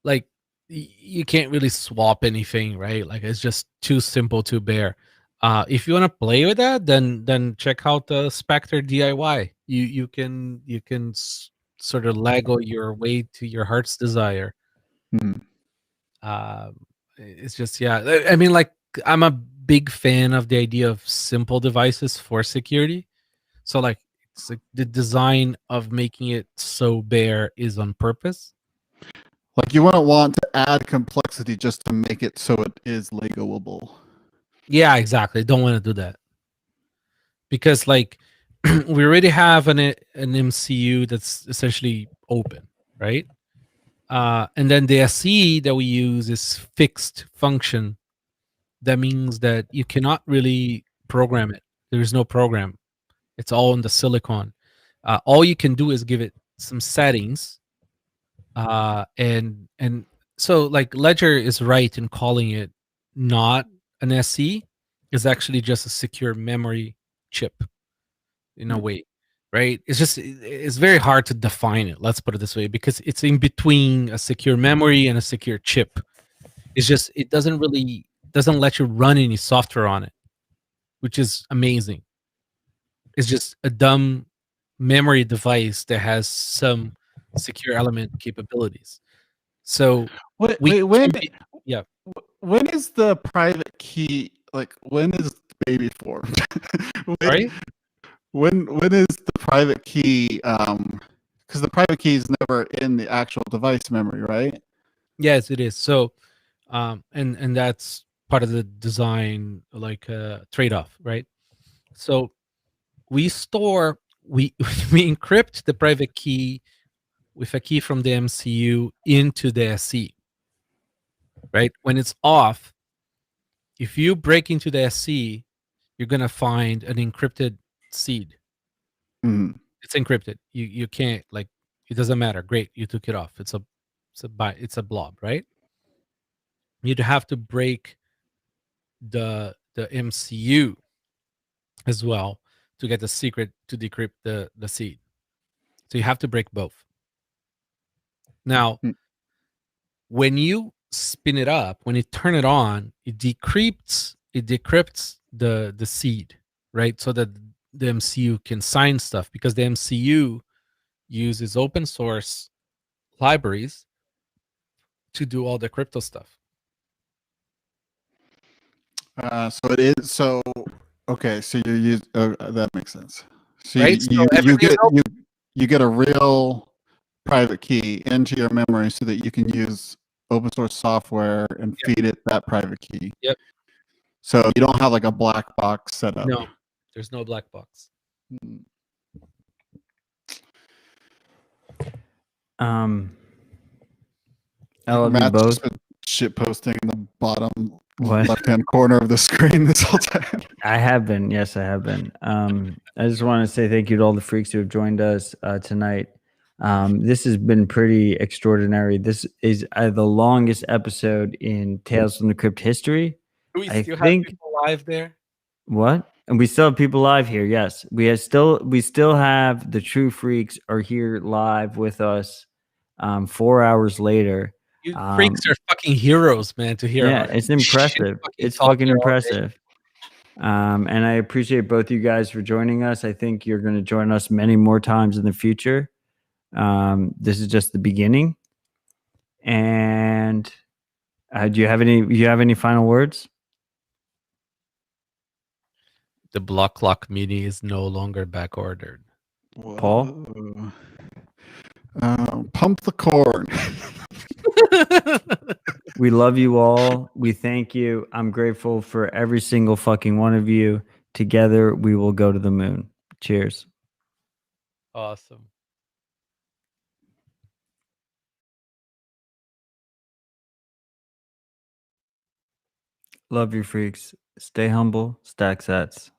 like, you can't really swap anything, right? Like, it's just too simple to bear. If you want to play with that, then check out the Spectre DIY. You can sort of Lego your way to your heart's desire. It's just, yeah. I mean, like, I'm a big fan of the idea of simple devices for security. So, like, it's like the design of making it so bare is on purpose. Like, you wouldn't want to add complexity just to make it so it is Legoable. Yeah, exactly. Don't want to do that. Because, like, we already have an MCU that's essentially open, right? And then the SE that we use is fixed function. That means that you cannot really program it. There is no program. It's all in the silicon. All you can do is give it some settings. And so, like, Ledger is right in calling it not an SE. It's actually just a secure memory chip in a way, right? It's very hard to define it. Let's put it this way, because it's in between a secure memory and a secure chip. It's just, it doesn't let you run any software on it, which is amazing. It's just a dumb memory device that has some secure element capabilities. So when is the private key, like, when is the baby formed? Sorry? When is the private key, because the private key is never in the actual device memory, right? Yes, it is. So and that's part of the design, like, trade-off, right? So we encrypt the private key with a key from the MCU into the SE, right? When it's off, if you break into the SE, you're gonna find an encrypted seed. It's encrypted. You can't, like, it doesn't matter. Great, you took it off. It's a blob, right? You'd have to break the MCU as well to get the secret to decrypt the seed. So you have to break both. Now, when you spin it up, when you turn it on, it decrypts the seed, right? So that the MCU can sign stuff, because the MCU uses open source libraries to do all the crypto stuff. Okay, so you use that makes sense. So right? you get a real private key into your memory so that you can use open source software and feed it that private key. Yep. So you don't have like a black box setup. No, there's no black box. Matt's both. just been shit posting in the bottom left-hand corner of the screen this whole time. I have been. Yes, I have been. I just want to say thank you to all the freaks who have joined us tonight. This has been pretty extraordinary. This is the longest episode in Tales from the Crypt history. Do we still have people live there? What? And we still have people live here. Yes, we still have the true freaks are here live with us. 4 hours later. You freaks are fucking heroes, man. To hear, yeah, it's impressive. It's fucking impressive. And I appreciate both you guys for joining us. I think you're going to join us many more times in the future. This is just the beginning. And do you have any final words? The block clock meeting is no longer back ordered. Paul? Pump the corn. We love you all. We thank you. I'm grateful for every single fucking one of you. Together, we will go to the moon. Cheers. Awesome. Love you, freaks. Stay humble. Stack sats.